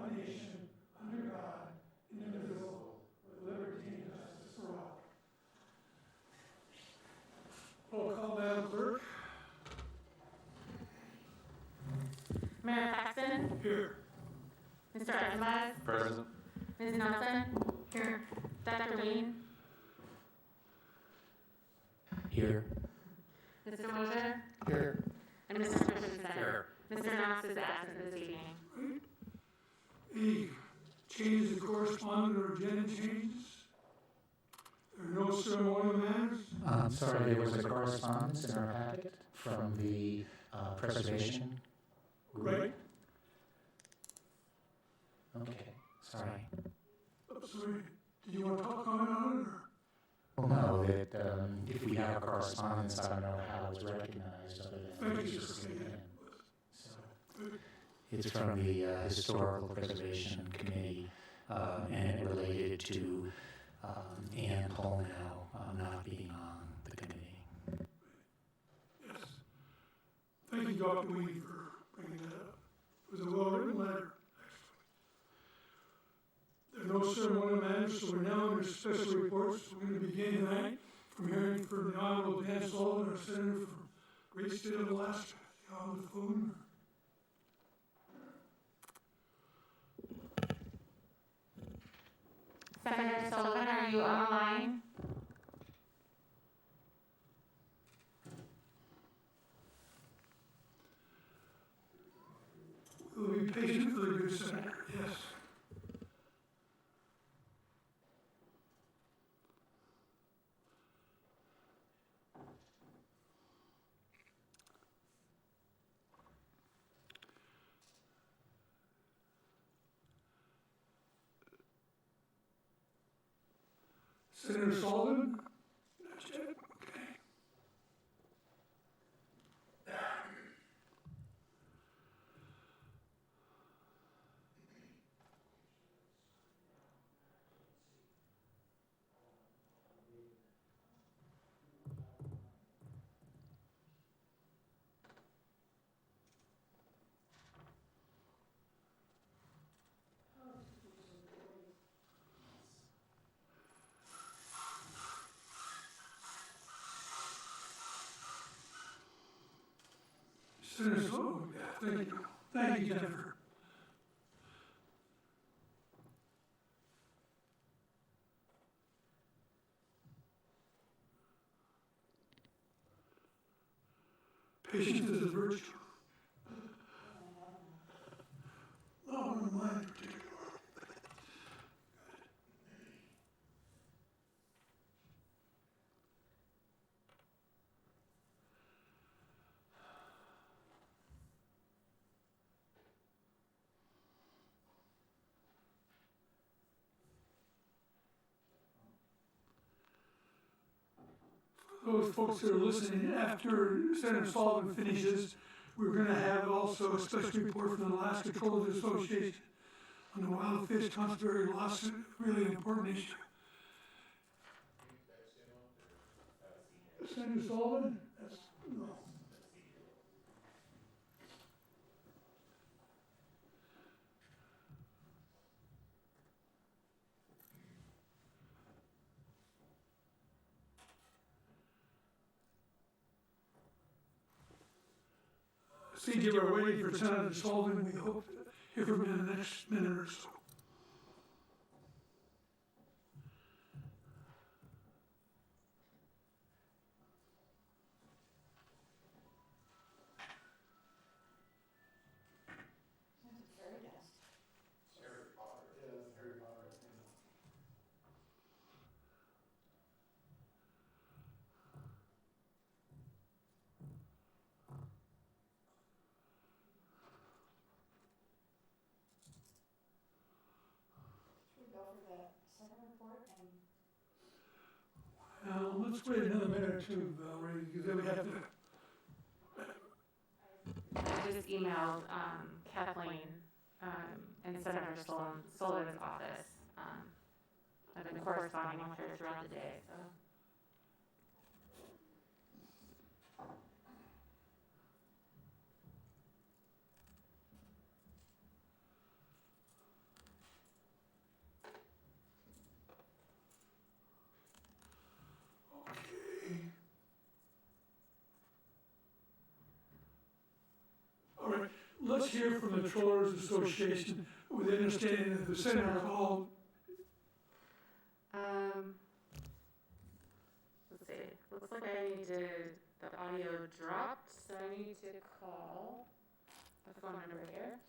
one nation, under God, indivisible, with liberty and justice for all. Roll call, Madam Clerk. Mayor Paxton, Here. Mr. Eisenbach, Present. Ms. Nelson, here. Dr. Ween, Here. Mr. Moser, Here. and Mr. Christensen. Here. Mr. Knox is absent this evening. Right. Any changes to correspondence or agenda changes? There are no ceremonial matters? I'm sorry, there was a correspondence in our packet from the preservation group. Right. Okay, sorry. Sorry, did you want to comment on it, or? Well, no, that if we have a correspondence, I don't know how it's recognized other than Thank you. just in. So, it's from the Historical Preservation Committee, and it related to Ann Polnow not being on the committee. Yes. Thank you, Dr. Weedy, for bringing that up. It was a well-written letter. There are no ceremonial matters, so we're now under special reports. We're going to begin tonight from hearing from the Honorable Dan Sullivan, our Senator from great state of Alaska. You on the phone? Senator Sullivan, are you on the line? We'll be patient for the good Senator, yes. Senator Sullivan? Not yet, okay. Senator Sullivan, yeah, thank you. Thank you, Jennifer. Patience is a virtue. Not one of mine in particular. Those folks that are listening, after Senator Sullivan finishes, we're going to have also a special report from the Alaska Trollers Association on the wild fish conservation lawsuit, really important issue. Senator Sullivan? No. CJ, we're waiting for Senator Sullivan. We hope to hear from him in the next minute or so. Let's wait another minute or two, Valerie, because then we have to. I just emailed Kathleen in Senator Sullivan's office. I've been corresponding with her throughout the day, so. let's hear from the Trollers Association with the understanding that the center of all. Let's see, looks like I needed, the audio dropped, so I need to call the phone number here.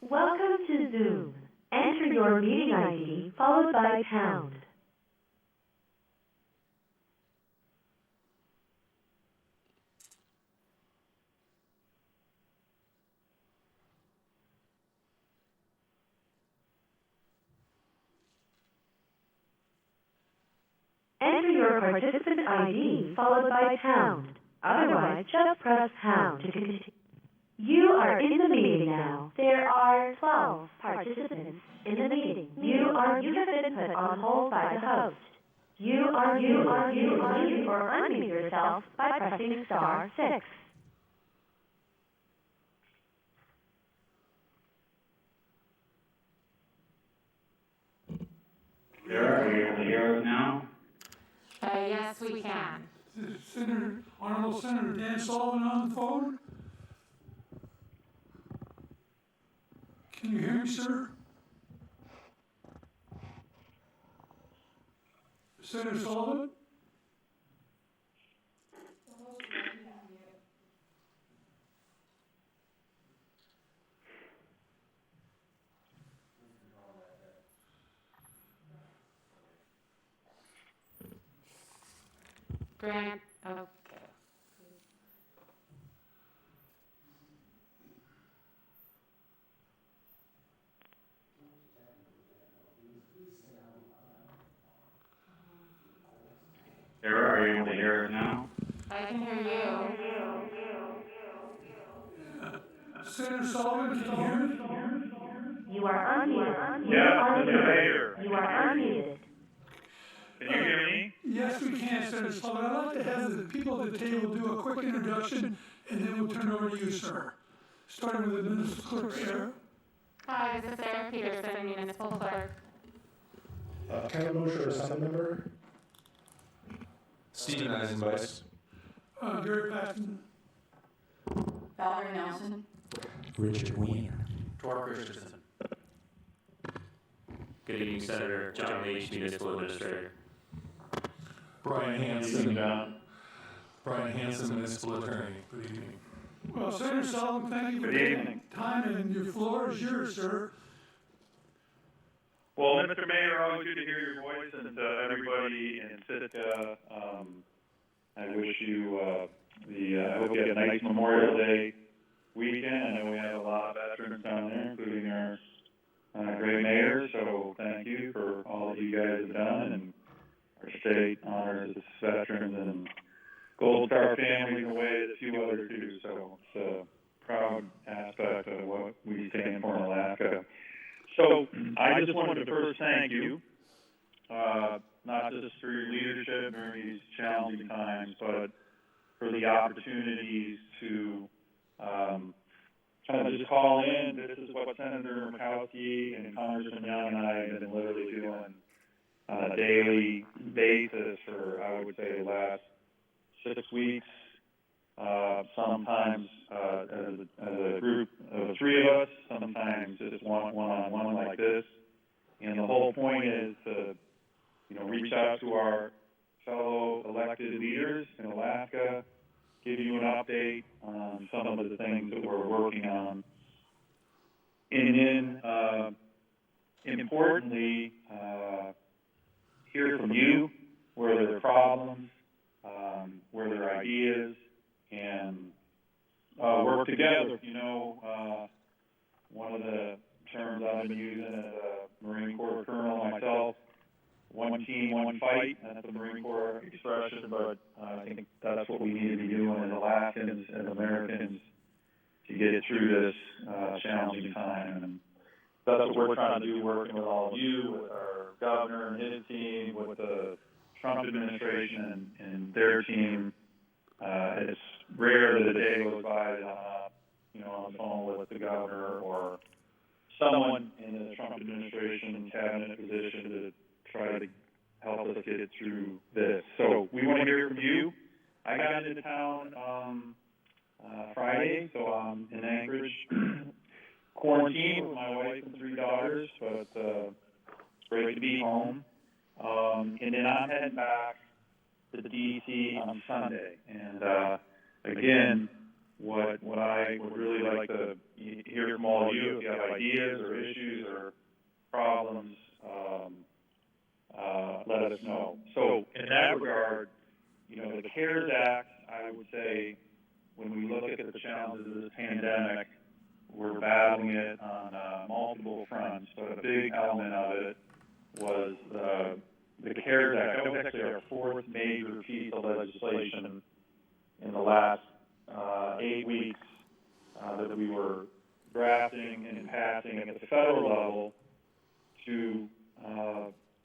Welcome to Zoom. Enter your meeting ID followed by pound. Enter your participant ID followed by pound. Otherwise, just press pound to continue. You are in the meeting now. There are 12 participants in the meeting. You have been put on hold by the host. You are mute or unmute yourself by pressing star 6. Sarah, are you able to hear us now? Yes, we can. Honorable Senator Dan Sullivan on the phone? Can you hear me, sir? Senator Sullivan? Grant, okay. Sarah, are you able to hear us now? I can hear you. Senator Sullivan, can you hear me? You are unmuted. Yeah, here. You are unmuted. Can you hear me? Yes, we can, Senator Sullivan. I'd like to have the people at the table do a quick introduction, and then we'll turn it over to you, sir. Starting with the municipal clerk, Sarah. Hi, this is Sarah Peterson, Municipal Clerk. Kevin Mosher, Assembly Member. Stephen Eisenbeiss. Gary Paxton. Valerie Nelson. Richard Wiener. Tor Christensen. Good evening, Senator John Leach, Municipal Administrator. Brian Hanson. Brian Hanson, Municipal Attorney. Good evening. Well, Senator Sullivan, thank you for Good taking evening. time, and your floor is yours, sir. Well, Mr. Mayor, always good to hear your voice, and everybody in Sitka, I wish you I hope you had a nice Memorial Day weekend. I know we have a lot of veterans down there, including our great mayor, so thank you for all that you guys have done, and our state honors its veterans and Gold Star families in a way that few others do, so it's a proud aspect of what we stand for in Alaska. So I just wanted to first thank you, not just for your leadership during these challenging times, but for the opportunities to kind of just call in. This is what Senator Murkowski and Congressman Young and I have been literally doing on a daily basis for, I would say, the last 6 weeks. Sometimes as a group of 3 of us, sometimes just one-on-one like this. And the whole point is to, reach out to our fellow elected leaders in Alaska, give you an update on some of the things that we're working on. And then, importantly, hear from you where there are problems, where there are ideas, and work together. You know, one of the terms I've been using as a Marine Corps colonel myself, one team, one fight. That's a Marine Corps expression, but I think that's what we need to be doing as Alaskans, as Americans, to get through this challenging time. And that's what we're trying to do, working with all of you, with our governor and his team, with the Trump administration and their team. It's rare that a day goes by that I'm not, you know, on the phone with the governor or someone in the Trump administration cabinet position to try to help us get through this. So we want to hear from you. I got into town Friday, so I'm in Anchorage, quarantined with my wife and 3 daughters, but it's great to be home. And then I'm heading back to D.C. on Sunday. And again, what I would really like to hear from all of you, if you have ideas or issues or problems, let us know. So in that regard, you know, the CARES Act, I would say, when we look at the challenges of this pandemic, we're battling it on multiple fronts, but a big element of it was the CARES Act. That was actually our 4th major piece of legislation in the last 8 weeks that we were drafting and passing at the federal level to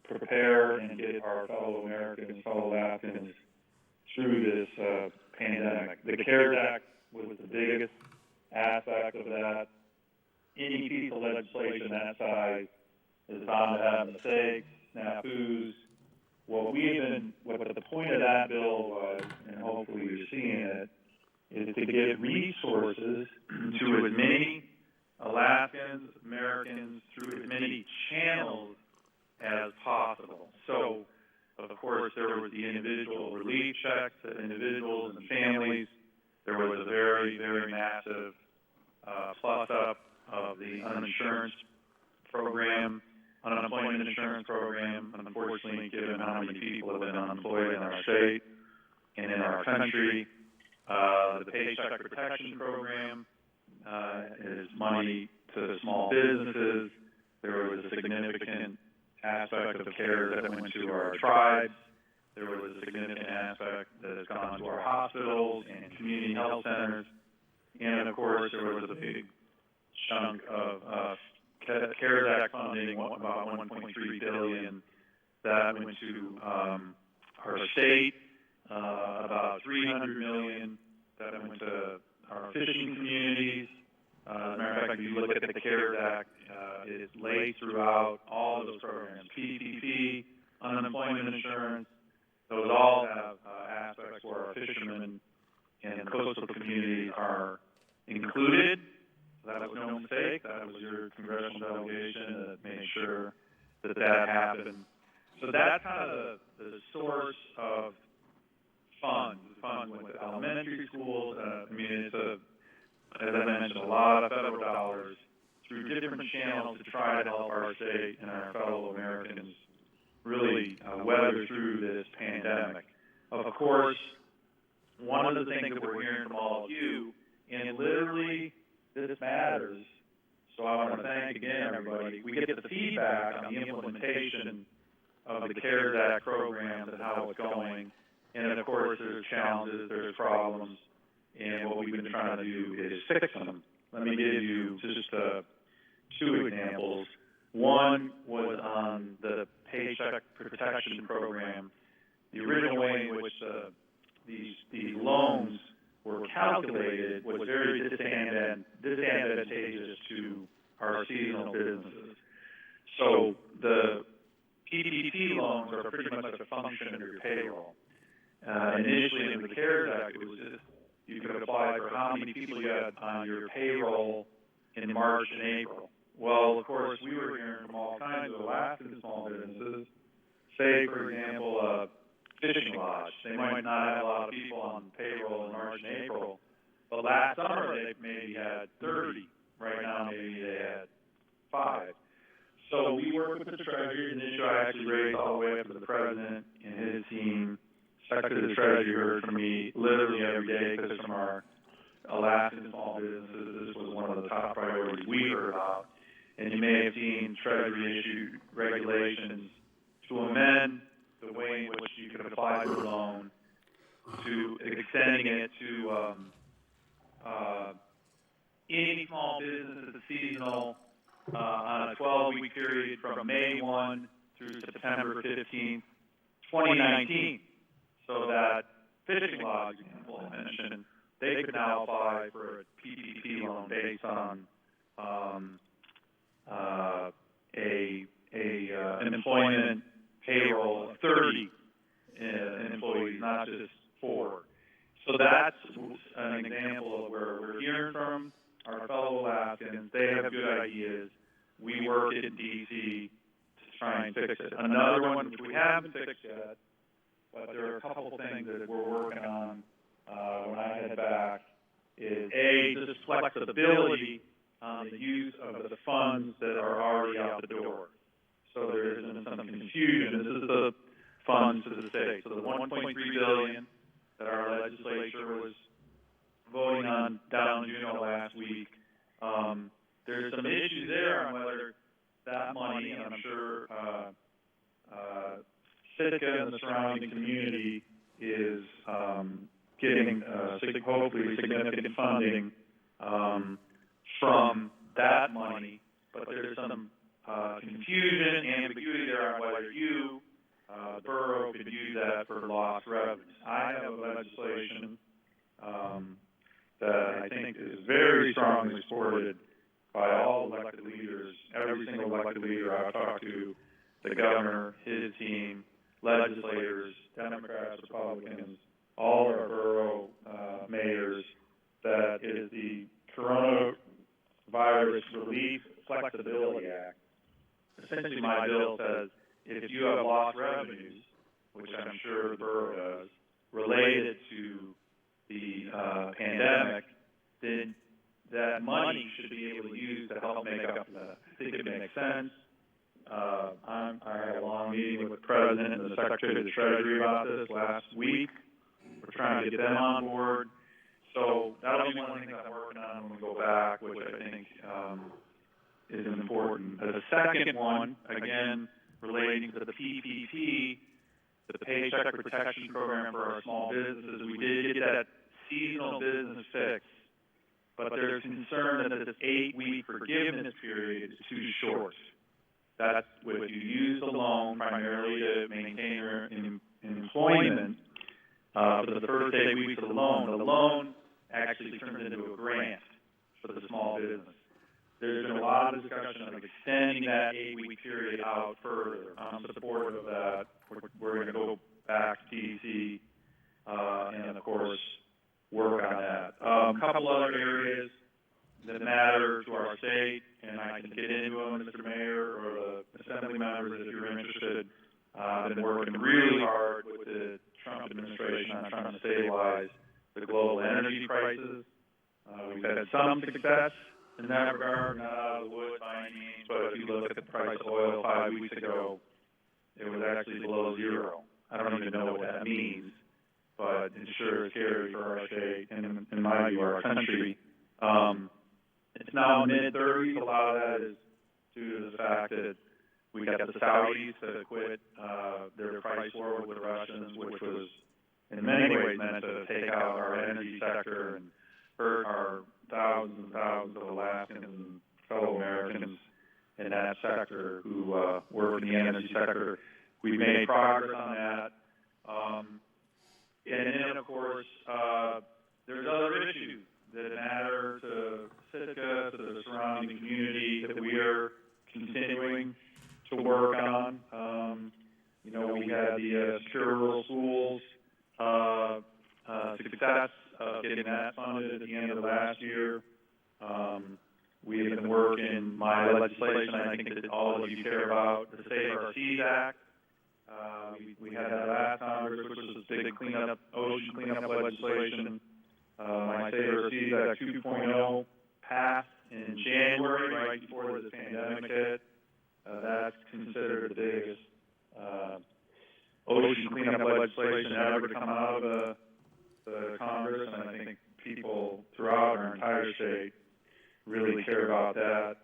prepare and get our fellow Americans, fellow Alaskans through this pandemic. The CARES Act was the biggest aspect of that. Any piece of legislation that size is bound to have mistakes, snafus. What the point of that bill was, and hopefully you're seeing it, is to get resources to as many Alaskans, Americans, through as many channels as possible. So, of course, there was the individual relief checks to individuals and families. There was a very, very massive plus up of the unemployment insurance program, unfortunately, given how many people have been unemployed in our state and in our country. The Paycheck Protection Program is money to small businesses. There was a significant aspect of CARES that went to our tribes. There was a significant aspect that has gone to our hospitals and community health centers. And, of course, there was a big chunk of CARES Act funding, about $1.3 billion, that went to our state, about $300 million that went to our fishing communities. As a matter of fact, if you look at the CARES Act, it is laid throughout all of those programs, PPP, unemployment insurance. Those all have aspects where our fishermen and coastal communities are included. So that was no mistake. That was your congressional delegation that made sure that happened. So that's kind of the source of funds. The funds went to elementary schools. I mean, it's as I mentioned, a lot of federal dollars through different channels to try to help our state and our fellow Americans really weather through this pandemic. Of course, one of the things that we're hearing from all of you, and literally this matters, so I want to thank again everybody, we get the feedback on the implementation of the CARES Act programs and how it's going, and of course there's challenges, there's problems, and what we've been trying to do is fix them. Let me give you just 2 examples. One was on the Paycheck Protection Program. The original way in which these loans were calculated was very disadvantageous to our seasonal businesses. So the PPP loans are pretty much a function of your payroll. Initially in the CARES Act, it was just you could apply for how many people you had on your payroll in March and April. Well, of course, we were hearing from all kinds of Alaskan small businesses. Say, for example, a fishing lodge. They might not have a lot of people on payroll in March and April, but last summer they maybe had 30. Right now, maybe they had 5. So we worked with the Treasury. An issue I actually raised all the way up to the President and his team. Secretary of the Treasury heard from me literally every day because from our Alaskan small businesses. This was one of the top priorities we heard about. And you may have seen Treasury issued regulations to amend the way in which you could apply for a loan, to extending it to any small business that's seasonal on a 12-week period from May 1 through September 15th, 2019, so that fishing log example I mentioned, they could now apply for a PPP loan based on an employment payroll of 30 employees, not just 4. So that's an example of where we're hearing from our fellow Alaskans. They have good ideas. We work in D.C. to try and fix it. Another one, which we haven't fixed yet, but there are a couple things that we're working on when I head back, is just flexibility on the use of the funds that are already out the door. So there isn't some confusion. This is the funds to the state. So the $1.3 billion that our legislature was voting on down in Juneau last week, there's some issues there on whether that money, and I'm sure Sitka and the surrounding community is getting hopefully significant funding from that money, but there's some confusion, ambiguity there on whether you, the borough, could use that for lost revenues. I have legislation that I think is very strongly supported by all elected leaders, every single elected leader I've talked to, the governor, his team, legislators, Democrats, Republicans, all our borough mayors, that is the Coronavirus Relief Flexibility Act. Essentially, my bill says if you have lost revenues, which I'm sure the borough does, related to the pandemic, then that money should be able to use to help make up for that. I think it makes sense. I had a long meeting with the President and the Secretary of the Treasury about this last week. We're trying to get them on board. So that'll be one of the things I'm working on when we go back, which I think is important. The second one, again, relating to the PPP, the Paycheck Protection Program for our small businesses, we did get that seasonal business fixed, but there's concern that this 8-week forgiveness period is too short. That's if you use the loan primarily to maintain your employment for the first 8 weeks of the loan actually turns into a grant for the small business. There's been a lot of discussion of extending that 8-week period out further. I'm supportive of that. We're going to go back to D.C. And, of course, work on that. A couple other areas that matter to our state, and I can get into them, Mr. Mayor, or the assembly members if you're interested. I've been working really hard with the Trump administration on trying to stabilize the global energy prices. We've had some success in that regard, not out of the woods by any means, but if you look at the price of oil 5 weeks ago, it was actually below zero. I don't even know what that means, but it sure is scary for our state and, in my view, our country. It's now mid-30s. A lot of that is due to the fact that we got the Saudis to quit their price war with the Russians, which was in many ways meant to take out our energy sector and hurt our thousands and thousands of Alaskans and fellow Americans in that sector who work in the energy sector. We've made progress on that. And then, of course, there's other issues that matter to Sitka, to the surrounding community that we are continuing to work on. We had the Secure Rural Schools success of getting that funded at the end of last year. We have been working my legislation, I think that all of you care about, the Save Our Seas Act. We had that last Congress, which was a big ocean cleanup legislation. My Save Our Seas Act 2.0 passed in January, right before this pandemic hit. That's considered the biggest ocean cleanup legislation ever to come out of the Congress, and I think people throughout our entire state really care about that.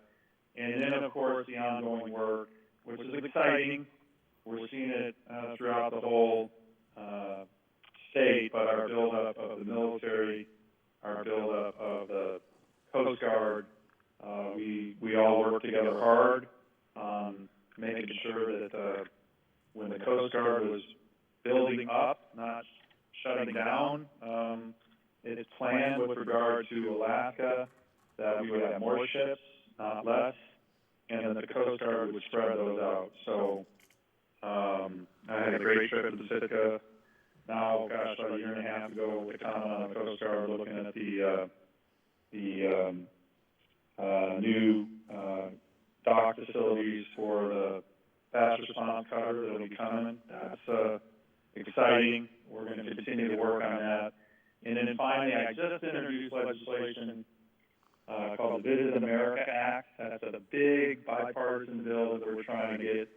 And then, of course, the ongoing work, which is exciting. We're seeing it throughout the whole state, but our buildup of the military, our buildup of the Coast Guard, we all work together hard on making sure that when the Coast Guard was building up, not shutting down, it's planned with regard to Alaska that we would have more ships, not less, and that the Coast Guard would spread those out. So I had a great trip to Sitka. Now, gosh, about a year and a half ago, with the comment on the Coast Guard, looking at the new dock facilities for the fast response cutter that will be coming. That's exciting. We're going to continue to work on that. And then finally, I just introduced legislation called the Visit America Act. That's a big bipartisan bill that we're trying to get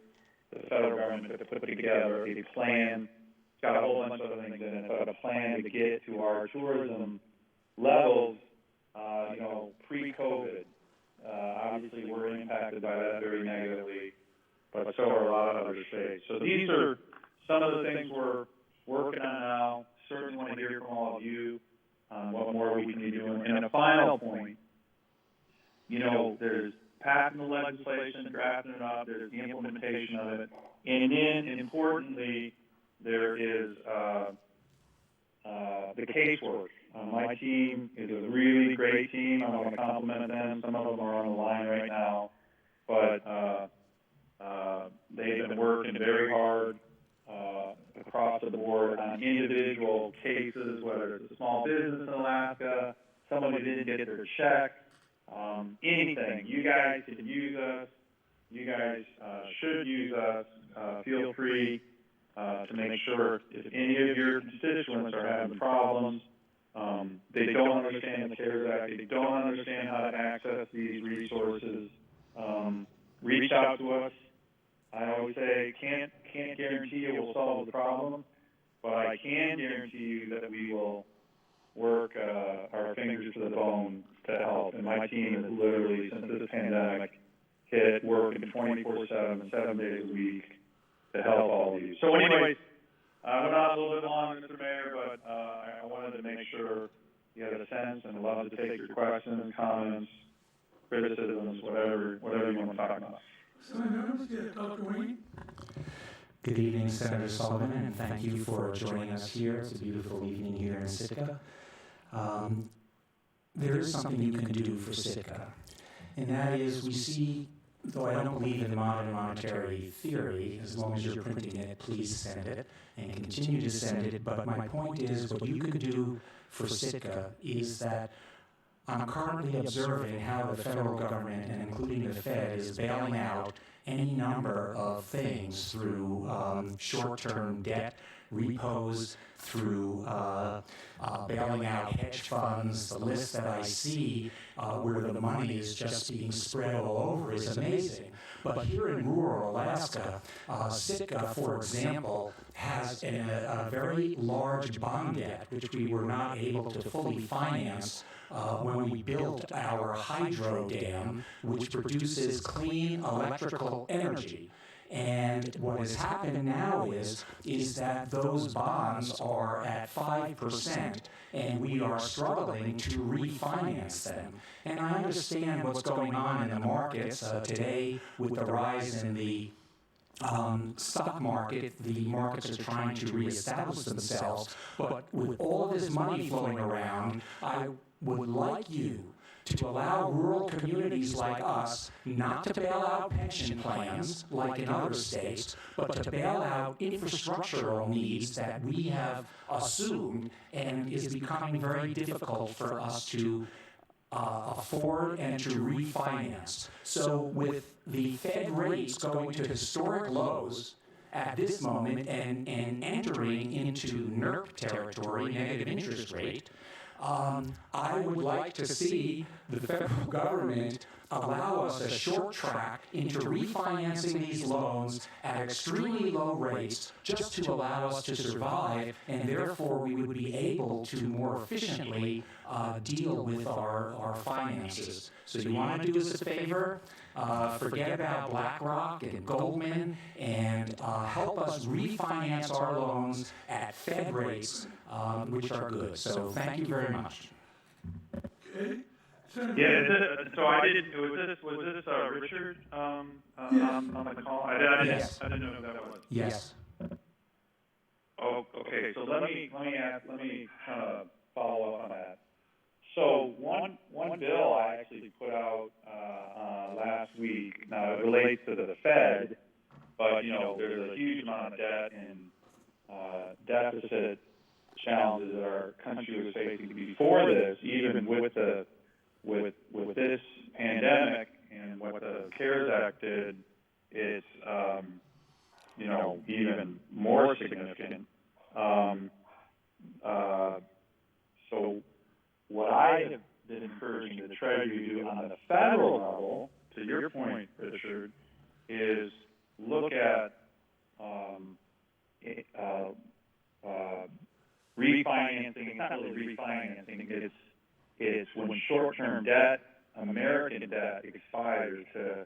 the federal government to put together a plan. It's got a whole bunch of other things in it, but a plan to get to our tourism levels, pre-COVID. Obviously, we're impacted by that very negatively, but so are a lot of other states. So these are some of the things we're working on now. Certainly want to hear from all of you on what more we can be doing. And a final point, there's passing the legislation, drafting it up, there's the implementation of it, and then, importantly, there is the casework. My team is a really great team. I want to compliment them. Some of them are on the line right now, but they've been working very hard across the board on individual cases, whether it's a small business in Alaska, somebody didn't get their check, anything. You guys can use us. You guys should use us. Feel free to make sure if any of your constituents are having problems, they don't understand the CARES Act, they don't understand how to access these resources, reach out to us. I always say, can't guarantee you we'll solve the problem, but I can guarantee you that we will work our fingers to the bone to help. And my team has literally, since this pandemic hit, working 24/7, 7 days a week to help all of you. So anyways, I went on a little bit long, Mr. Mayor, but I wanted to make sure you had a sense, and I'd love to take your questions, comments, criticisms, whatever you want to talk about. So members, yeah, Dr. Wayne. Good evening, Senator Sullivan, and thank you for joining us here. It's a beautiful evening here in Sitka. There is something you can do for Sitka, and that is we see, though I don't believe in modern monetary theory, as long as you're printing it, please send it and continue to send it. But my point is what you could do for Sitka is that I'm currently observing how the federal government, and including the Fed, is bailing out any number of things through short-term debt repos, through bailing out hedge funds. The list that I see where the money is just being spread all over is amazing. But here in rural Alaska, Sitka, for example, has a very large bond debt, which we were not able to fully finance when we built our hydro dam, which produces clean electrical energy. And what has happened now is that those bonds are at 5%, and we are struggling to refinance them. And I understand what's going on in the markets today with the rise in the stock market. The markets are trying to reestablish themselves. But with all this money flowing around, I would like you to allow rural communities like us not to bail out pension plans like in other states, but to bail out infrastructural needs that we have assumed and is becoming very difficult for us to afford and to refinance. So with the Fed rates going to historic lows at this moment and entering into NIRP territory, negative interest rate, I would like to see the federal government allow us a short track into refinancing these loans at extremely low rates just to allow us to survive, and therefore we would be able to more efficiently deal with our finances. So you want to do us a favor? Forget about BlackRock and Goldman and help us refinance our loans at Fed rates, which are good. So thank you very much. Okay? Yeah, so I didn't, was this Richard, on the call? I Yes. didn't know who that was. Yes. Oh, okay, so let me kind of follow up on that. So one bill I actually put out, last week, now it relates to the Fed, but, there's a huge amount of debt and, deficit challenges that our country was facing before this, even with this pandemic and what the CARES Act did, it's, even more significant. So what I have been encouraging the Treasury to do on the federal level, to your point, Richard, is look at refinancing. It's not really refinancing. It's when short-term debt, American debt, expires to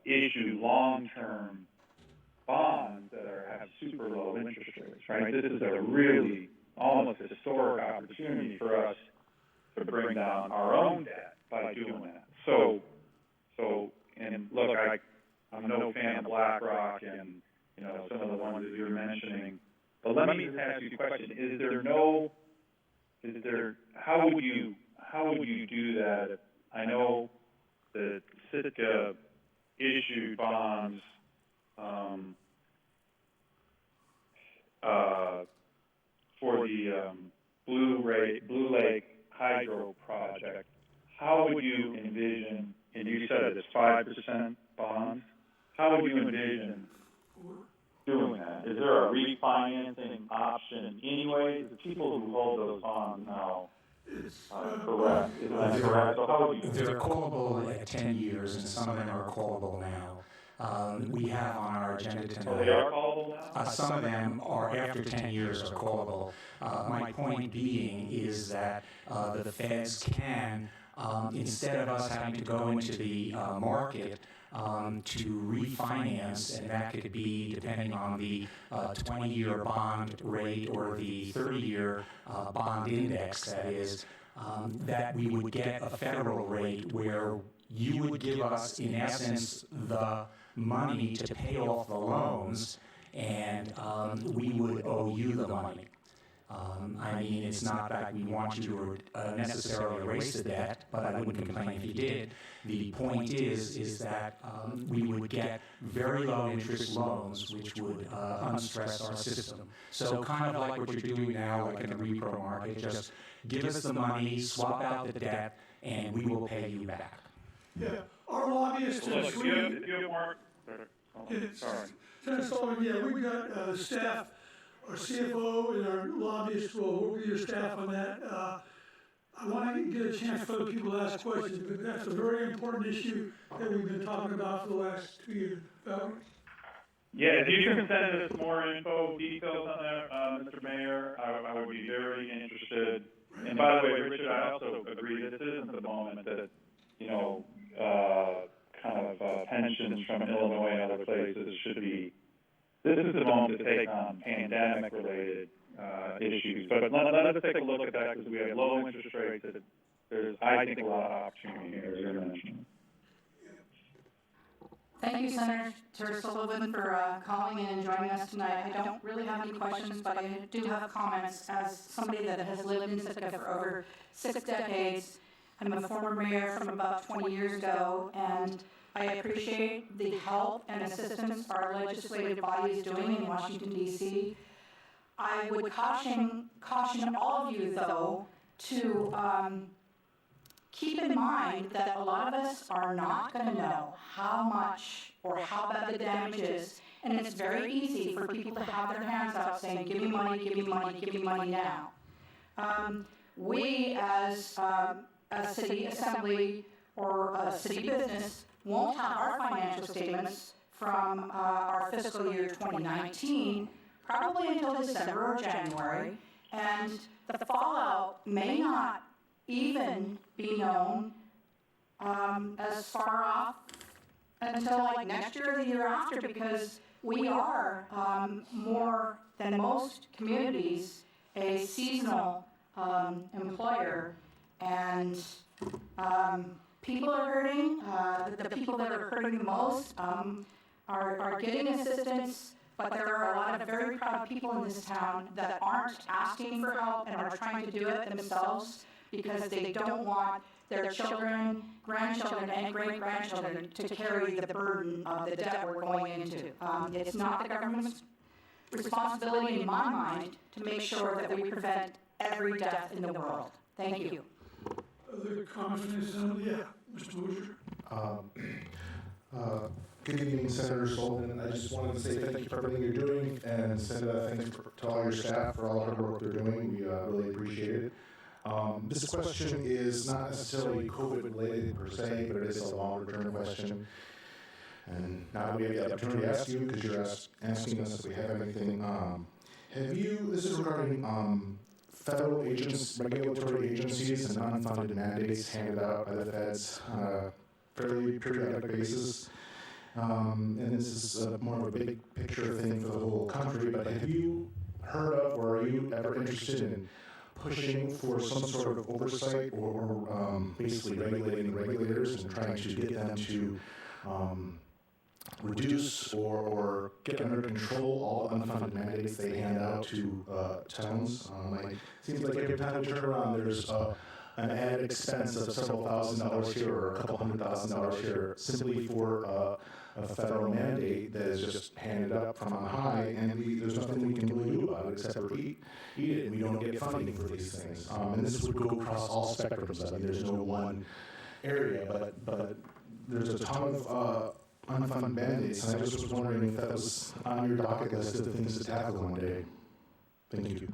issue long-term bonds that have super low interest rates. Right. This is a really almost historic opportunity for us to bring down our own debt by doing that. So, and look, I'm no fan of BlackRock and, some of the ones that you're mentioning, but let me just ask you a question. How would you do that? I know that Sitka issued bonds, for the Blue Lake Hydro project. How would you envision, and you said it's 5% bonds, how would you envision doing that? Is there a refinancing option anyway? The people who hold those bonds now, correct? Is that correct? So how would you? They're callable at 10 years, and some of them are callable now. We have on our agenda tonight. They are callable now? Some of them are after 10 years are callable. My point being is that the feds can, instead of us having to go into the market to refinance, and that could be depending on the 20-year bond rate or the 30-year bond index, that is, that we would get a federal rate where you would give us, in essence, the money to pay off the loans, and we would owe you the money. I mean, it's not that we want you to necessarily erase the debt, but I wouldn't complain if you did. The point is that we would get very low interest loans, which would unstress our system. So kind of like what you're doing now, like in the repro market, just give us the money, swap out the debt, and we will pay you back. Yeah, our lobbyists Look, have if you have more. Sorry. Senator Sullivan, yeah, we've got the staff, our CFO and our lobbyists will work with your staff on that. I want to get a chance for other people to ask questions, but that's a very important issue that we've been talking about for the last 2 years. Valerie? Yeah, if you can send us more info, details on that, Mr. Mayor, I would be very interested. And by the way, Richard, I also agree that this isn't the moment that, pensions from Illinois and other places should be. This is the moment to take on pandemic-related issues. But let us take a look at that because we have low interest rates. There's, I think, a lot of opportunity here, as you're mentioning. Thank you, Senator Sullivan, for calling in and joining us tonight. I don't really have any questions, but I do have comments. As somebody that has lived in Sitka for over 6 decades, I'm a former mayor from about 20 years ago, and I appreciate the help and assistance our legislative body is doing in Washington, D.C. I would caution all of you, though, to keep in mind that a lot of us are not going to know how much or how bad the damage is, and it's very easy for people to have their hands out saying, give me money, give me money, give me money now. We, as a city assembly, or a city business won't have our financial statements from our fiscal year 2019, probably until December or January, and the fallout may not even be known as far off until like next year or the year after, because we are more than most communities a seasonal employer, and people are hurting. The people that are hurting the most are getting assistance, but there are a lot of very proud people in this town that aren't asking for help and are trying to do it themselves because they don't want their children, grandchildren, and great-grandchildren to carry the burden of the debt we're going into. It's not the government's responsibility, in my mind, to make sure that we prevent every death in the world. Thank you. Other comments from the assembly? Yeah, Mr. Mosier. Good evening, Senator Sullivan. I just wanted to say thank you for everything you're doing, and send thanks to all your staff for all the hard work they're doing. We really appreciate it. This question is not necessarily COVID related per se, but it is a longer term question. And now that we have the opportunity to ask you, because you're asking us if we have anything, this is regarding federal agents, regulatory agencies, and unfunded mandates handed out by the feds on a fairly periodic basis. And this is more of a big picture thing for the whole country, but have you heard of, or are you ever interested in pushing for some sort of oversight or basically regulating the regulators and trying to get them to reduce or get under control all the unfunded mandates they hand out to towns? It seems like every time we turn around, there's an added expense of several $1,000s here or a couple $100,000 here simply for a federal mandate that is just handed up from on high, and there's nothing we can really do about it except for eat it, and we don't get funding for these things. And this would go across all spectrums. I mean, there's no one area, but there's a ton of unfunded mandates, and I just was wondering if that was on your docket list of things to tackle one day. Thank you.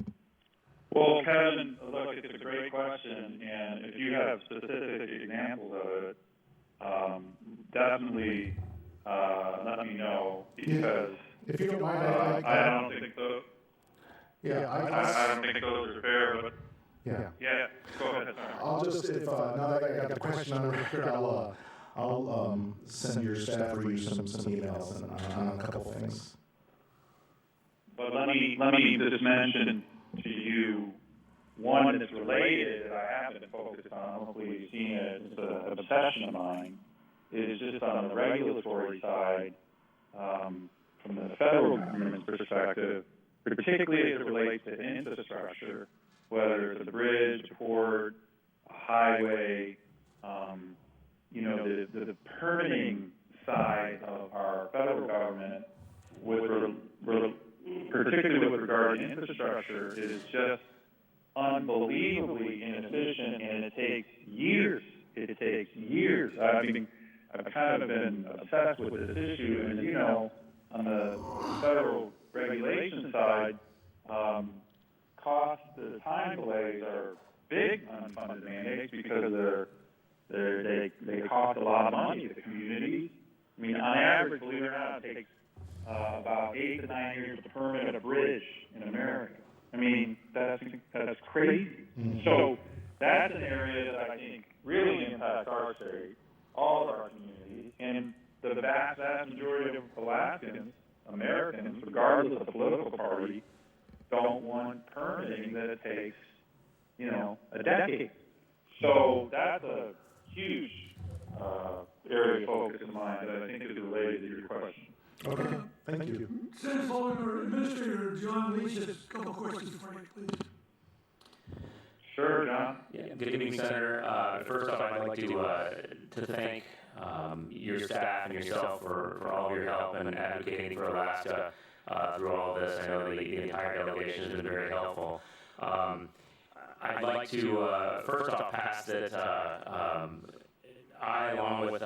Well, Kevin, look, it's a great question, and if you have specific examples of it, definitely let me know, because if you don't mind, I don't think those. Yeah, I don't think those are fair, but yeah. yeah, go ahead. Sorry. I'll just, if now that I got the question on the record, I'll send your staff or you some emails on a couple things. But let me just mention to you one that's related that I have been focused on. Hopefully you've seen it. It's an obsession of mine. It is just on the regulatory side, from the federal government's perspective, particularly as it relates to infrastructure, whether it's a bridge, a port, a highway, the permitting side of our federal government, particularly with regard to infrastructure, is just unbelievably inefficient, and it takes years. It takes years. I mean, I've kind of been obsessed with this issue, and you know, on the federal regulation side, the time delays are big unfunded mandates because they cost a lot of money to the communities. I mean, on average, believe it or not, it takes about 8 to 9 years to permit a bridge in America. I mean, that's crazy. Mm-hmm. So that's an area that I think really impacts our state, all of our communities, and the vast majority of Alaskans, Americans, regardless of the political party, don't want permitting that takes, a decade. So that's a huge area of focus of mine that I think is related to your question. Okay, thank you. Senator Sullivan or Administrator John Leach has a couple questions for you, please. Sure, John. Yeah, good evening, Senator. First off, I'd like to thank your staff and yourself for all of your help and advocating for Alaska through all this. I know the entire delegation has been very helpful. I'd like to first off pass that I, along with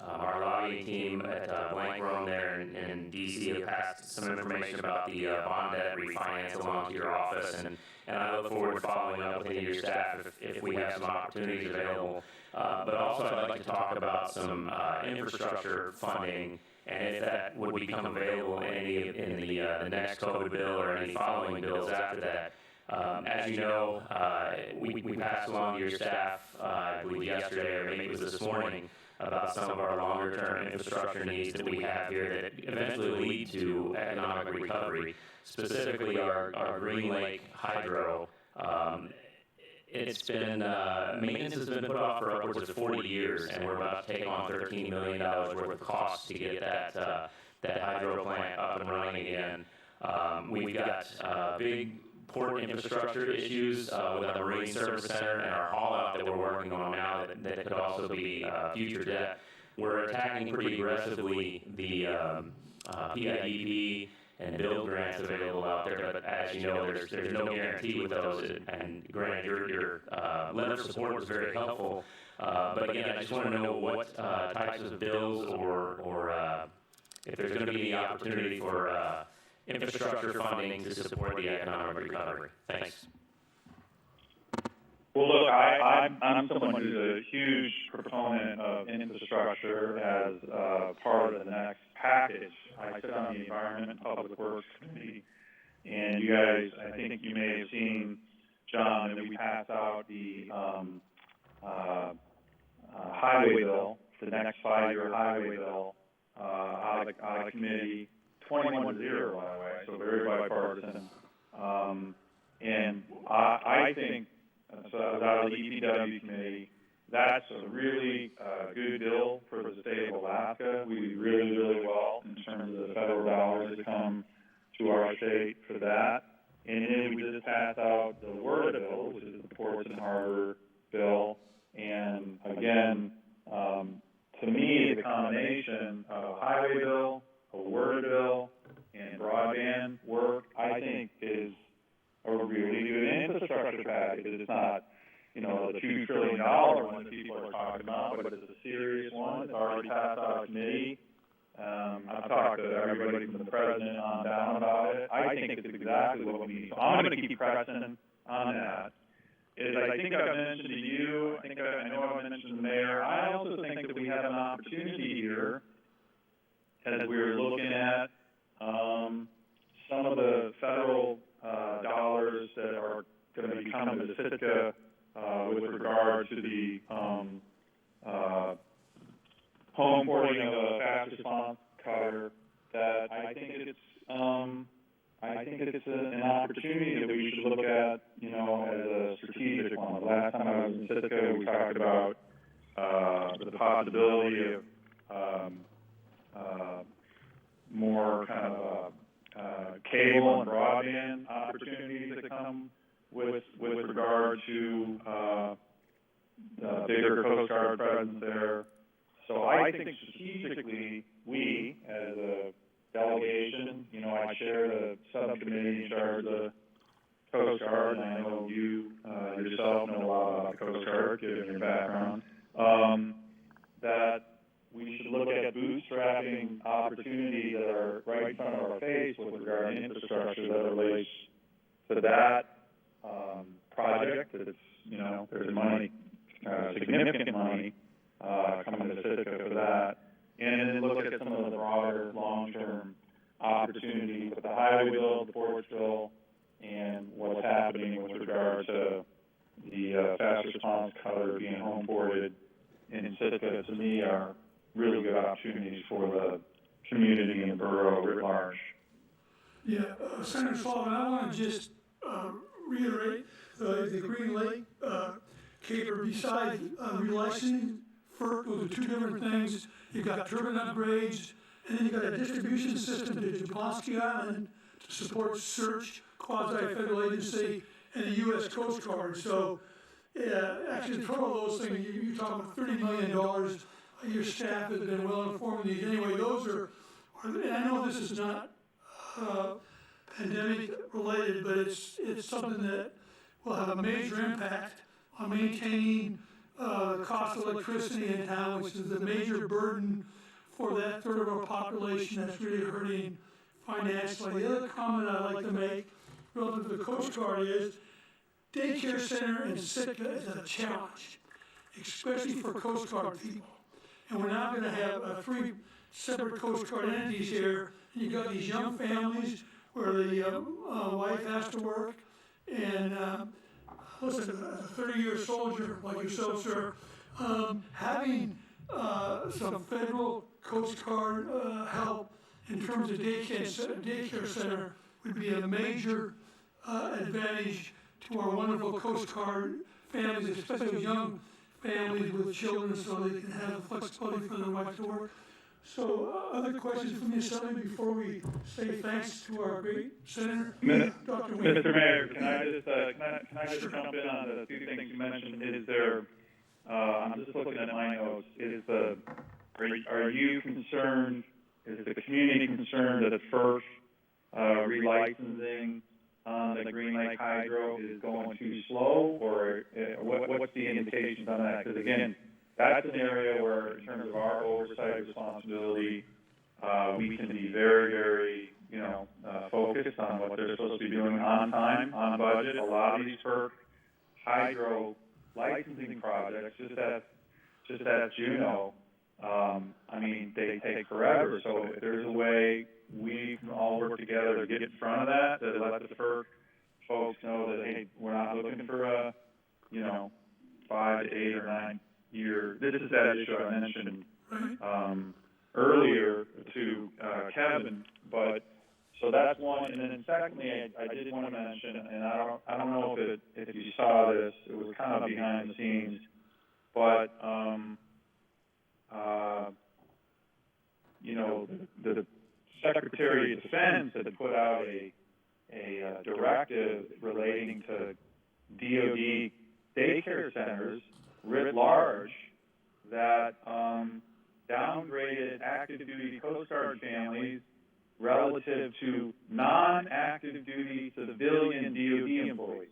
Our lobbying team at Blank Rome there in DC have passed some information about the bond debt refinance along to your office, and I look forward to following up with any of your staff if we have some opportunities available. But also I'd like to talk about some infrastructure funding, and if that would become available in the next COVID bill or any following bills after that. As you know, we passed along to your staff, I believe yesterday or maybe it was this morning, about some of our longer-term infrastructure needs that we have here that eventually lead to economic recovery, specifically our Green Lake Hydro. It's been, maintenance has been put off for upwards of 40 years, and we're about to take on $13 million worth of costs to get that hydro plant up and running again. We've got big port infrastructure issues with our Marine Service Center and our haul-out that we're working on now that could also be future debt. We're attacking pretty aggressively the PIDP and build grants available out there, but as you know, there's no guarantee with those, and granted, your letter of support was very helpful, but again, I just want to know what types of bills or if there's going to be the opportunity for infrastructure funding to support the economic recovery. Thanks. Well, look, I'm someone who's a huge proponent of infrastructure as part of the next package. I sit on the Environment and Public Works Committee, and you guys, I think you may have seen, John, that we passed out the highway bill, the next 5-year highway bill, out of committee, 21-0, by the way, so very bipartisan. And I think, so that was out of the EPW committee, that's a really good bill for the state of Alaska. We do really, really well in terms of the federal dollars that come to our state for that. And then we just passed out the WERDA bill, which is the Ports and Harbor bill. And again, to me, the combination of a highway bill, a WERDA bill, and broadband work, I think is a really good infrastructure package. It's not, the $2 trillion one that people are talking about, but it's a serious one. It's already passed out of committee. I've talked to everybody from the president on down about it. I think it's exactly what we need. So I'm going to keep pressing on that. I think I've mentioned to you, I know I've mentioned the mayor, I also think that we have an opportunity here as we're looking at some of the federal dollars that are going to be coming to Sitka with regard to the home porting of a fast response cutter, that I think it's an opportunity that we should look at, as a strategic one. The last time I was in Sitka, we talked about the possibility of more kind of cable and broadband opportunities that come with regard to the bigger Coast Guard presence there. So I think strategically, we, as a delegation, I chair the subcommittee in charge of the Coast Guard, and I know you yourself know a lot about the Coast Guard, given your background, that we should look at bootstrapping opportunities that are right in front of our face with regard to infrastructure that relates to that project. That's, there's money, significant money coming to Sitka for that. And then look at some of the broader long-term opportunities with the highway bill, the ports bill, and what's happening with regard to the fast response cutter being home ported in Sitka, to me, are really good opportunities for the community and the borough writ large. Yeah, Senator Sullivan, I want to just reiterate the Green Lake caper beside relicensing. Those are two different things. You've got turbine upgrades, and then you've got a distribution system to Jablonski Island to support search, quasi-federal agency, and the U.S. Coast Guard. So, actually, the total of those things, you're talking about $30 million. Your staff has been well informed of these. Anyway, those are, and I know this is not pandemic related, but it's something that will have a major impact on maintaining the cost of electricity in town, which is the major burden for that third of our population that's really hurting financially. The other comment I'd like to make relative to the Coast Guard is daycare center in Sitka is a challenge, especially for Coast Guard people. And we're now gonna have three separate Coast Guard entities here. And you've got these young families where the wife has to work. And listen, as a 30-year soldier like yourself, sir, having some federal Coast Guard help in terms of daycare center would be a major advantage to our wonderful Coast Guard families, especially young families with children, so they can have the flexibility for their wife to work. So, other questions from you, Sally, before we say thanks to our great senator, Dr. Wayne? Mr. Mayor, can I just jump in on the two things you mentioned? Is there, I'm just looking at my notes, are you concerned, is the community concerned that FERC relicensing on the Green Lake Hydro is going too slow, or what's the indications on that? Because again, that's an area where, in terms of our oversight responsibility, we can be very, very, focused on what they're supposed to be doing on time, on budget. A lot of these FERC hydro licensing projects, just as you know, they take forever. So if there's a way we can all work together to get in front of that, to let the FERC folks know that, hey, we're not looking for a, 5 to 8 or 9 year. This is that issue I mentioned earlier to Kevin. But so that's one. And then secondly, I did want to mention, and I don't know if you saw this. It was kind of behind the scenes, but the Secretary of Defense had put out a directive relating to DoD daycare centers writ large that downgraded active duty Coast Guard families relative to non-active duty civilian DoD employees.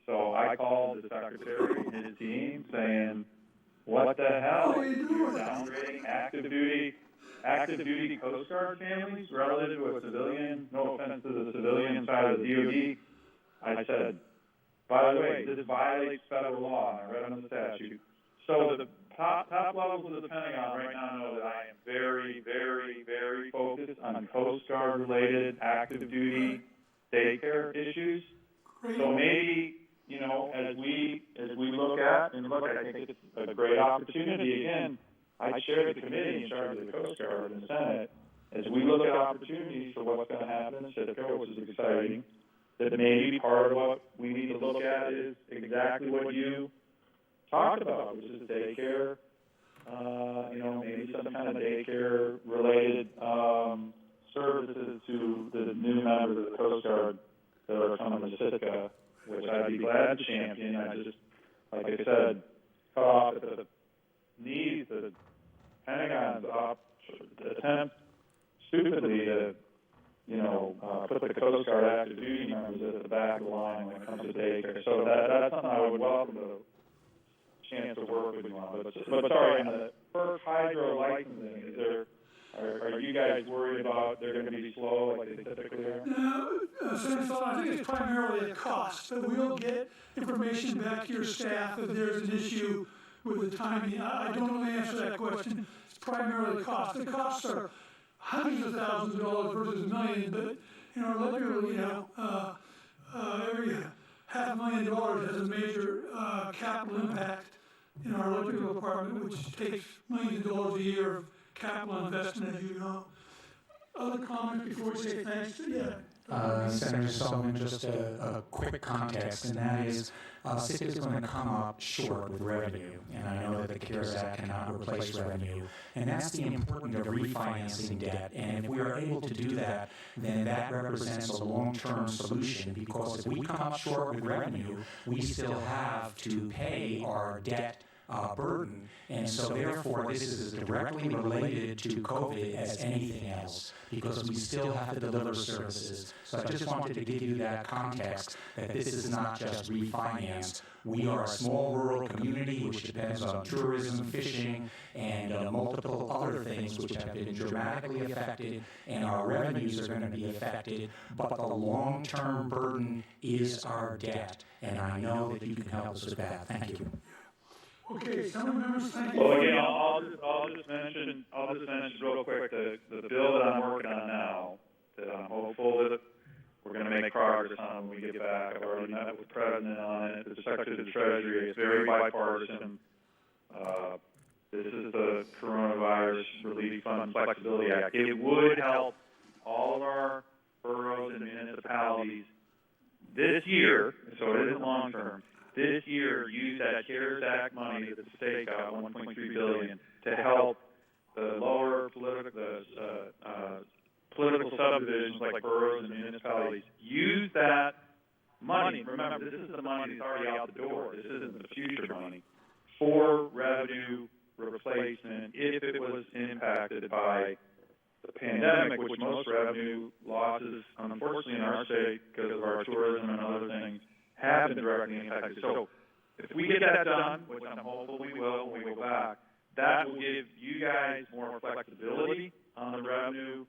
So I called the Secretary and his team saying, what the hell? You're downgrading active duty Coast Guard families relative to a civilian, no offense to the civilian side of the DoD. I said, by the way, this violates federal law, and I read on the statute. So the top levels of the Pentagon right now know that I am very, very, very focused on Coast Guard related active duty daycare issues. So maybe, as we look at, I think it's a great opportunity. Again, I chair the committee in charge of the Coast Guard in the Senate. As we look at opportunities for what's going to happen in Sitka, which is exciting, that maybe part of what we need to look at is exactly what you talked about, which is daycare, maybe some kind of daycare-related services to the new members of the Coast Guard that are coming to Sitka, which I'd be glad to champion. I just, like I said, cut off at the knees the Pentagon's attempt stupidly to, put the Coast Guard active duty members at the back of the line when it comes to daycare. So that's something I would welcome the chance to work with you on. But sorry, on the FERC hydro licensing, are you guys worried about they're going to be slow like they typically are? No, Senator Sullivan, I think it's primarily a cost. But we'll get information back to your staff if there's an issue with the timing. I don't know the answer to that question. It's primarily cost. The costs are hundreds of thousands of dollars versus millions, but in our electrical, every $500,000 has a major capital impact in our electrical department, which takes millions of dollars a year of capital investment, as you know. Other comments before we say thanks? Senator Sullivan, just a quick context, and that is Sitka is going to come up short with revenue, and I know that the CARES Act cannot replace revenue, and that's the importance of refinancing debt, and if we are able to do that, then that represents a long-term solution, because if we come up short with revenue, we still have to pay our debt burden. And so therefore, this is as directly related to COVID as anything else, because we still have to deliver services. So I just wanted to give you that context, that this is not just refinance. We are a small rural community which depends on tourism, fishing, and multiple other things which have been dramatically affected, and our revenues are going to be affected, but the long-term burden is our debt, and I know that you can help us with that. Thank you. Okay, some members, thank you. Well, again, I'll just mention real quick, the bill that I'm working on now, that I'm hopeful that we're gonna make progress on when we get back. I've already met with the President on it, the Secretary of the Treasury, it's very bipartisan. This is the Coronavirus Relief Fund Flexibility Act. It would help all of our boroughs and municipalities this year, so it isn't long term, this year use that CARES Act money that the state got, $1.3 billion, to help the lower political subdivisions like boroughs and municipalities. Use that money. Remember, this is the money that's already out the door. This isn't the future money for revenue replacement if it was impacted by the pandemic, which most revenue losses, unfortunately, in our state, because of our tourism and other things, have been directly impacted. So if we get that done, which I'm hopeful we will when we go back, that will give you guys more flexibility on the revenue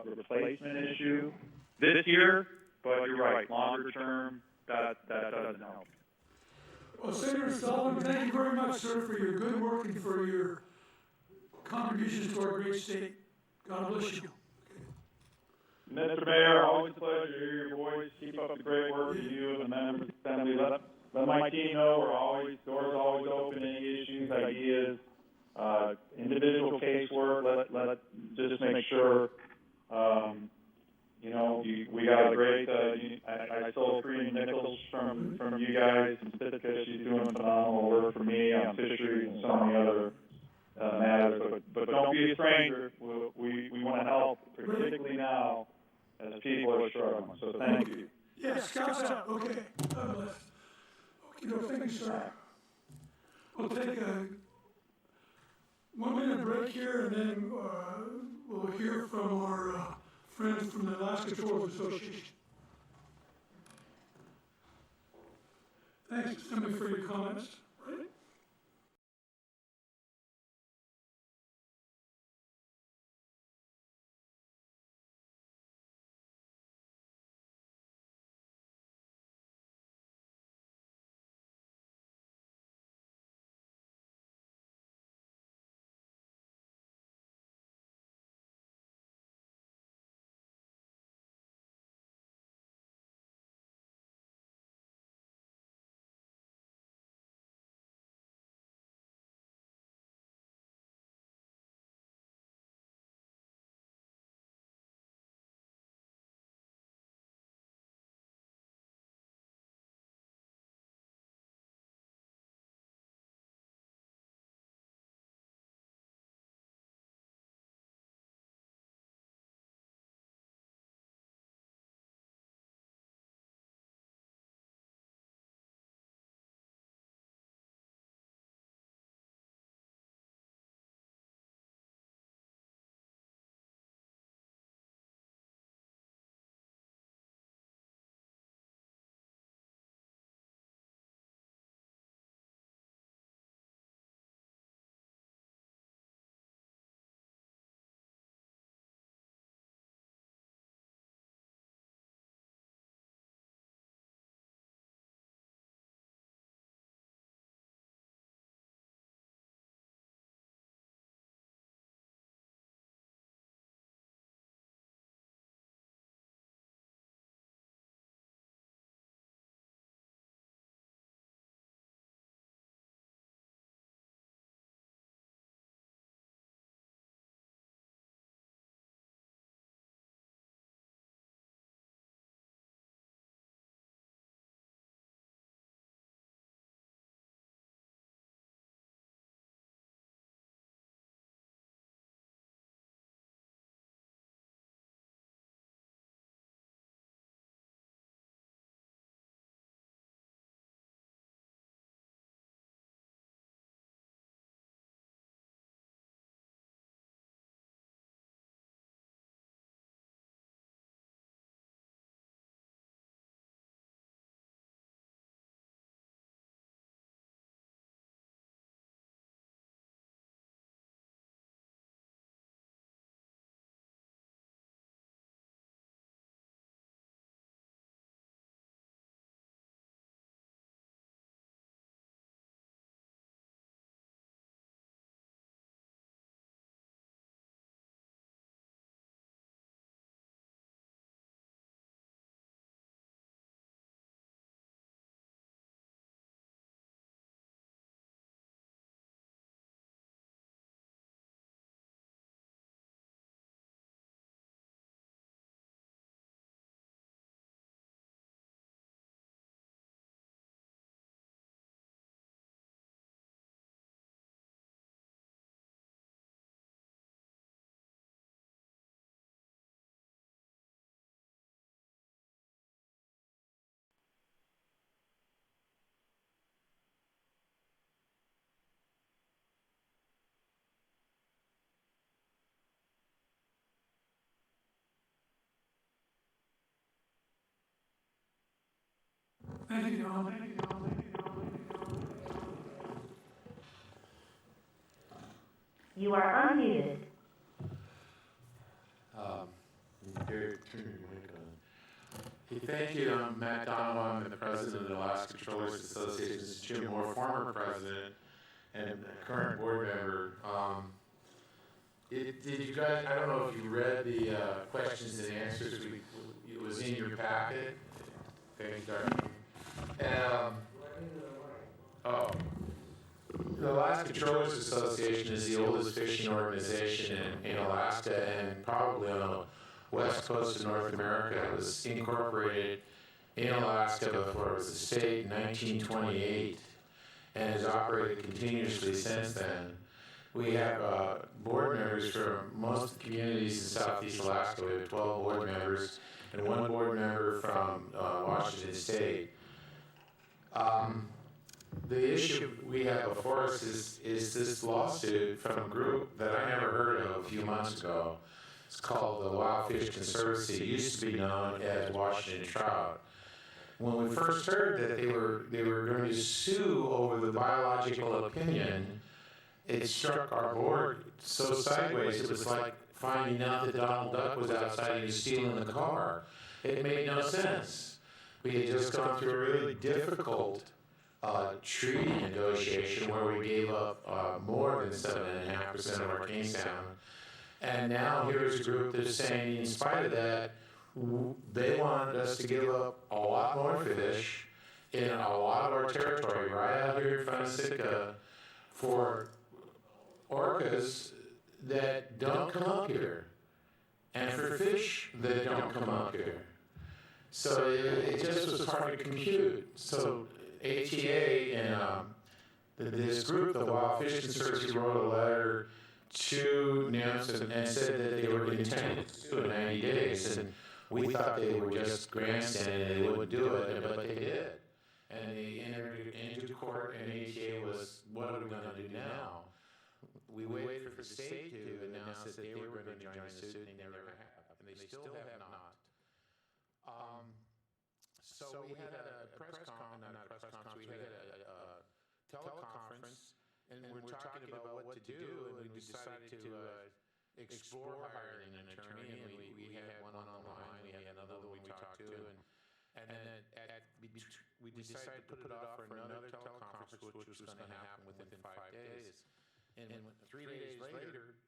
replacement issue this year, but you're right, longer term, that doesn't help. Well, Senator Sullivan, thank you very much, sir, for your good work and for your contributions to our great state. God bless you. Mr. Mayor, always a pleasure to hear your voice. Keep up the great work of you and the members of the Assembly. Let my team know doors always open, any issues, ideas, individual casework. Let just make sure, we got a great, I stole Free Nichols from you guys and Sitka. She's doing phenomenal work for me on fisheries and so many other matters. But don't be a stranger. We want to help, particularly now as people are struggling. So thank you. Yes, Scouts out. Okay. God bless. Okay, thank you, sir. We'll take a 1-minute break here, and then we'll hear from our friends from the Alaska Tourism Association. Thanks, Assembly, for your comments. Thank you, gentlemen. You are unmuted. Thank you. I'm Matt Donovan. I'm the president of the Alaska Controllers Association. This is Jim Moore, former president and current board member. Did you guys, I don't know if you read the questions and answers. It was in your packet. Thank you, Darlene. The Alaska Controllers Association is the oldest fishing organization in Alaska and probably on the west coast of North America. It was incorporated in Alaska before it was a state in 1928 and has operated continuously since then. We have board members from most of the communities in Southeast Alaska. We have 12 board members and one board member from Washington State. The issue we have before us is this lawsuit from a group that I never heard of a few months ago. It's called the Wild Fish Conservancy. It used to be known as Washington Trout. When we first heard that they were going to sue over the biological opinion, it struck our board so sideways. It was like finding out that Donald Duck was outside and he was stealing the car. It made no sense. We had just gone through a really difficult treaty negotiation where we gave up more than 7.5% of our king salmon. And now here's a group that's saying, in spite of that, they wanted us to give up a lot more fish in a lot of our territory, right out here in front of Sitka, for orcas that don't come up here, and for fish that don't come up here. So it just was hard to compute. So ATA and this group, the Wild Fish Conservancy, wrote a letter to NIMS and said that they were intended to do it in 90 days. And we thought they were just grandstanding and they wouldn't do it, but they did. And they entered into court, and ATA was, what are we going to do now? We waited for the state to announce that they were going to join the suit, and they never have, and they still have not. So we had a we had a teleconference, and we're talking about what to do, and we decided to explore hiring an attorney, and we had one on the line, we had another one we talked to, and then we decided to put it off for another teleconference, which was going to happen within 5 days. And 3 days later,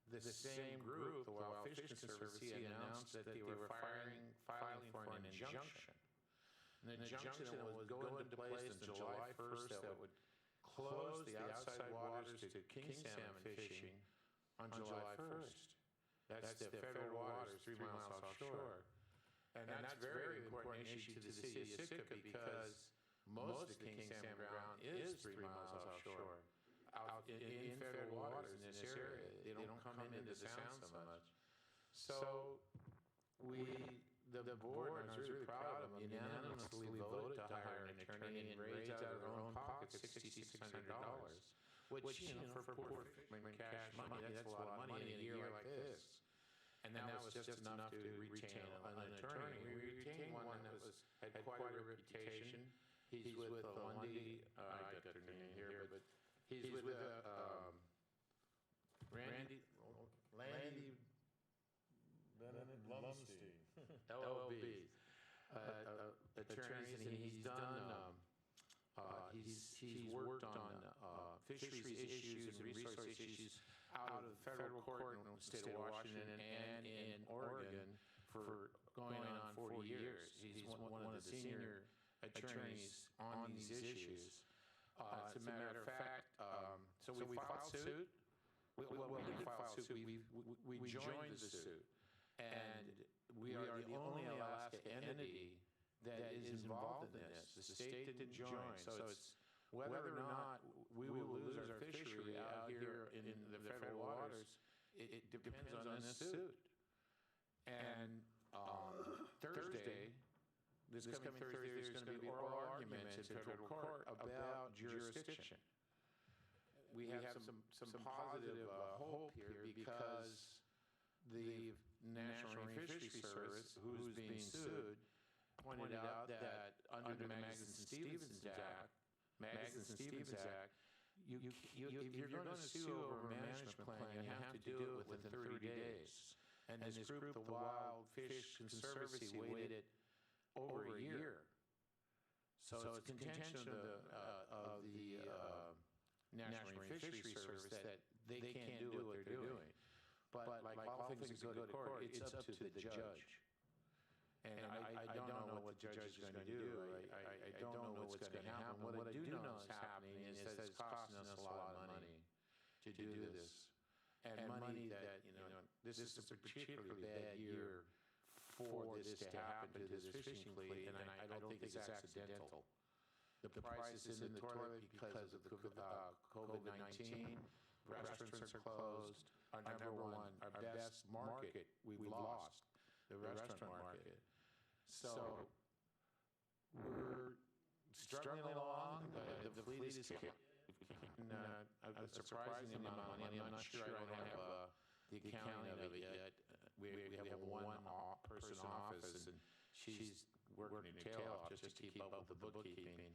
the same group, the Wild Fish Conservancy, announced that they were filing for an injunction. An injunction that would go into place on July 1st that would close the outside waters to king salmon fishing on July 1st. That's the federal waters 3 miles offshore. And that's a very important issue to the city of Sitka because most of the king salmon ground is 3 miles offshore, out in federal waters in this area. They don't come into the sound so much. So the board, and I was really proud of them, unanimously voted to hire an attorney and raise out of their own pocket $6,600, which, for poor fishermen, cash money, that's a lot of money in a year like this. And that was just enough to retain an attorney. We retained one that had quite a reputation. He's with Lundy, I got their name here, but he's with Landy Lumstein, LLB, attorneys, and he's done, he's worked on fisheries issues and resource issues out of the federal court in the state of Washington and in Oregon for going on 40 years. He's one of the senior attorneys on these issues. As a matter of fact, so we filed suit. We didn't file suit. We joined the suit. And we are the only Alaska entity that is involved in this. The state didn't join. So it's whether or not we will lose our fishery out here in the federal waters, it depends on this suit. And Thursday, this coming Thursday, there's going to be oral arguments in federal court about jurisdiction. We have some positive hope here because the National Marine Fisheries Service, who's being sued, pointed out that under the Magnuson-Stevens Act, if you're going to sue over a management plan, you have to do it within 30 days. And this group, the Wild Fish Conservancy, waited over a year. So it's contention of the National Marine Fisheries Service that they can't do what they're doing. But like all things that go to court, it's up to the judge. And I don't know what the judge is going to do. I don't know what's going to happen. What I do know is happening is that it's costing us a lot of money to do this. And money that, this is a particularly bad year for this to happen to this fishing fleet, and I don't think it's accidental. The price is in the toilet because of the COVID-19. Restaurants are closed. Our number one, our best market, we've lost, the restaurant market. So we're struggling along. The fleet is a surprising amount of money. I'm not sure. I don't have the accounting of it yet. We have one person office, and she's working her tail off just to keep up with the bookkeeping.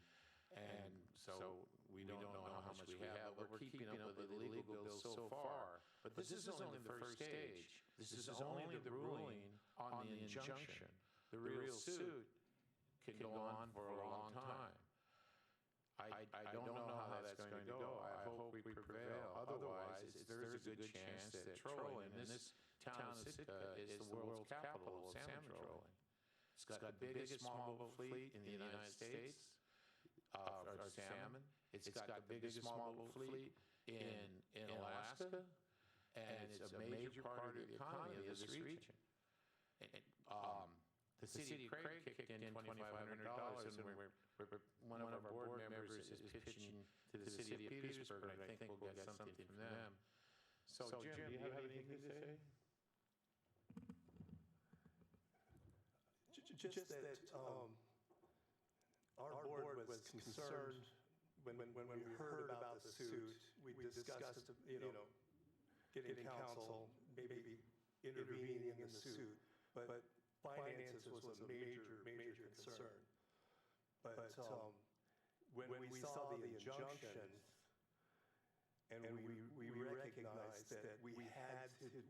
And so we don't know how much we have, but we're keeping up with the legal bills so far. But this is only the first stage. This is only the ruling on the injunction. The real suit can go on for a long time. I don't know how that's going to go. I hope we prevail. Otherwise, there's a good chance that trolling, and this town of Sitka is the world's capital of salmon trolling. It's got the biggest smallboat fleet in the United States of salmon. It's got the biggest smallboat fleet in Alaska, and it's a major part of the economy of this region. The city of Craig kicked in $2,500, and one of our board members is pitching to the city of Petersburg, and I think we'll get something from them. So, Jim, do you have anything to say? Just that our board was concerned when we heard about the suit. We discussed, getting counsel, maybe intervening in the suit, but finances was a major concern. But when we saw the injunction, and we recognized that we had to do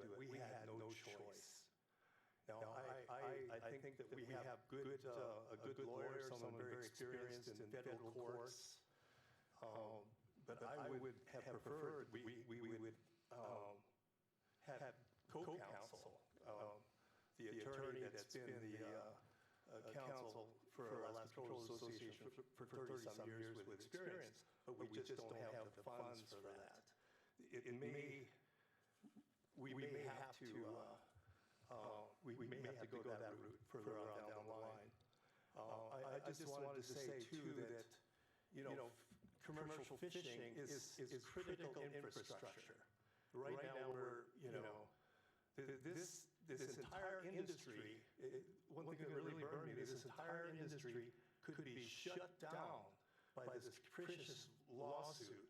it, we had no choice. Now, I think that we have a good lawyer, someone very experienced in federal courts, but I would have preferred we would have co-counsel. The attorney that's been the counsel for Alaska Troll Association for 30-some years with experience, but we just don't have the funds for that. We may have to go that route further on down the line. I just wanted to say too that commercial fishing is critical infrastructure. Right now we're this entire industry. One thing that really burned me: this entire industry could be shut down by this capricious lawsuit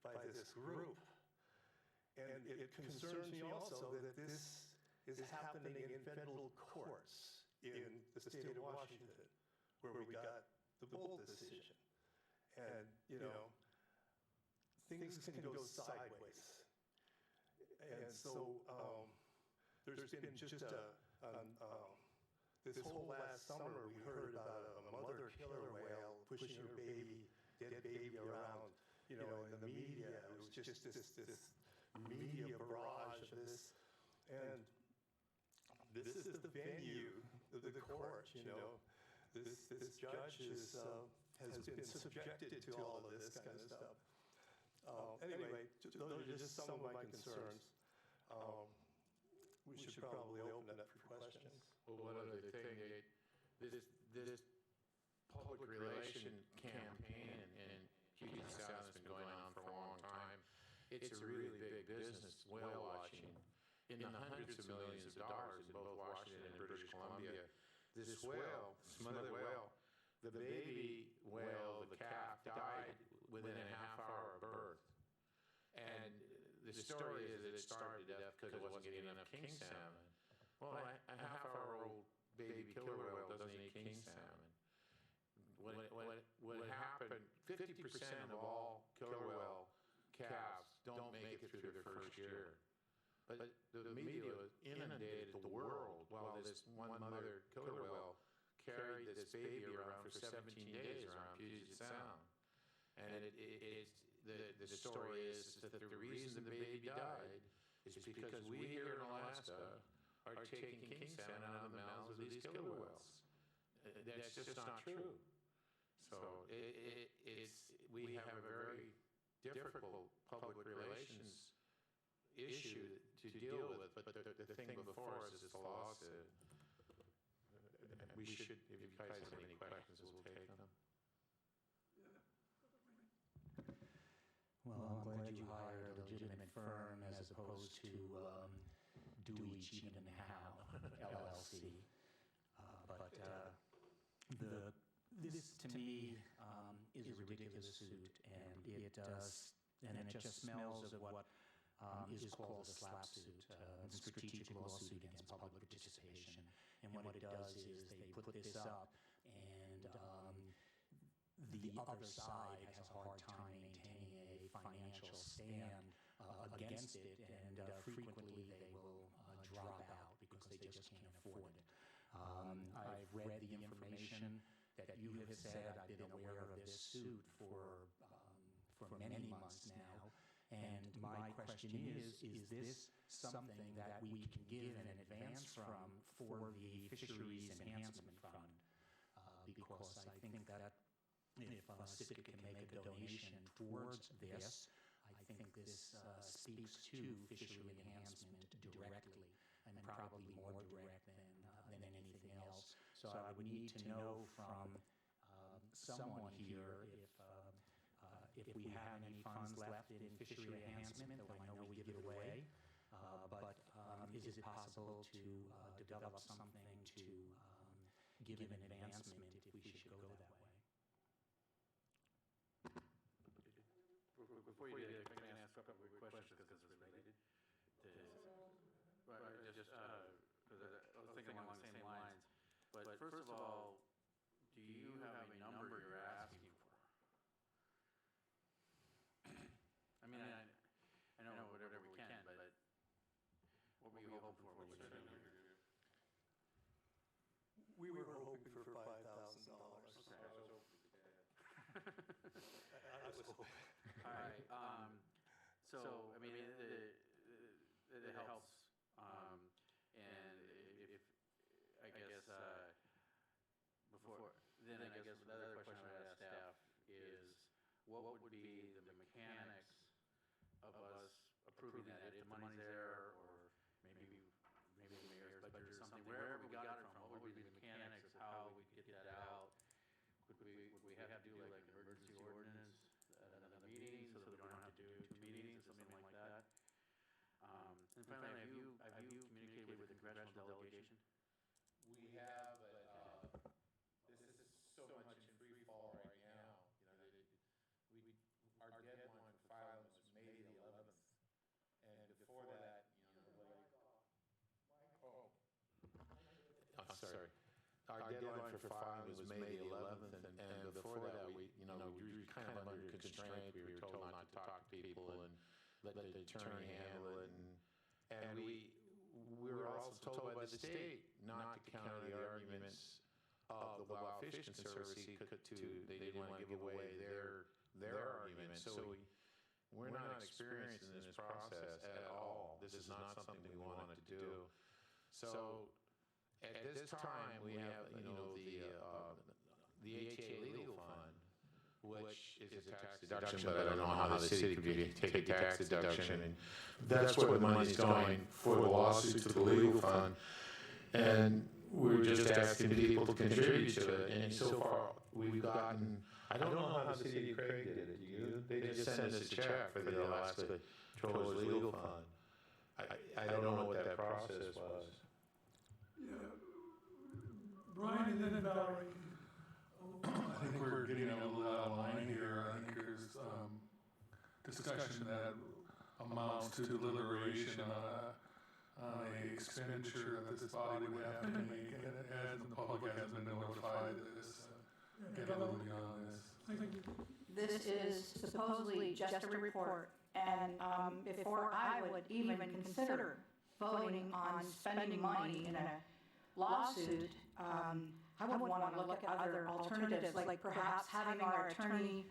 by this group, and it concerns me also that this is happening in federal courts in the state of Washington, where we got the Bolt decision. And, things can go sideways. And so there's been just this whole last summer, we heard about a mother killer whale pushing her dead baby around, in the media. It was just this media barrage of this. And this is the venue of the court, This judge has been subjected to all of this kind of stuff. Anyway, those are just some of my concerns. We should probably open it up for questions. Well, one other thing, this public relation campaign in Puget Sound has been going on for a long time. It's a really big business, whale watching, in the hundreds of millions of dollars in both Washington and British Columbia. This whale, smothered whale, the baby whale, the calf, died within a half-hour of birth. And the story is that it starved to death because it wasn't getting enough king salmon. Well, a half-hour-old baby killer whale doesn't eat king salmon. what happened, 50% of all killer whale calves don't make it through their first year. But the media inundated the world while this one mother killer whale carried this baby around for 17 days around Puget Sound. And the story is that the reason the baby died is because we here in Alaska are taking king salmon out of the mouths of these killer whales. That's just not true. So we have a very difficult public relations issue to deal with, but the thing before us is the lawsuit. We should, if you guys have any questions, we'll take them. Well, I'm glad you hired a legitimate firm as opposed to Dewey, Cheatham and Howe, LLC. This to me is a ridiculous suit, and it just smells of what is called a SLAP suit, strategic lawsuit against public participation. And what it does is they put this up, and the other side has a hard time maintaining a financial stand against it, and frequently they will drop out because they just can't afford it. I've read the information that you have said. I've been aware of this suit for many months now, and my question is this something that we can give an advance from for the Fisheries Enhancement Fund? Because I think that if Sitka can make a donation towards this, I think this speaks to fishery enhancement directly, and probably more direct than anything else. So I would need to know from someone here if we have any funds left in fishery enhancement, though I know we give it away. But is it possible to develop something to give an advancement if we should go that way? Before you do, I can ask a couple of questions because it's related. Just because I was thinking along the same lines. But first of all, do you have a number you're asking for? I mean, I know whatever we can, but what were you hoping for? What's your number? We were hoping for $5,000. Okay. I was hoping. All right. So I mean, it helps. And if I guess before then, I guess the other question I would ask staff is, what would be the mechanics of us approving that? If the money's there, or maybe the mayor's budget or something, wherever we got it from, what would be the mechanics of how we get that out? Would we have to do like an emergency ordinance at another meeting so that we don't have to do 2 meetings or something like that? And finally, have you communicated with the congressional delegation? We have, but this is so much in free fall right now. You know, our deadline for filing was May the 11th, and before that, you know, I'm sorry. Our deadline for filing was May the 11th, and before that, we were kind of under constraint. We were told not to talk to people and let the attorney handle it, and we were also told by the state not to counter the arguments of the Wild Fish Conservancy. They didn't want to give away their arguments. So we're not experienced in this process at all. This is not something we wanted to do. So at this time, we have the HA Legal Fund, which is a tax deduction, but I don't know how the city could take a tax deduction. And that's where the money's going for the lawsuit to the legal fund. And we're just asking people to contribute to it. And so far, we've gotten, I don't know how the city of Craig did it. Do you? They just sent us a check for the Alaska Controllers Legal Fund. I don't know what that process was. Yeah. Brian and then Valerie. I think we're getting a little out of line here. I think there's discussion that amounts to deliberation on a expenditure that this body would have to make, and the public hasn't been notified of this. get a little beyond this. Thank you. This is supposedly just a report, and before I would even consider voting on spending money in a lawsuit, I would want to look at other alternatives, like perhaps having our attorney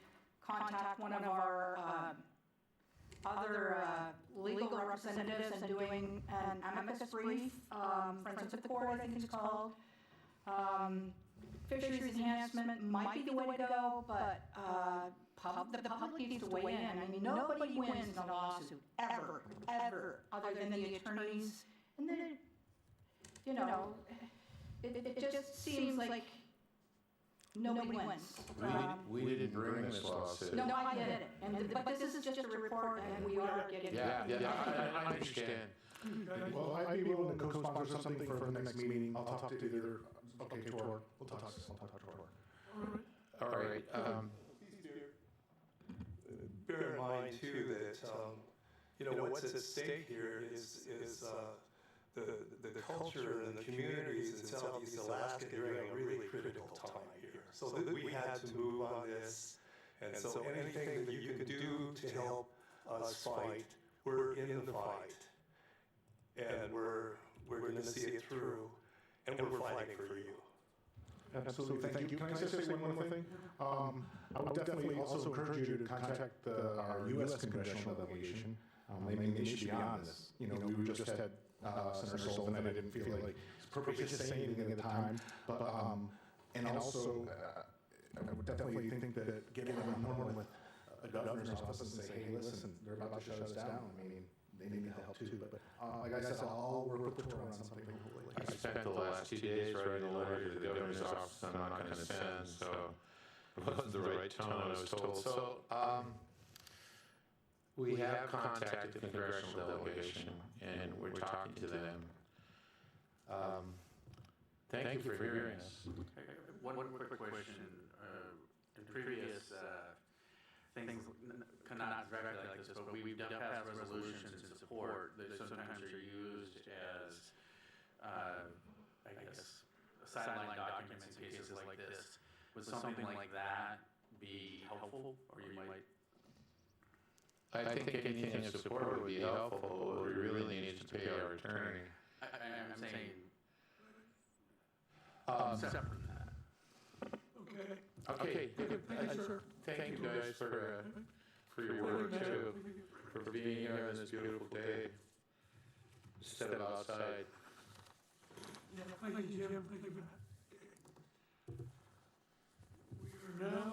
contact one of our other legal representatives and doing an amicus brief, Friends of the Court, I think it's called. Fisheries enhancement might be the way to go, but the public needs to weigh in. I mean, nobody wins in a lawsuit, ever, other than the attorneys. And then, you know, it just seems like nobody wins. We didn't bring this lawsuit. No, I get it. But this is just a report, and we are getting. Yeah, I understand. Well, I'd be willing to co-sponsor something for the next meeting. I'll talk to either, okay, Tor, we'll talk to Tor. All right. Bear in mind too that, you know, what's at stake here is the culture and the communities in Southeast Alaska during a really critical time here. So that we had to move on this, and so anything that you can do to help us fight, we're in the fight. And we're going to see it through, and we're fighting for you. Absolutely, thank you. Can I just say one more thing? I would definitely also encourage you to contact our U.S. congressional delegation. They should be on this. You know, we just had Senator Sullivan, and I didn't feel like it's appropriate to say anything at the time. But and also, I would definitely think that getting on board with a governor's office and say, hey, listen, they're about to shut us down. I mean, they need the help too. But like I said, I'll work with Tor on something. I spent the last 2 days writing a letter to the governor's office I'm not going to send, so it wasn't the right tone, I was told. So we have contacted the congressional delegation, and we're talking to them. Thank you for hearing us. One quick question. In previous things, not directly like this, but we've passed resolutions in support that sometimes are used as, I guess, sideline documents in cases like this. Would something like that be helpful, or you might? I think anything in support would be helpful, but we really need to pay our attorney. I'm saying separate from that. Okay. Okay. Thank you, sir. Thank you guys for your work too, for being here on this beautiful day instead of outside. Yeah, thank you, Jim. Thank you, Matt. We are now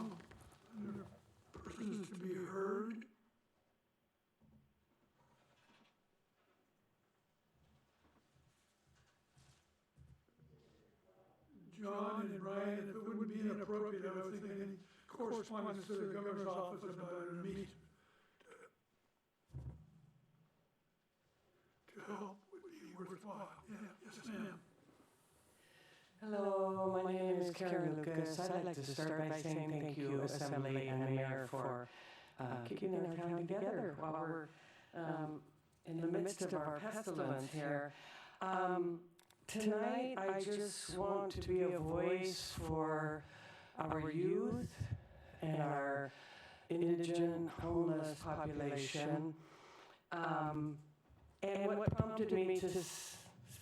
under persons to be heard. John and Brian, if it would be inappropriate, I would think any correspondence to the governor's office about a meet to help would be worthwhile. Yeah, yes, ma'am. Hello, my name is Karen Lucas. I'd like to start by saying thank you, Assembly and Mayor, for keeping our town together while we're in the midst of our pestilence here. Tonight, I just want to be a voice for our youth and our indigent homeless population. And what prompted me to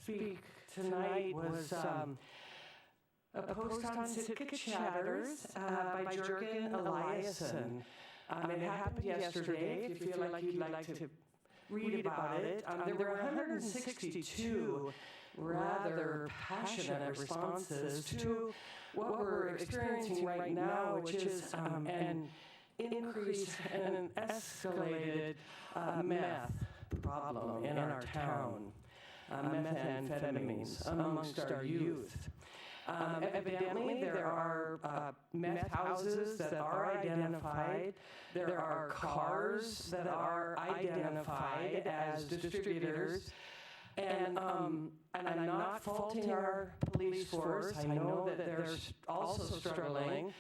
speak tonight was a post on Sitka Chatters by Jurgen Eliasson. It happened yesterday. If you feel like you'd like to read about it, there were 162 rather passionate responses to what we're experiencing right now, which is an increase and an escalated meth problem in our town, methamphetamines amongst our youth. Evidently, there are meth houses that are identified. There are cars that are identified as distributors. And I'm not faulting our police force. I know that they're also struggling.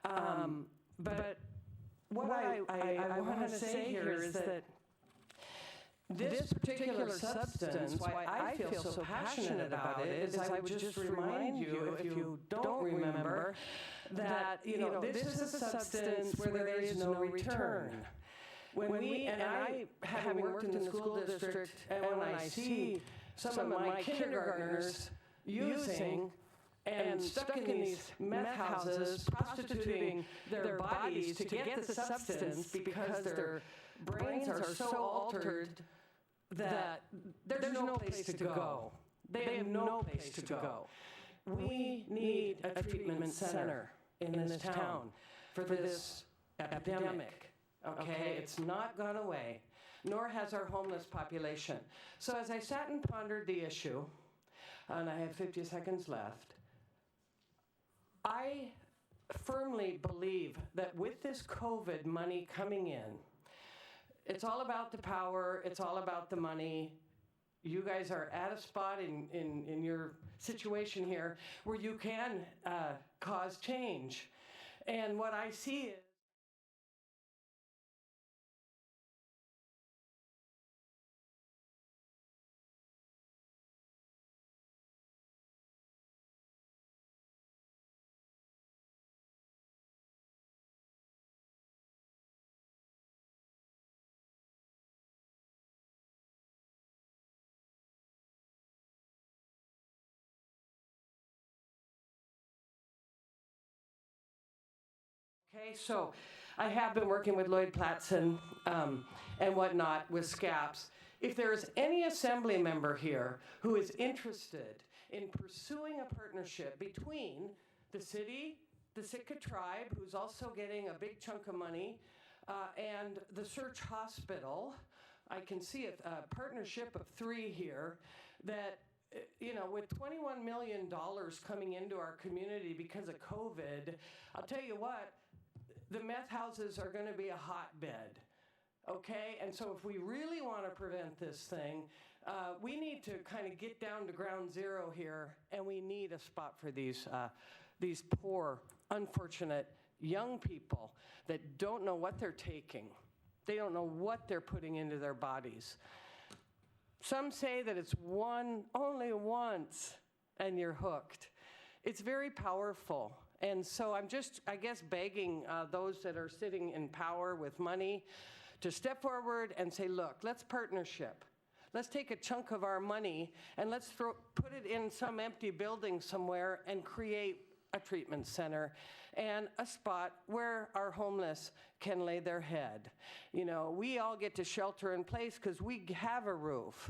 But what I want to say here is that this particular substance, why I feel so passionate about it is I would just remind you, if you don't remember, that, this is a substance where there is no return. When we, and I, having worked in the school district, and when I see some of my kindergartners using and stuck in these meth houses, prostituting their bodies to get the substance because their brains are so altered that there's no place to go. They have no place to go. We need a treatment center in this town for this epidemic. Okay, it's not gone away, nor has our homeless population. So as I sat and pondered the issue, and I have 50 seconds left, I firmly believe that with this COVID money coming in, it's all about the power, it's all about the money. You guys are at a spot in your situation here where you can cause change. And what I see is, okay, so I have been working with Lloyd Platson and whatnot with SCAPS. If there is any assembly member here who is interested in pursuing a partnership between the city, the Sitka tribe, who's also getting a big chunk of money, and the Search Hospital, I can see a partnership of 3 here that, with $21 million coming into our community because of COVID, I'll tell you what, the meth houses are going to be a hotbed, okay? And so if we really want to prevent this thing, we need to kind of get down to ground zero here, and we need a spot for these poor, unfortunate young people that don't know what they're taking. They don't know what they're putting into their bodies. Some say that it's only once, and you're hooked. It's very powerful. And so I'm just, I guess, begging those that are sitting in power with money to step forward and say, look, let's partnership. Let's take a chunk of our money and let's put it in some empty building somewhere and create a treatment center and a spot where our homeless can lay their head. We all get to shelter in place because we have a roof.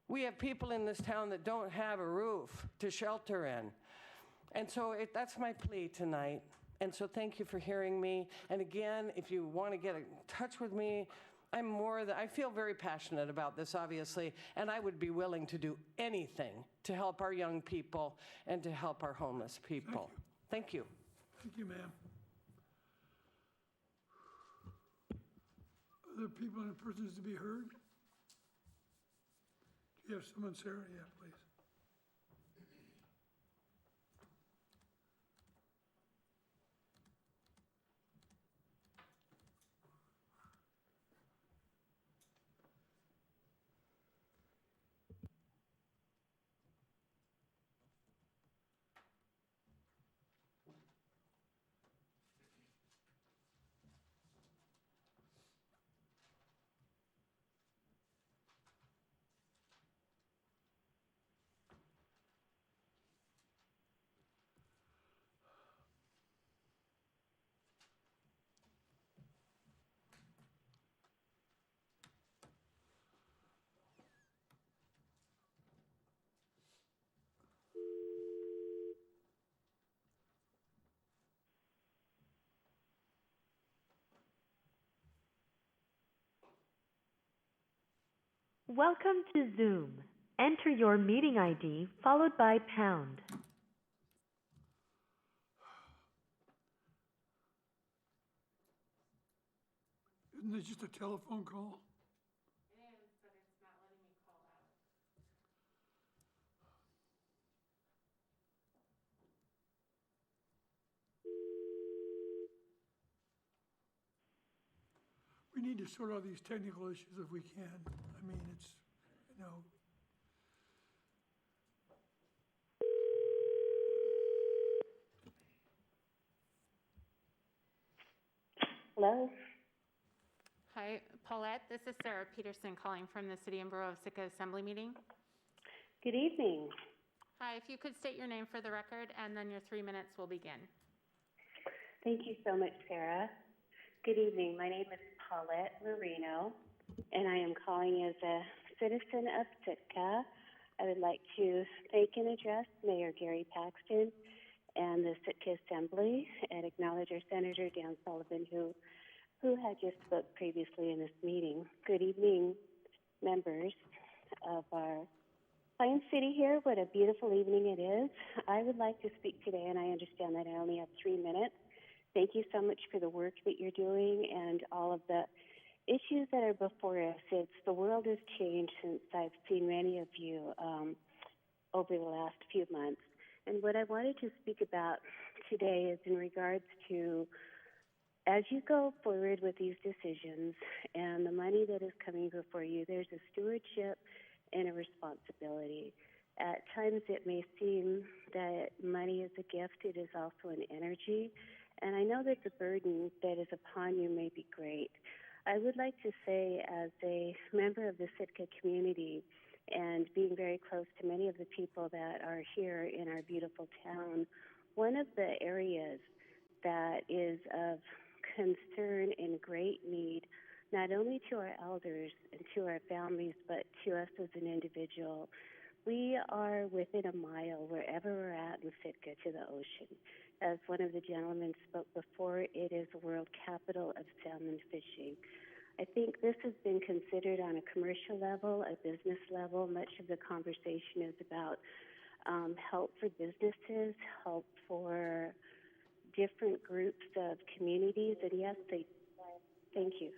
We have people in this town that don't have a roof to shelter in. And so that's my plea tonight. And so thank you for hearing me. And again, if you want to get in touch with me, I feel very passionate about this, obviously, and I would be willing to do anything to help our young people and to help our homeless people. Thank you. Thank you, ma'am. Other people and persons to be heard? Do you have someone, Sarah? Yeah, please. Welcome to Zoom. Enter your meeting ID followed by pound. Isn't this just a telephone call? It is, but it's not letting me call out. we need to sort out these technical issues if we can. I mean, it's, you know. Hello? Hi, Paulette. This is Sarah Peterson calling from the City and Borough of Sitka Assembly meeting. Good evening. Hi, if you could state your name for the record, and then your 3 minutes will begin. Thank you so much, Sarah. Good evening. My name is Paulette Marino, and I am calling as a citizen of Sitka. I would like to thank and address Mayor Gary Paxton and the Sitka Assembly and acknowledge our Senator Dan Sullivan, who had just spoke previously in this meeting. Good evening, members of our fine city here. What a beautiful evening it is. I would like to speak today, and I understand that I only have 3 minutes. Thank you so much for the work that you're doing and all of the issues that are before us. The world has changed since I've seen many of you over the last few months. And what I wanted to speak about today is in regards to, as you go forward with these decisions and the money that is coming before you, there's a stewardship and a responsibility. At times it may seem that money is a gift. It is also an energy. And I know that the burden that is upon you may be great. I would like to say, as a member of the Sitka community and being very close to many of the people that are here in our beautiful town, one of the areas that is of concern and great need, not only to our elders and to our families, but to us as an individual, we are within a mile, wherever we're at in Sitka, to the ocean. As one of the gentlemen spoke before, it is the world capital of salmon fishing. I think this has been considered on a commercial level, a business level. Much of the conversation is about help for businesses, help for different groups of communities, and yes, thank you.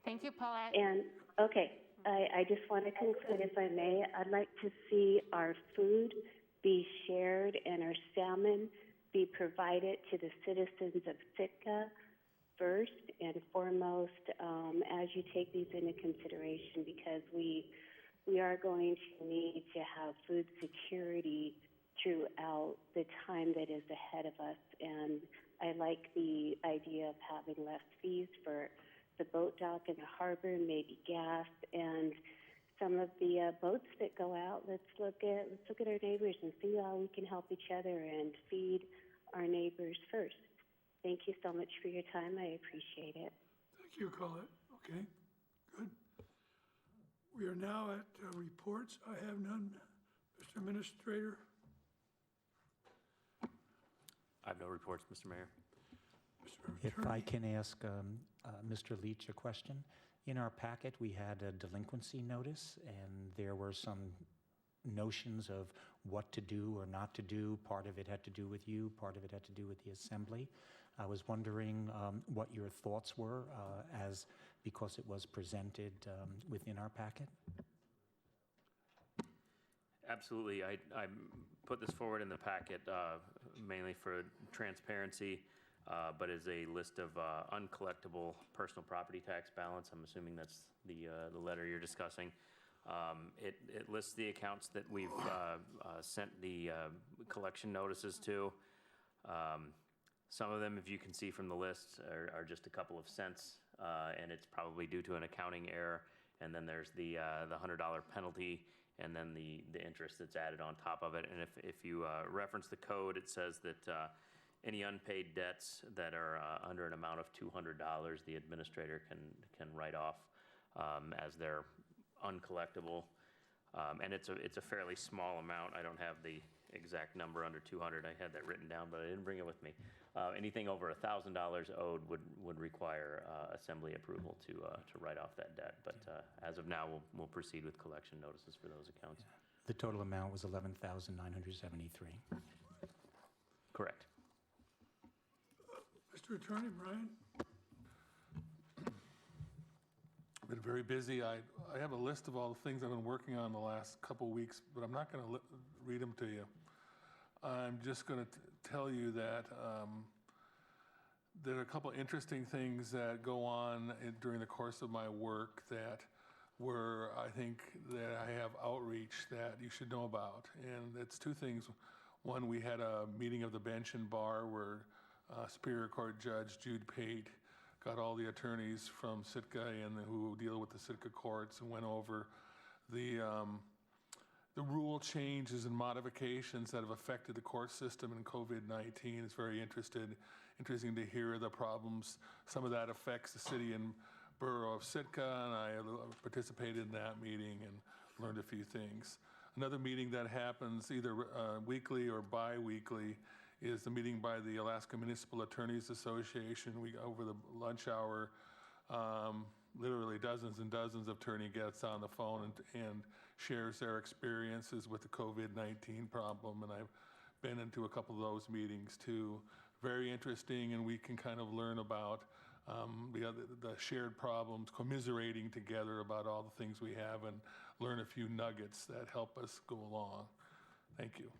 Thank you, Paulette. And, okay, I just want to conclude, if I may. I'd like to see our food be shared and our salmon be provided to the citizens of Sitka first and foremost as you take these into consideration, because we are going to need to have food security throughout the time that is ahead of us. And I like the idea of having less fees for the boat dock and the harbor, maybe gas, and some of the boats that go out. Let's look at our neighbors and see how we can help each other and feed our neighbors first. Thank you so much for your time. I appreciate it. Thank you, Colette. Okay, good. We are now at reports. I have none. Mr. Administrator? I have no reports, Mr. Mayor. Mr. If I can ask Mr. Leach a question. In our packet, we had a delinquency notice, and there were some notions of what to do or not to do. Part of it had to do with you, part of it had to do with the assembly. I was wondering what your thoughts were because it was presented within our packet. Absolutely. I put this forward in the packet mainly for transparency, but as a list of uncollectible personal property tax balance. I'm assuming that's the letter you're discussing. It lists the accounts that we've sent the collection notices to. Some of them, if you can see from the list, are just a couple of cents, and it's probably due to an accounting error. And then there's the $100 penalty, and then the interest that's added on top of it. And if you reference the code, it says that any unpaid debts that are under an amount of $200, the administrator can write off as they're uncollectible. And it's a fairly small amount. I don't have the exact number under 200. I had that written down, but I didn't bring it with me. Anything over $1,000 owed would require assembly approval to write off that debt. But as of now, we'll proceed with collection notices for those accounts. The total amount was $11,973. Correct. Mr. Attorney, Brian? I've been very busy. I have a list of all the things I've been working on the last couple weeks, but I'm not going to read them to you. I'm just going to tell you that there are a couple interesting things that go on during the course of my work that where I think that I have outreach that you should know about. And it's two things. One, we had a meeting of the bench and bar where Superior Court Judge Jude Pate got all the attorneys from Sitka and who deal with the Sitka courts and went over the rule changes and modifications that have affected the court system in COVID-19. It's very interesting to hear the problems. Some of that affects the city and borough of Sitka, and I participated in that meeting and learned a few things. Another meeting that happens either weekly or bi-weekly is the meeting by the Alaska Municipal Attorneys Association. Over the lunch hour, literally dozens and dozens of attorney gets on the phone and shares their experiences with the COVID-19 problem, and I've been into a couple of those meetings too. Very interesting, and we can kind of learn about the shared problems, commiserating together about all the things we have, and learn a few nuggets that help us go along. Thank you.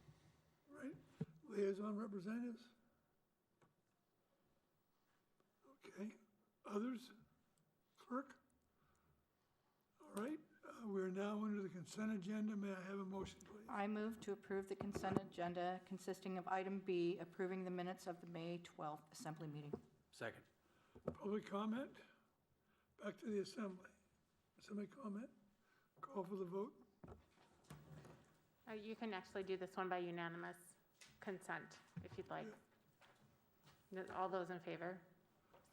Right. Liaison representatives? Okay. Others? Clerk? All right. We're now under the consent agenda. May I have a motion, please? I move to approve the consent agenda consisting of item B, approving the minutes of the May 12th Assembly meeting. Second. Public comment? Back to the assembly. Assembly comment? Call for the vote. You can actually do this one by unanimous consent, if you'd like. All those in favor,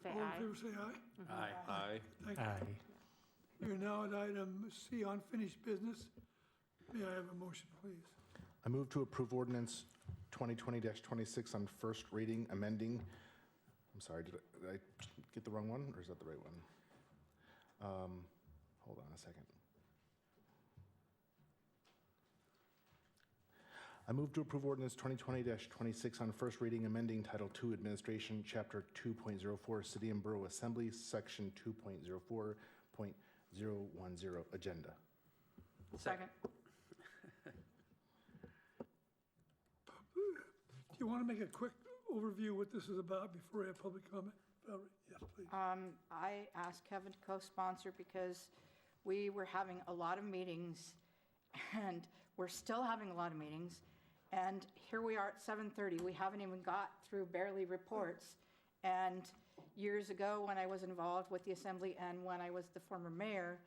say All aye. in favor, say aye. Aye. Aye. Thank you. Aye. We're now at item C, unfinished business. May I have a motion, please? I move to approve ordinance 2020-26 on first reading, amending. I'm sorry, did I get the wrong one, or is that the right one? Hold on a second. I move to approve ordinance 2020-26 on first reading, amending Title II, Administration, Chapter 2.04, City and Borough Assembly, Section 2.04.010, Agenda. Second. Do you want to make a quick overview what this is about before I have public comment? Valerie? Yes, please. I asked Kevin to co-sponsor because we were having a lot of meetings, and we're still having a lot of meetings. And here we are at 7:30. We haven't even got through barely reports. And years ago, when I was involved with the assembly and when I was the former mayor,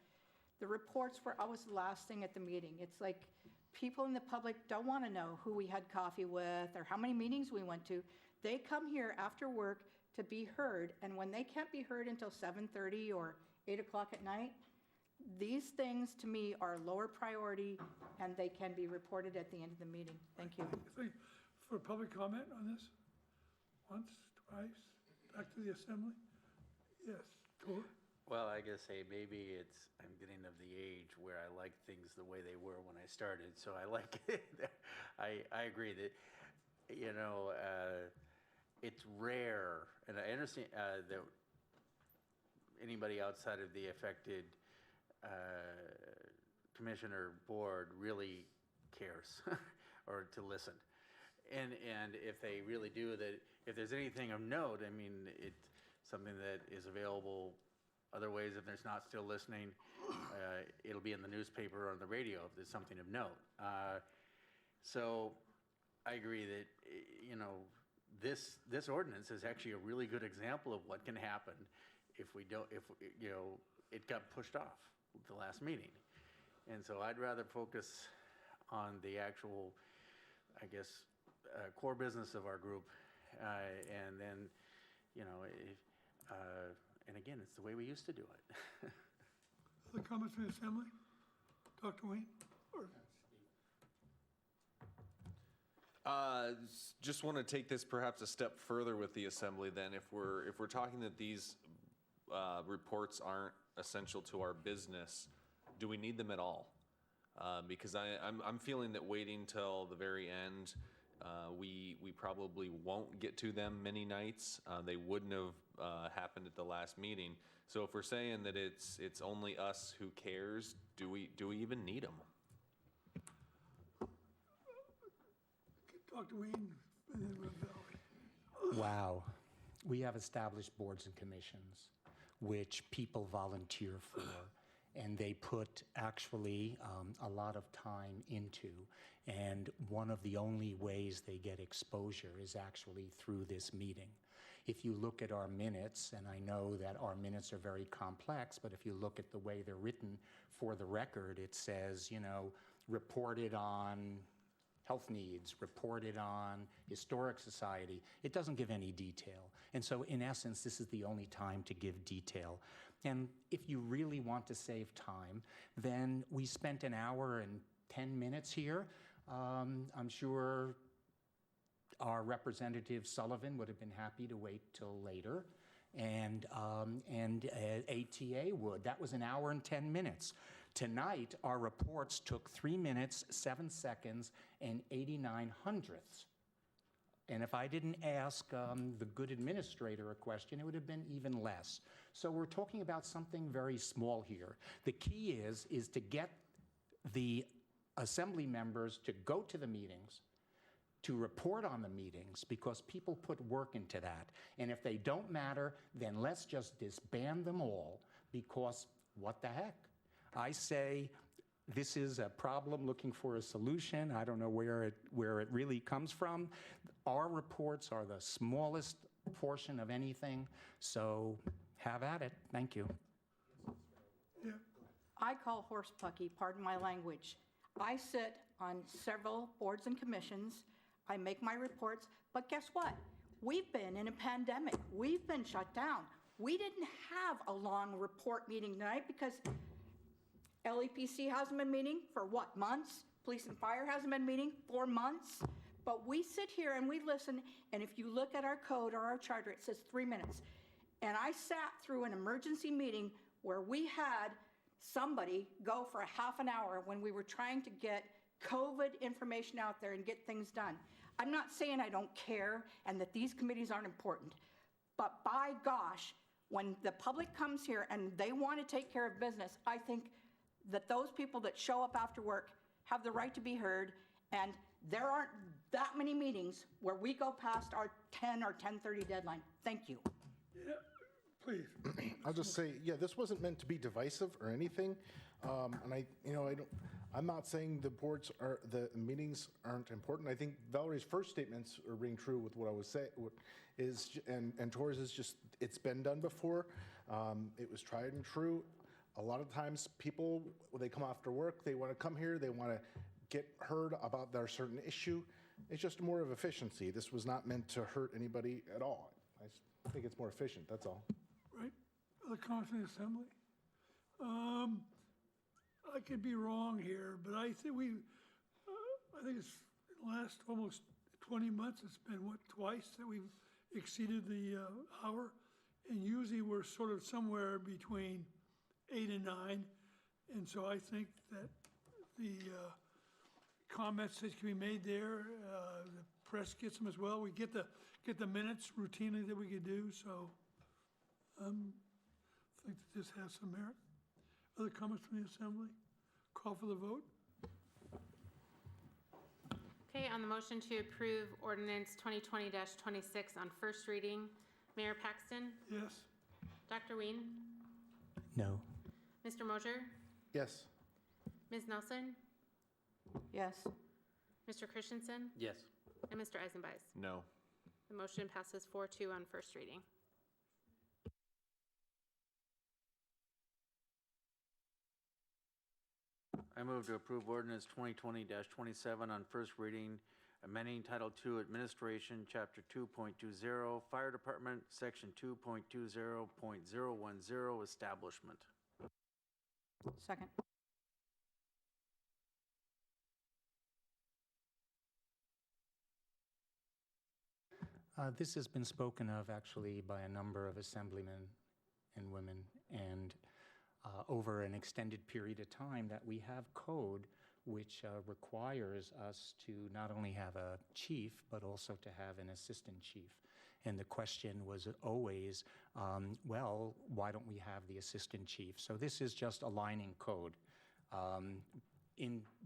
the reports were always the last thing at the meeting. It's like people in the public don't want to know who we had coffee with or how many meetings we went to. They come here after work to be heard, and when they can't be heard until 7:30 or 8 o'clock at night, these things to me are lower priority, and they can be reported at the end of the meeting. Thank you. For public comment on this? Once, twice, back to the assembly? Yes, Tor? Well, I guess, hey, maybe I'm getting of the age where I like things the way they were when I started, so I like it. I agree that, it's rare, and I understand that anybody outside of the affected commission or board really cares or to listen. And if they really do, that if there's anything of note, I mean, it's something that is available other ways. If there's not still listening, it'll be in the newspaper or on the radio if there's something of note. So I agree that, this ordinance is actually a really good example of what can happen if it got pushed off at the last meeting. And so I'd rather focus on the actual, I guess, core business of our group, and then, and again, it's the way we used to do it. Other comments from the assembly? Dr. Wayne? Or just want to take this perhaps a step further with the assembly then. If we're talking that these reports aren't essential to our business, do we need them at all? Because I'm feeling that waiting till the very end, we probably won't get to them many nights. They wouldn't have happened at the last meeting. So if we're saying that it's only us who cares, do we even need them? Dr. Wayne, and then Valerie. Wow. we have established boards and commissions, which people volunteer for, and they put actually a lot of time into. And one of the only ways they get exposure is actually through this meeting. If you look at our minutes, and I know that our minutes are very complex, but if you look at the way they're written for the record, it says, you know, reported on health needs, reported on historic society. It doesn't give any detail. And so in essence, this is the only time to give detail. And if you really want to save time, then we spent an hour and 10 minutes here. I'm sure our representative Sullivan would have been happy to wait till later, and ATA would. That was an hour and 10 minutes. Tonight, our reports took 3 minutes, 7 seconds, and 89 hundredths. And if I didn't ask the good administrator a question, it would have been even less. So we're talking about something very small here. The key is to get the assembly members to go to the meetings, to report on the meetings, because people put work into that. And if they don't matter, then let's just disband them all, because what the heck? I say this is a problem looking for a solution. I don't know where it really comes from. Our reports are the smallest portion of anything, so have at it. Thank you. I call horsepucky, pardon my language. I sit on several boards and commissions. I make my reports, but guess what? We've been in a pandemic. We've been shut down. We didn't have a long report meeting tonight because LEPC hasn't been meeting for what, months? Police and Fire hasn't been meeting for months. But we sit here and we listen, and if you look at our code or our charter, it says 3 minutes. And I sat through an emergency meeting where we had somebody go for a half an hour when we were trying to get COVID information out there and get things done. I'm not saying I don't care and that these committees aren't important, but by gosh, when the public comes here and they want to take care of business, I think that those people that show up after work have the right to be heard, and there aren't that many meetings where we go past our 10 or 10:30 deadline. Thank you. Yeah, please. I'll just say, yeah, this wasn't meant to be divisive or anything. And I'm not saying the meetings aren't important. I think Valerie's first statements are ring true with what I was saying. And Tori's is just, it's been done before. It was tried and true. A lot of times people, when they come after work, they want to come here, they want to get heard about their certain issue. It's just more of efficiency. This was not meant to hurt anybody at all. I think it's more efficient, that's all. Right. Other comments from the assembly? I could be wrong here, but I think I think it's the last almost 20 months, it's been what, twice that we've exceeded the hour? And usually we're sort of somewhere between 8 and 9. And so I think that the comments that can be made there, the press gets them as well. We get the minutes routinely that we could do, so I think that this has some merit. Other comments from the assembly? Call for the vote. Okay, on the motion to approve ordinance 2020-26 on first reading, Mayor Paxton? Yes. Dr. Ween? No. Mr. Mosier? Yes. Ms. Nelson? Yes. Mr. Christensen? Yes. And Mr. Eisenbeis? No. The motion passes 4-2 on first reading. I move to approve ordinance 2020-27 on first reading, amending Title II Administration, Chapter 2.20, Fire Department, Section 2.20.010, Establishment. Second. This has been spoken of actually by a number of assemblymen and women, and over an extended period of time, that we have code which requires us to not only have a chief, but also to have an assistant chief. And the question was always, well, why don't we have the assistant chief? So this is just aligning code.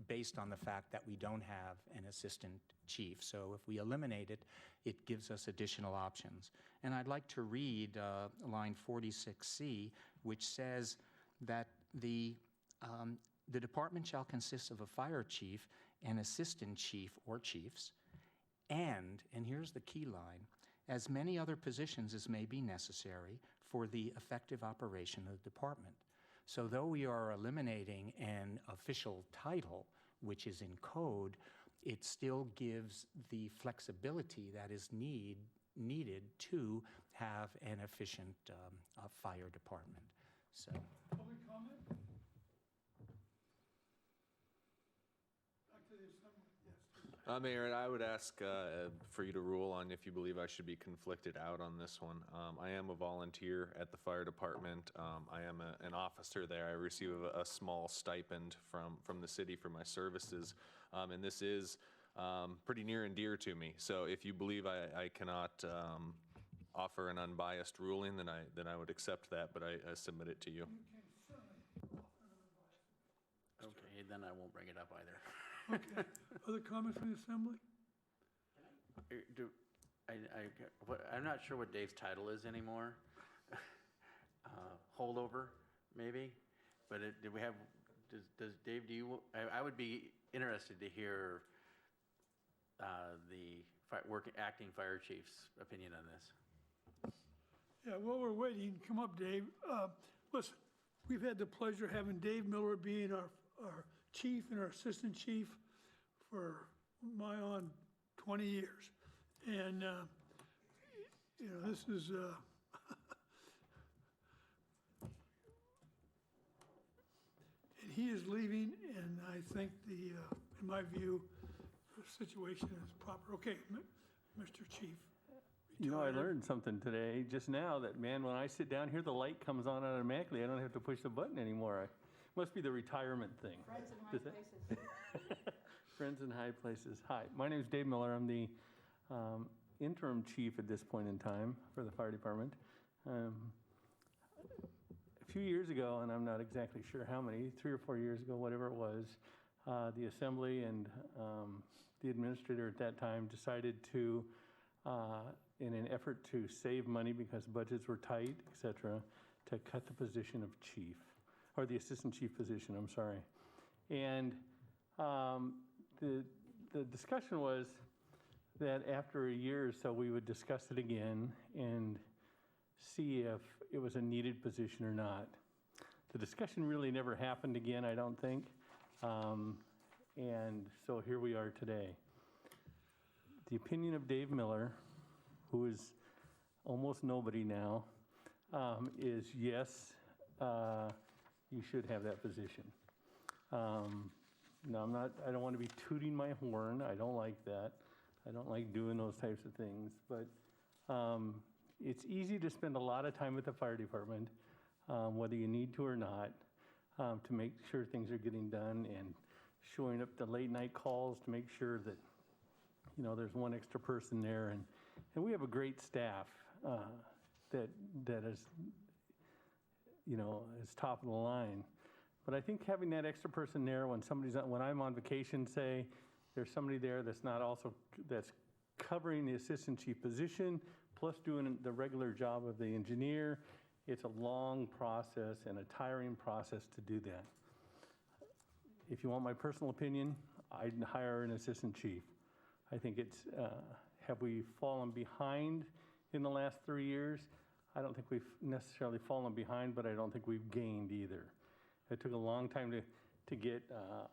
based on the fact that we don't have an assistant chief. So if we eliminate it, it gives us additional options. And I'd like to read line 46C, which says that the department shall consist of a fire chief, an assistant chief or chiefs, and here's the key line, as many other positions as may be necessary for the effective operation of the department. So though we are eliminating an official title, which is in code, it still gives the flexibility that is needed to have an efficient fire department. So. Public comment? Back to the assembly, yes. Mayor, I would ask for you to rule on if you believe I should be conflicted out on this one. I am a volunteer at the fire department. I am an officer there. I receive a small stipend from the city for my services, and this is pretty near and dear to me. So if you believe I cannot offer an unbiased ruling, then I would accept that, but I submit it to you. Okay, then I won't bring it up either. Okay. Other comments from the assembly? I'm not sure what Dave's title is anymore. Holdover, maybe? But do we have, does Dave, I would be interested to hear the acting fire chief's opinion on this. Yeah, while we're waiting, come up, Dave. Listen, we've had the pleasure of having Dave Miller being our chief and our assistant chief for 20 years. And, this is, and he is leaving, and I think in my view, the situation is proper. Okay, Mr. Chief. You know, I learned something today, just now, that, man, when I sit down here, the light comes on automatically. I don't have to push the button anymore. Must be the retirement thing. Friends in high places. Friends in high places. Hi, my name is Dave Miller. I'm the interim chief at this point in time for the fire department. A few years ago, and I'm not exactly sure how many, 3 or 4 years ago, whatever it was, the assembly and the administrator at that time decided to, in an effort to save money because budgets were tight, et cetera, to cut the position of chief, or the assistant chief position, I'm sorry. And the discussion was that after a year or so, we would discuss it again and see if it was a needed position or not. The discussion really never happened again, I don't think. And so here we are today. The opinion of Dave Miller, who is almost nobody now, is yes, you should have that position. No, I don't want to be tooting my horn. I don't like that. I don't like doing those types of things. But it's easy to spend a lot of time at the fire department, whether you need to or not, to make sure things are getting done and showing up to late night calls to make sure that, there's one extra person there. And we have a great staff that is, is top of the line. But I think having that extra person there when I'm on vacation, say, there's somebody there that's covering the assistant chief position, plus doing the regular job of the engineer. It's a long process and a tiring process to do that. If you want my personal opinion, I'd hire an assistant chief. I think have we fallen behind in the last 3 years? I don't think we've necessarily fallen behind, but I don't think we've gained either. It took a long time to get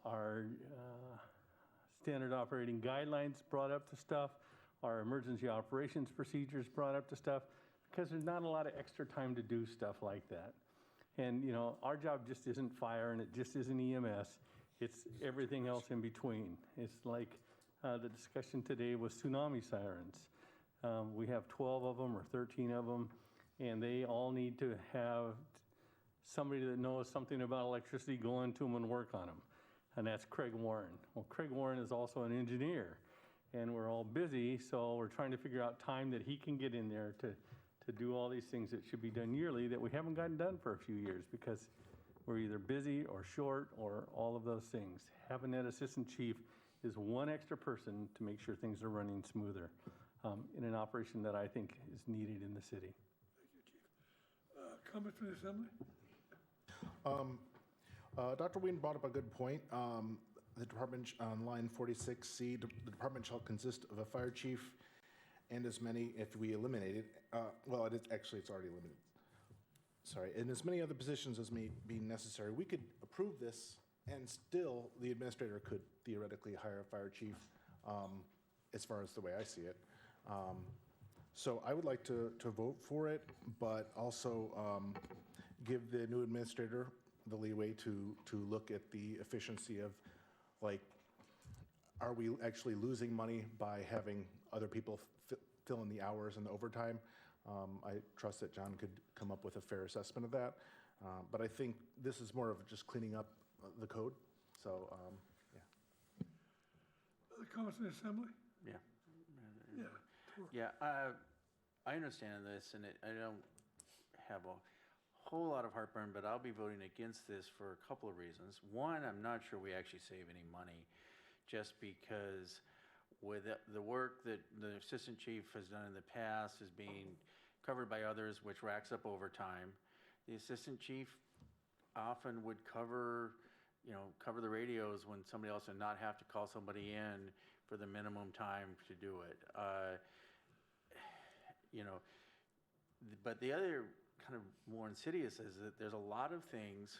our standard operating guidelines brought up to stuff, our emergency operations procedures brought up to stuff, because there's not a lot of extra time to do stuff like that. And, our job just isn't fire, and it just isn't EMS. It's everything else in between. It's like the discussion today was tsunami sirens. We have 12 of them or 13 of them, and they all need to have somebody that knows something about electricity go into them and work on them. And that's Craig Warren. Well, Craig Warren is also an engineer, and we're all busy, so we're trying to figure out time that he can get in there to do all these things that should be done yearly that we haven't gotten done for a few years because we're either busy or short or all of those things. Having that assistant chief is one extra person to make sure things are running smoother in an operation that I think is needed in the city. Comments from the assembly? Dr. Ween brought up a good point. The department on line 46C, the department shall consist of a fire chief and as many, if we eliminate it, well, it is actually, it's already limited. Sorry, and as many other positions as may be necessary. We could approve this and still the administrator could theoretically hire a fire chief, as far as the way I see it. So I would like to vote for it, but also give the new administrator the leeway to look at the efficiency of, like, are we actually losing money by having other people fill in the hours and the overtime? I trust that John could come up with a fair assessment of that. But I think this is more of just cleaning up the code. So, yeah. Other comments from the assembly? Yeah. Yeah. Yeah, I understand this, and I don't have a whole lot of heartburn, but I'll be voting against this for a couple of reasons. One, I'm not sure we actually save any money, just because with the work that the assistant chief has done in the past is being covered by others, which racks up overtime. The assistant chief often would cover the radios when somebody else would not have to call somebody in for the minimum time to do it. But the other kind of more insidious is that there's a lot of things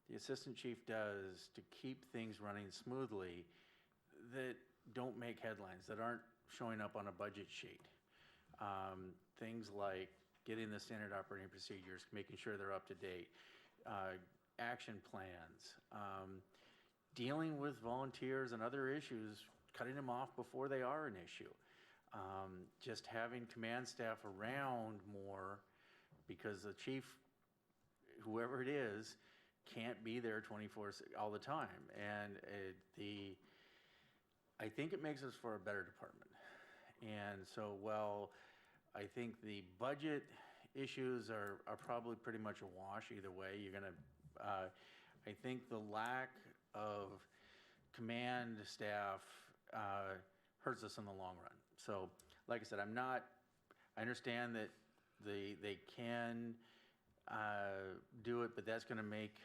the assistant chief does to keep things running smoothly that don't make headlines, that aren't showing up on a budget sheet. Things like getting the standard operating procedures, making sure they're up to date, action plans, dealing with volunteers and other issues, cutting them off before they are an issue. Just having command staff around more, because the chief, whoever it is, can't be there 24/7 all the time. And I think it makes us for a better department. And so, well, I think the budget issues are probably pretty much a wash either way. You're gonna, I think the lack of command staff hurts us in the long run. So, like I said, I understand that they can do it, but that's gonna make,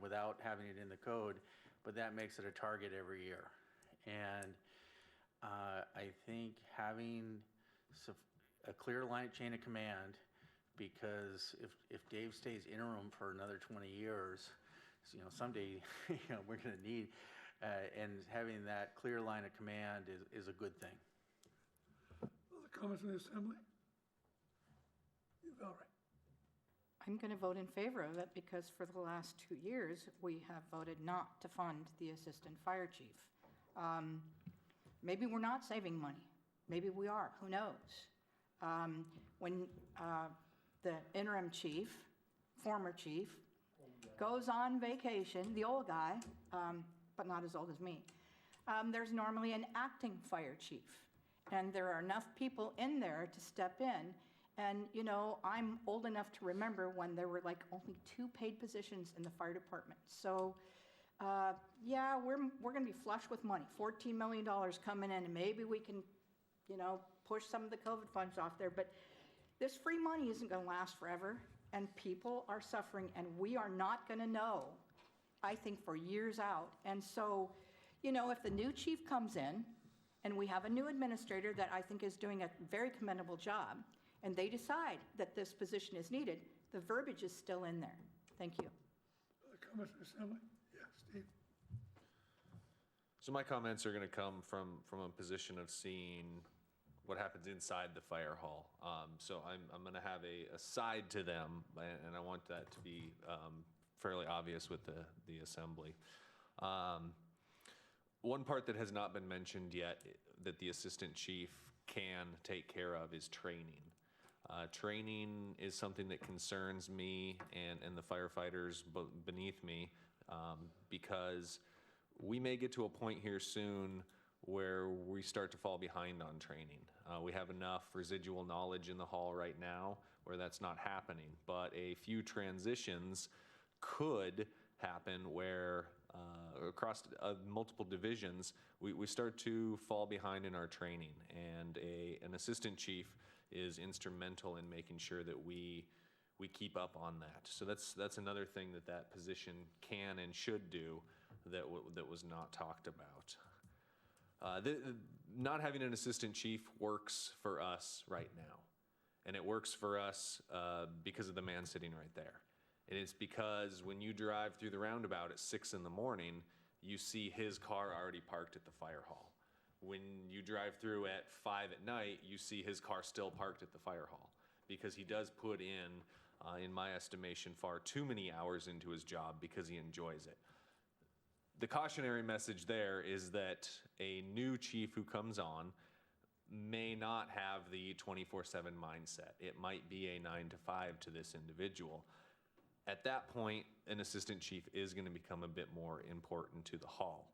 without having it in the code, but that makes it a target every year. And I think having a clear chain of command, because if Dave stays interim for another 20 years, someday we're going to need, and having that clear line of command is a good thing. Other comments from the assembly? Valerie. I'm going to vote in favor of it because for the last 2 years, we have voted not to fund the assistant fire chief. Maybe we're not saving money. Maybe we are. Who knows? When the interim chief, former chief, goes on vacation, the old guy, but not as old as me, there's normally an acting fire chief. And there are enough people in there to step in. And, I'm old enough to remember when there were like only 2 paid positions in the fire department. So, yeah, we're going to be flush with money, $14 million coming in, and maybe we can, push some of the COVID funds off there. But this free money isn't going to last forever, and people are suffering, and we are not going to know, I think, for years out. And so, if the new chief comes in, and we have a new administrator that I think is doing a very commendable job, and they decide that this position is needed, the verbiage is still in there. Thank you. Other comments from the assembly? Yeah, Steve. So my comments are going to come from a position of seeing what happens inside the fire hall. So I'm going to have a side to them, and I want that to be fairly obvious with the assembly. One part that has not been mentioned yet that the assistant chief can take care of is training. Training is something that concerns me and the firefighters beneath me, because we may get to a point here soon where we start to fall behind on training. We have enough residual knowledge in the hall right now where that's not happening, but a few transitions could happen where across multiple divisions, we start to fall behind in our training, and an assistant chief is instrumental in making sure that we keep up on that. So that's another thing that position can and should do that was not talked about. Not having an assistant chief works for us right now, and it works for us because of the man sitting right there. And it's because when you drive through the roundabout at 6 in the morning, you see his car already parked at the fire hall. When you drive through at 5 at night, you see his car still parked at the fire hall, because he does put in my estimation, far too many hours into his job because he enjoys it. The cautionary message there is that a new chief who comes on may not have the 24/7 mindset. It might be a 9 to 5 to this individual. At that point, an assistant chief is going to become a bit more important to the hall.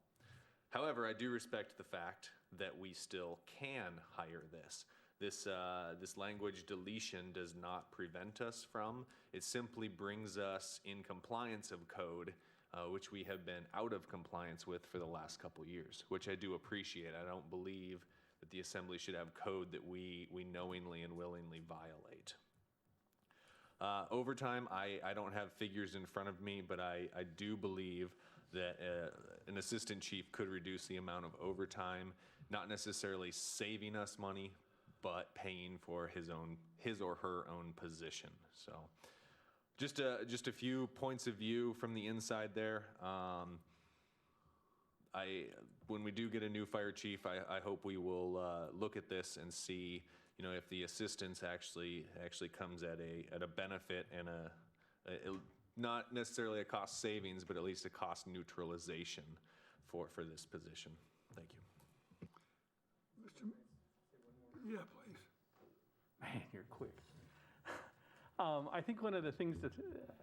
However, I do respect the fact that we still can hire this. This language deletion does not prevent us from. It simply brings us in compliance of code, which we have been out of compliance with for the last couple years, which I do appreciate. I don't believe that the assembly should have code that we knowingly and willingly violate. Overtime, I don't have figures in front of me, but I do believe that an assistant chief could reduce the amount of overtime, not necessarily saving us money, but paying for his or her own position. So just a few points of view from the inside there. When we do get a new fire chief, I hope we will look at this and see, if the assistance actually comes at a benefit and not necessarily a cost savings, but at least a cost neutralization for this position. Thank you. Yeah, please. Man, you're quick. I think one of the things that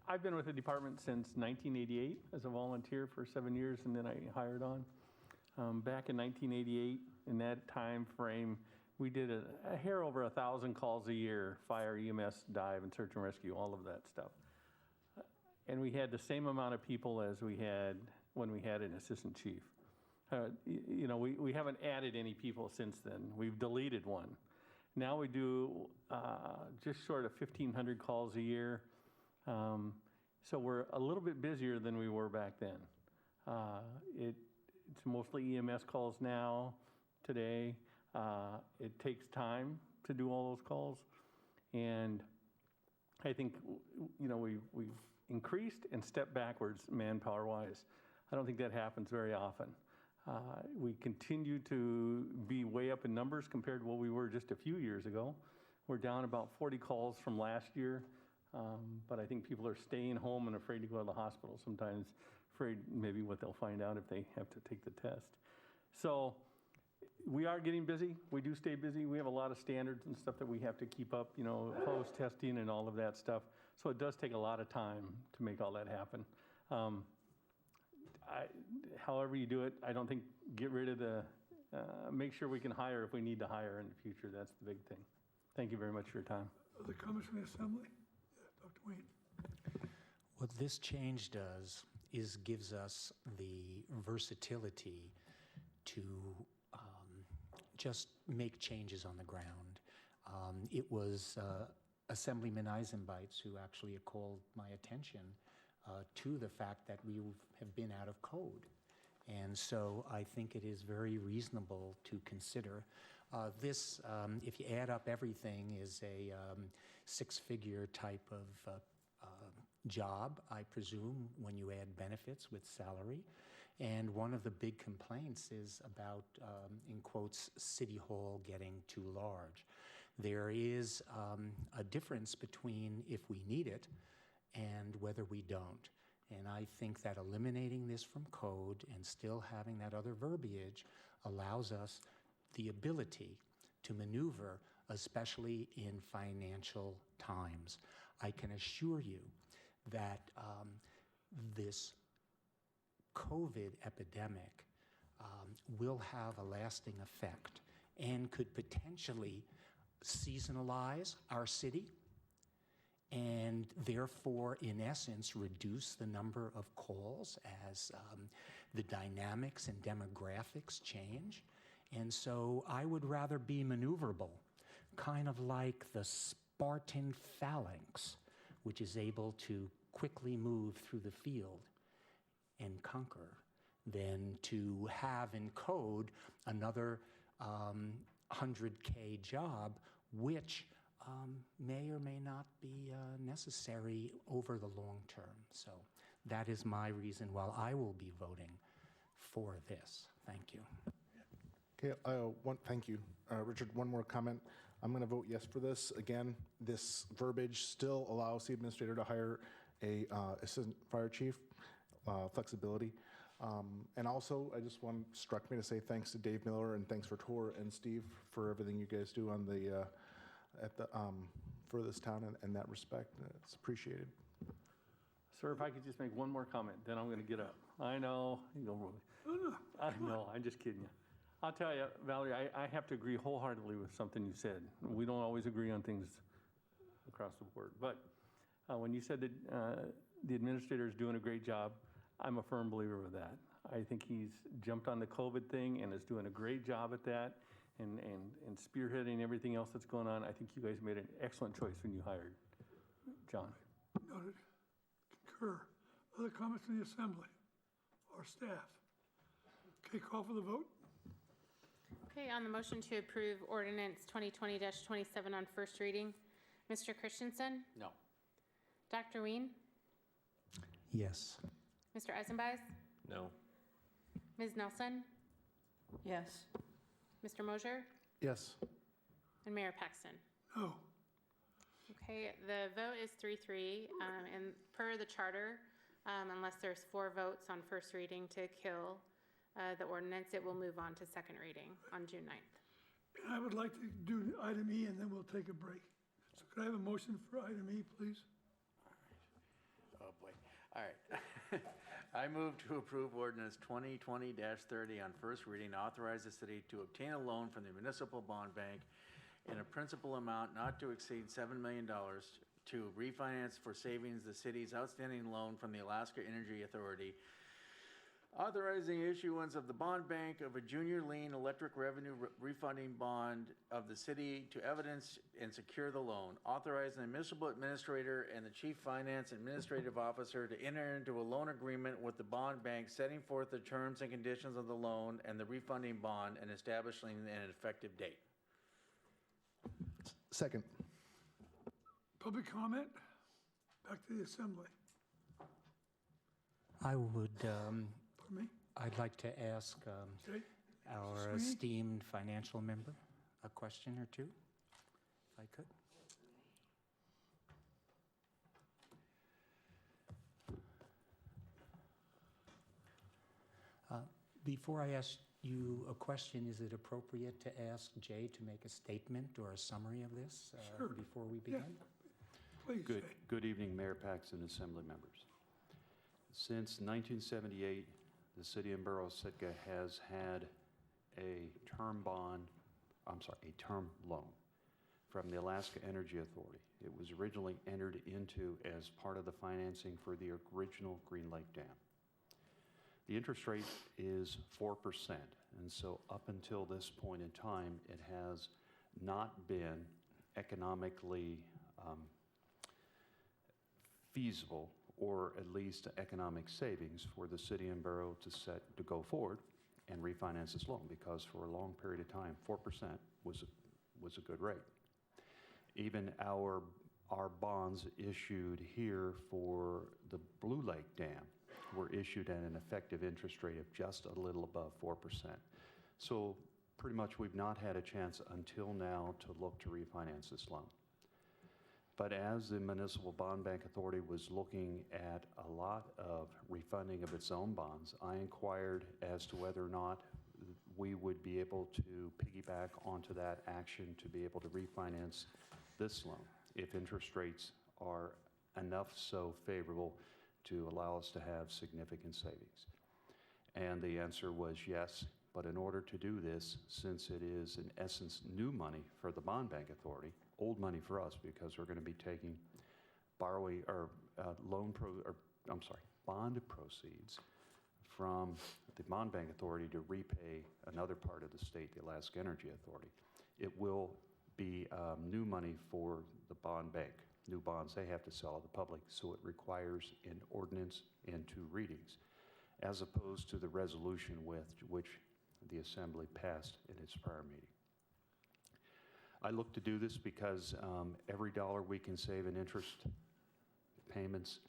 I've been with the department since 1988 as a volunteer for 7 years, and then I hired on. Back in 1988, in that time frame, we did a hair over 1,000 calls a year: fire, EMS, dive, and search and rescue, all of that stuff. And we had the same amount of people as we had when we had an assistant chief. We haven't added any people since then. We've deleted one. Now we do just short of 1,500 calls a year. So we're a little bit busier than we were back then. It's mostly EMS calls now, today. It takes time to do all those calls. And I think, we've increased and stepped backwards manpower-wise. I don't think that happens very often. We continue to be way up in numbers compared to what we were just a few years ago. We're down about 40 calls from last year, but I think people are staying home and afraid to go to the hospital sometimes, afraid maybe what they'll find out if they have to take the test. So we are getting busy. We do stay busy. We have a lot of standards and stuff that we have to keep up, close testing and all of that stuff. So it does take a lot of time to make all that happen. However you do it, I don't think get rid of make sure we can hire if we need to hire in the future. That's the big thing. Thank you very much for your time. Other comments from the assembly? Dr. Wayne. What this change does is gives us the versatility to just make changes on the ground. It was Assemblyman Eisenbeitz who actually called my attention to the fact that we have been out of code. And so I think it is very reasonable to consider. This, if you add up everything, is a six-figure type of job, I presume, when you add benefits with salary. And one of the big complaints is about, in quotes, City Hall getting too large. There is a difference between if we need it and whether we don't. And I think that eliminating this from code and still having that other verbiage allows us the ability to maneuver, especially in financial times. I can assure you that this COVID epidemic will have a lasting effect and could potentially seasonalize our city and therefore, in essence, reduce the number of calls as the dynamics and demographics change. And so I would rather be maneuverable, kind of like the Spartan phalanx, which is able to quickly move through the field and conquer, than to have in code another 100K job, which may or may not be necessary over the long term. So that is my reason why I will be voting for this. Thank you. Okay, thank you. Richard, one more comment. I'm going to vote yes for this. Again, this verbiage still allows the administrator to hire a assistant fire chief, flexibility. And also, I just struck me to say thanks to Dave Miller and thanks for Tor and Steve for everything you guys do on the for this town in that respect. It's appreciated. Sir, if I could just make one more comment, then I'm going to get up. I know, I know, I'm just kidding you. I'll tell you, Valerie, I have to agree wholeheartedly with something you said. We don't always agree on things across the board. But when you said that the administrator is doing a great job, I'm a firm believer of that. I think he's jumped on the COVID thing and is doing a great job at that and spearheading everything else that's going on. I think you guys made an excellent choice when you hired John. Noted. Concur. Other comments from the assembly or staff? Okay, call for the vote. Okay, on the motion to approve ordinance 2020-27 on first reading, Mr. Christensen? No. Dr. Ween? Yes. Mr. Eisenbeis? No. Ms. Nelson? Yes. Mr. Mosier? Yes. And Mayor Paxton? No. Okay, the vote is 3-3, and per the charter, unless there's 4 votes on first reading to kill the ordinance, it will move on to second reading on June 9th. And I would like to do item E, and then we'll take a break. So could I have a motion for item E, please? Oh, boy. All right. I move to approve ordinance 2020-30 on first reading, authorize the city to obtain a loan from the Municipal Bond Bank in a principal amount not to exceed $7 million to refinance for savings the city's outstanding loan from the Alaska Energy Authority, authorizing issuance of the bond bank of a junior lien electric revenue refunding bond of the city to evidence and secure the loan, authorizing the municipal administrator and the chief finance administrative officer to enter into a loan agreement with the bond bank, setting forth the terms and conditions of the loan and the refunding bond and establishing an effective date. Second. Public comment? Back to the assembly. I would, Pardon me? I'd like to ask Okay. our Sweeney? esteemed financial member a question or two, if I could. Before I ask you a question, is it appropriate to ask Jay to make a statement or a summary of this Sure. before we begin? Please, Jay. Good evening, Mayor Paxton, Assembly members. Since 1978, the city and borough of Sitka has had a term loan from the Alaska Energy Authority. It was originally entered into as part of the financing for the original Green Lake Dam. The interest rate is 4%, and so up until this point in time, it has not been economically feasible, or at least economic savings for the city and borough to go forward and refinance this loan, because for a long period of time, 4% was a good rate. Even our bonds issued here for the Blue Lake Dam were issued at an effective interest rate of just a little above 4%. So pretty much we've not had a chance until now to look to refinance this loan. But as the Municipal Bond Bank Authority was looking at a lot of refunding of its own bonds, I inquired as to whether or not we would be able to piggyback onto that action to be able to refinance this loan if interest rates are enough so favorable to allow us to have significant savings. And the answer was yes, but in order to do this, since it is in essence new money for the Bond Bank Authority, old money for us because we're going to be taking borrowing, or bond proceeds from the Bond Bank Authority to repay another part of the state, the Alaska Energy Authority. It will be new money for the bond bank, new bonds they have to sell to the public, so it requires an ordinance and 2 readings, as opposed to the resolution with which the Assembly passed in its prior meeting. I look to do this because every dollar we can save in interest payments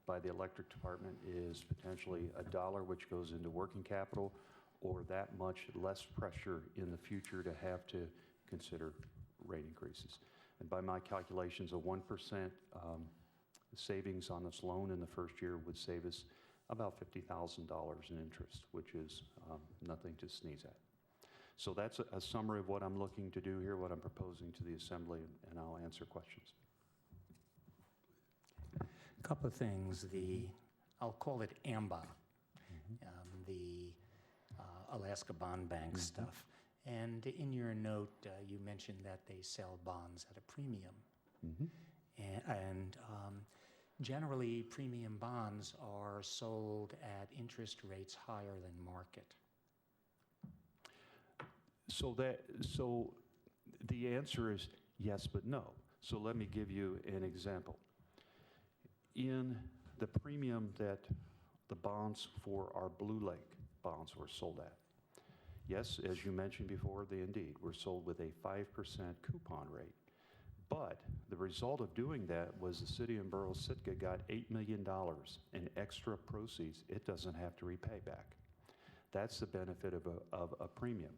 by the electric department is potentially a dollar which goes into working capital, or that much less pressure in the future to have to consider rate increases. And by my calculations, a 1% savings on this loan in the first year would save us about $50,000 in interest, which is nothing to sneeze at. So that's a summary of what I'm looking to do here, what I'm proposing to the Assembly, and I'll answer questions. A couple of things. I'll call it AMBA, the Alaska Bond Bank stuff. And in your note, you mentioned that they sell bonds at a premium. And generally, premium bonds are sold at interest rates higher than market. So the answer is yes, but no. So let me give you an example. In the premium that the bonds for our Blue Lake bonds were sold at, yes, as you mentioned before, they indeed were sold with a 5% coupon rate. But the result of doing that was the city of Borough Sitka got $8 million in extra proceeds it doesn't have to repay back. That's the benefit of a premium.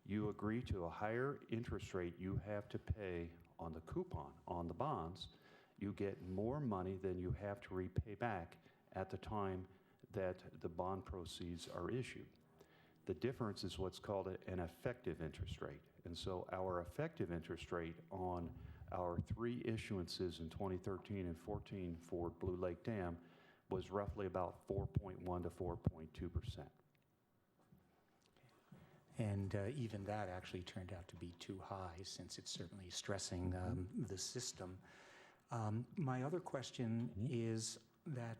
You agree to a higher interest rate you have to pay on the coupon, on the bonds, you get more money than you have to repay back at the time that the bond proceeds are issued. The difference is what's called an effective interest rate. And so our effective interest rate on our 3 issuances in 2013 and 14 for Blue Lake Dam was roughly about 4.1 to 4.2%. And even that actually turned out to be too high, since it's certainly stressing the system. My other question is that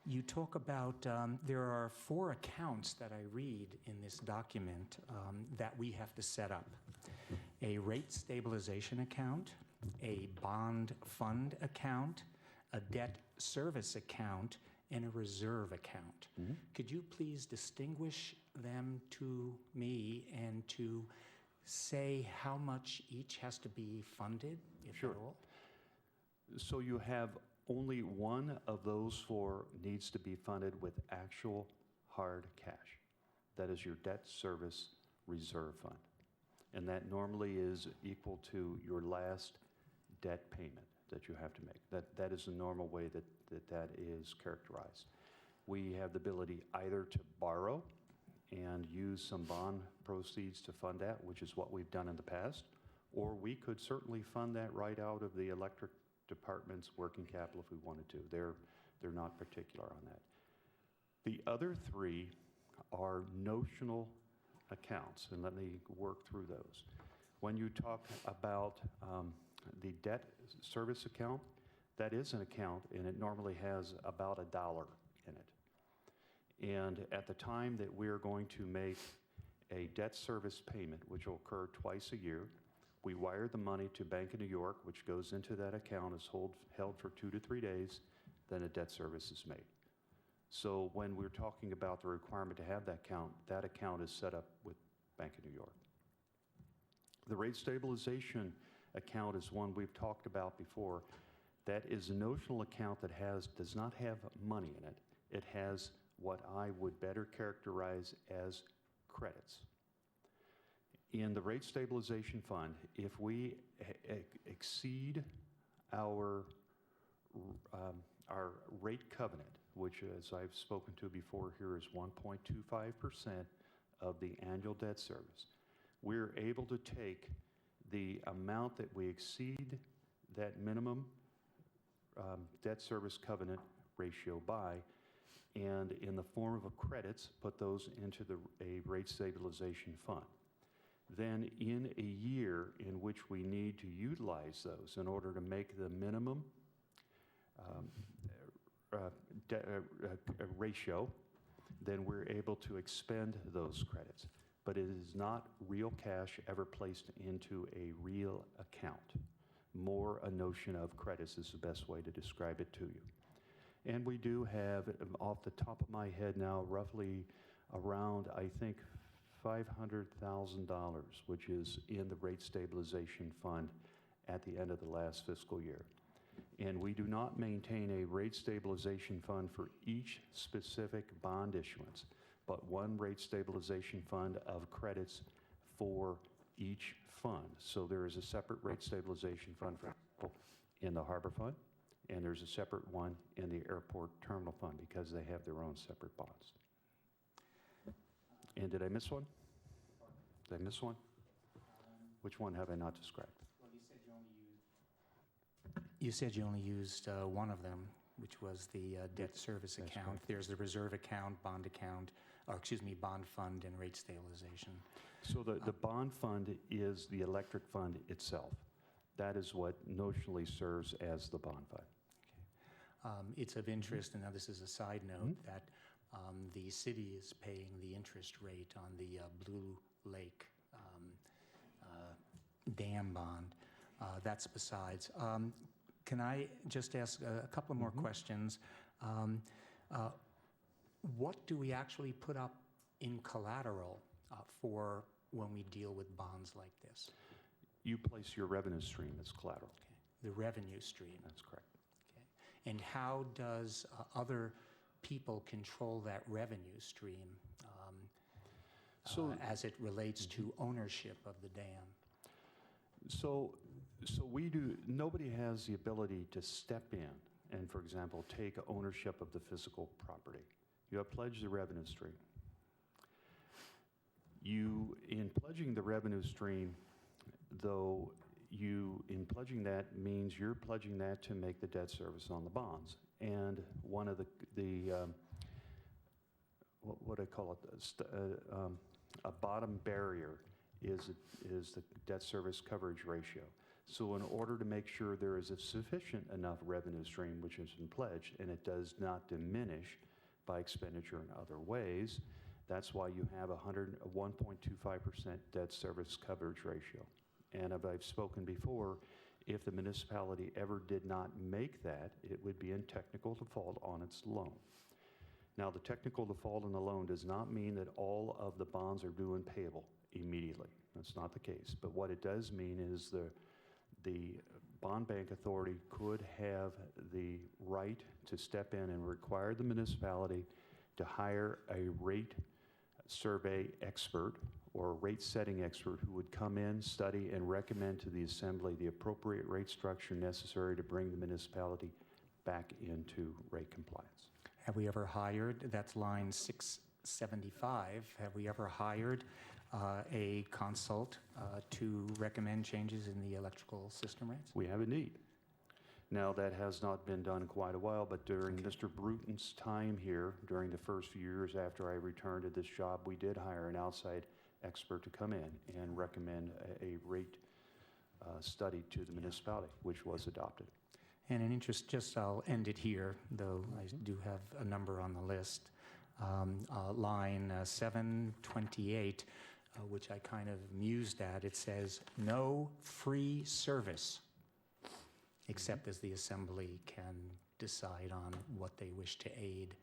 you talk about, there are 4 accounts that I read in this document that we have to set up. A rate stabilization account, a bond fund account, a debt service account, and a reserve account. Could you please distinguish them to me and to say how much each has to be funded, if at all? So you have only one of those 4 needs to be funded with actual hard cash. That is your debt service reserve fund. And that normally is equal to your last debt payment that you have to make. That is the normal way that is characterized. We have the ability either to borrow and use some bond proceeds to fund that, which is what we've done in the past, or we could certainly fund that right out of the electric department's working capital if we wanted to. They're not particular on that. The other 3 are notional accounts, and let me work through those. When you talk about the debt service account, that is an account, and it normally has about $1 in it. And at the time that we're going to make a debt service payment, which will occur twice a year, we wire the money to Bank of New York, which goes into that account, is held for 2 to 3 days, then a debt service is made. So when we're talking about the requirement to have that account is set up with Bank of New York. The rate stabilization account is one we've talked about before. That is a notional account that does not have money in it. It has what I would better characterize as credits. In the rate stabilization fund, if we exceed our rate covenant, which, as I've spoken to before here, is 1.25% of the annual debt service, we're able to take the amount that we exceed that minimum debt service covenant ratio by, and in the form of credits, put those into a rate stabilization fund. then in a year in which we need to utilize those in order to make the minimum ratio, then we're able to expend those credits. But it is not real cash ever placed into a real account. More a notion of credits is the best way to describe it to you. And we do have, off the top of my head now, roughly around, I think, $500,000, which is in the rate stabilization fund at the end of the last fiscal year. And we do not maintain a rate stabilization fund for each specific bond issuance, but one rate stabilization fund of credits for each fund. So there is a separate rate stabilization fund, for example, in the Harbor Fund, and there's a separate one in the Airport Terminal Fund because they have their own separate bonds. And did I miss one? Did I miss one? Which one have I not described? Well, you said you only used one of them, which was the debt service account. correct. There's the reserve account, bond account, or excuse me, bond fund and rate stabilization. So the bond fund is the electric fund itself. That is what notionally serves as the bond fund. It's of interest, and now this is a side note, that the city is paying the interest rate on the Blue Lake dam bond. That's besides. Can I just ask a couple more questions? What do we actually put up in collateral for when we deal with bonds like this? You place your revenue stream as collateral. Okay. The revenue stream. That's correct. Okay. And how does other people control that revenue stream as it relates to ownership of the dam? So we do, nobody has the ability to step in and, for example, take ownership of the physical property. You have pledged the revenue stream. In pledging the revenue stream, though, in pledging that means you're pledging that to make the debt service on the bonds. And one of what do I call it? A bottom barrier is the debt service coverage ratio. So in order to make sure there is a sufficient enough revenue stream which has been pledged and it does not diminish by expenditure in other ways, that's why you have a 1.25% debt service coverage ratio. And as I've spoken before, if the municipality ever did not make that, it would be in technical default on its loan. Now, the technical default on the loan does not mean that all of the bonds are due and payable immediately. That's not the case. But what it does mean is the bond bank authority could have the right to step in and require the municipality to hire a rate survey expert or a rate setting expert who would come in, study, and recommend to the assembly the appropriate rate structure necessary to bring the municipality back into rate compliance. Have we ever hired, that's line 675, have we ever hired a consult to recommend changes in the electrical system rates? We have indeed. Now, that has not been done in quite a while, but during Mr. Bruton's time here, during the first few years after I returned to this job, we did hire an outside expert to come in and recommend a rate study to the municipality, which was adopted. And in interest, just I'll end it here, though I do have a number on the list. Line 728, which I kind of mused at, it says, no free service, except as the assembly can decide on what they wish to aid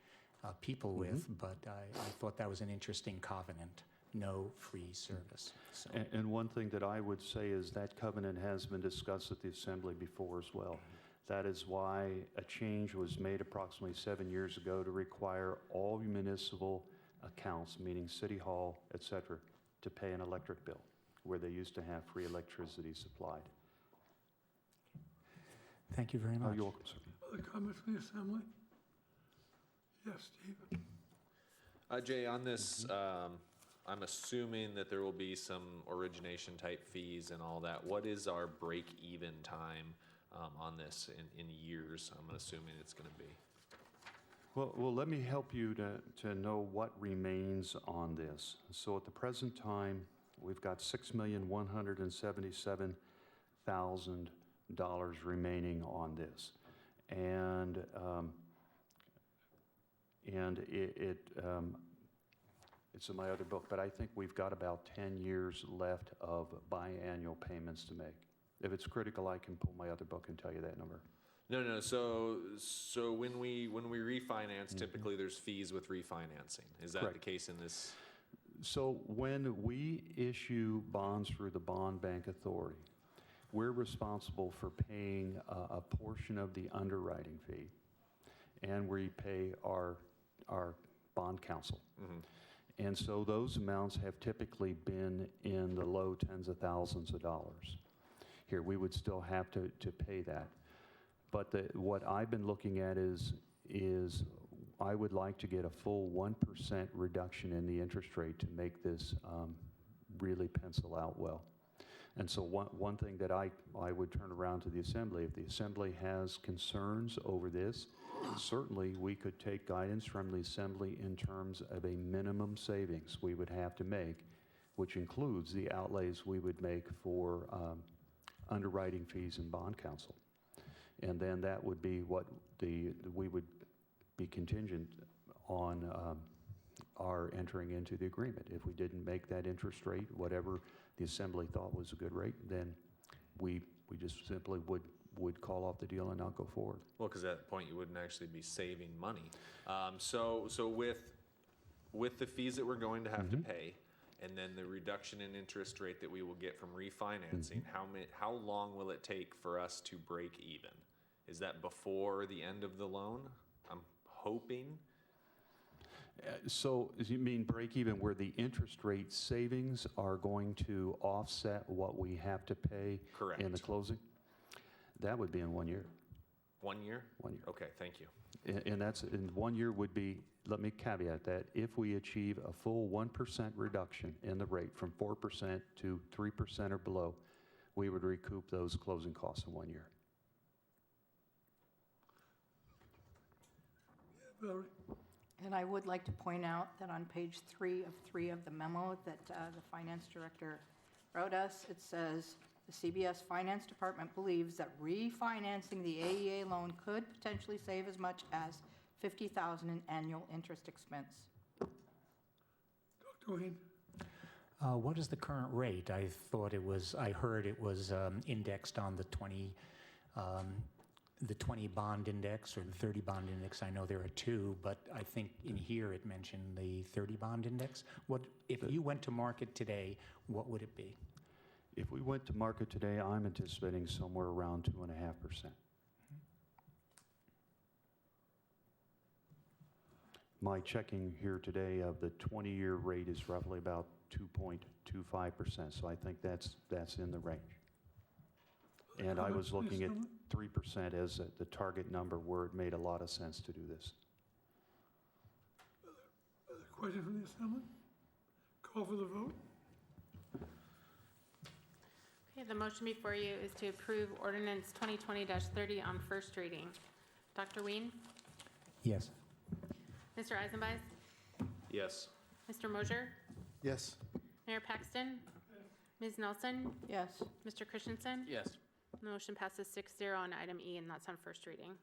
people with, but I thought that was an interesting covenant, no free service. So. And one thing that I would say is that covenant has been discussed at the assembly before as well. That is why a change was made approximately 7 years ago to require all municipal accounts, meaning City Hall, et cetera, to pay an electric bill, where they used to have free electricity supplied. Thank you very much. Oh, you're welcome, sir. Other comments from the assembly? Yes, Steve. Jay, on this, I'm assuming that there will be some origination type fees and all that. What is our break-even time on this in years? I'm assuming it's going to be. Well, let me help you to know what remains on this. So at the present time, We've got $6,177,000 remaining on this. And it's in my other book, but I think we've got about 10 years left of biannual payments to make. If it's critical, I can pull my other book and tell you that number. No. So when we refinance, typically there's fees with refinancing. Is that Correct. the case in this? So when we issue bonds through the Bond Bank Authority, we're responsible for paying a portion of the underwriting fee, and we pay our bond counsel. Mm-hmm. And so those amounts have typically been in the low tens of thousands of dollars. Here, we would still have to pay that. But what I've been looking at is I would like to get a full 1% reduction in the interest rate to make this really pencil out well. And so one thing that I would turn around to the Assembly, if the Assembly has concerns over this, certainly we could take guidance from the Assembly in terms of a minimum savings we would have to make, which includes the outlays we would make for underwriting fees and bond counsel. And then that would be what we would be contingent on our entering into the agreement. If we didn't make that interest rate, whatever the Assembly thought was a good rate, then we just simply would call off the deal and not go forward. Well, because at that point you wouldn't actually be saving money. So with the fees that we're going to have to pay, and then the reduction in interest rate that we will get from refinancing, how long will it take for us to break even? Is that before the end of the loan? I'm hoping. So you mean break even where the interest rate savings are going to offset what we have to pay Correct. in the closing? That would be in 1 year. 1 year? 1 year. Okay, thank you. And that's in 1 year would be, let me caveat that, if we achieve a full 1% reduction in the rate from 4% to 3% or below, we would recoup those closing costs in 1 year. Valerie? And I would like to point out that on page 3 of the memo that the finance director wrote us, it says, the CBS Finance Department believes that refinancing the AEA loan could potentially save as much as $50,000 in annual interest expense. Dr. Wayne? What is the current rate? I heard it was indexed on the 20 bond index or the 30 bond index. I know there are two, but I think in here it mentioned the 30 bond index. If you went to market today, what would it be? If we went to market today, I'm anticipating somewhere around 2.5%. My checking here today of the 20-year rate is roughly about 2.25%, so I think that's in the range. And I was looking at 3% as the target number where it made a lot of sense to do this. Other question from the Assembly? Call for the vote. Okay, the motion before you is to approve ordinance 2020-30 on first reading. Dr. Ween? Yes. Mr. Eisenbeis? Yes. Mr. Mosier? Yes. Mayor Paxton? Ms. Nelson? Yes. Mr. Christensen? Yes. The motion passes 6-0 on item E, and that's on first reading.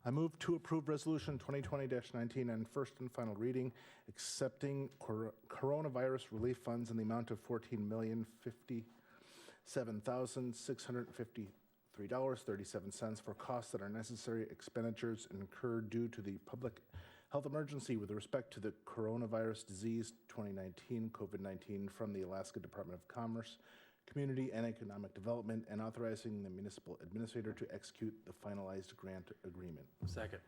I move to approve Resolution 2020-19 on first and final reading, accepting coronavirus relief funds in the amount of $14,057,653.37 for costs that are necessary expenditures incurred due to the public health emergency with respect to the coronavirus disease 2019 COVID-19 from the Alaska Department of Commerce, Community and Economic Development, and authorizing the municipal administrator to execute the finalized grant agreement. Second.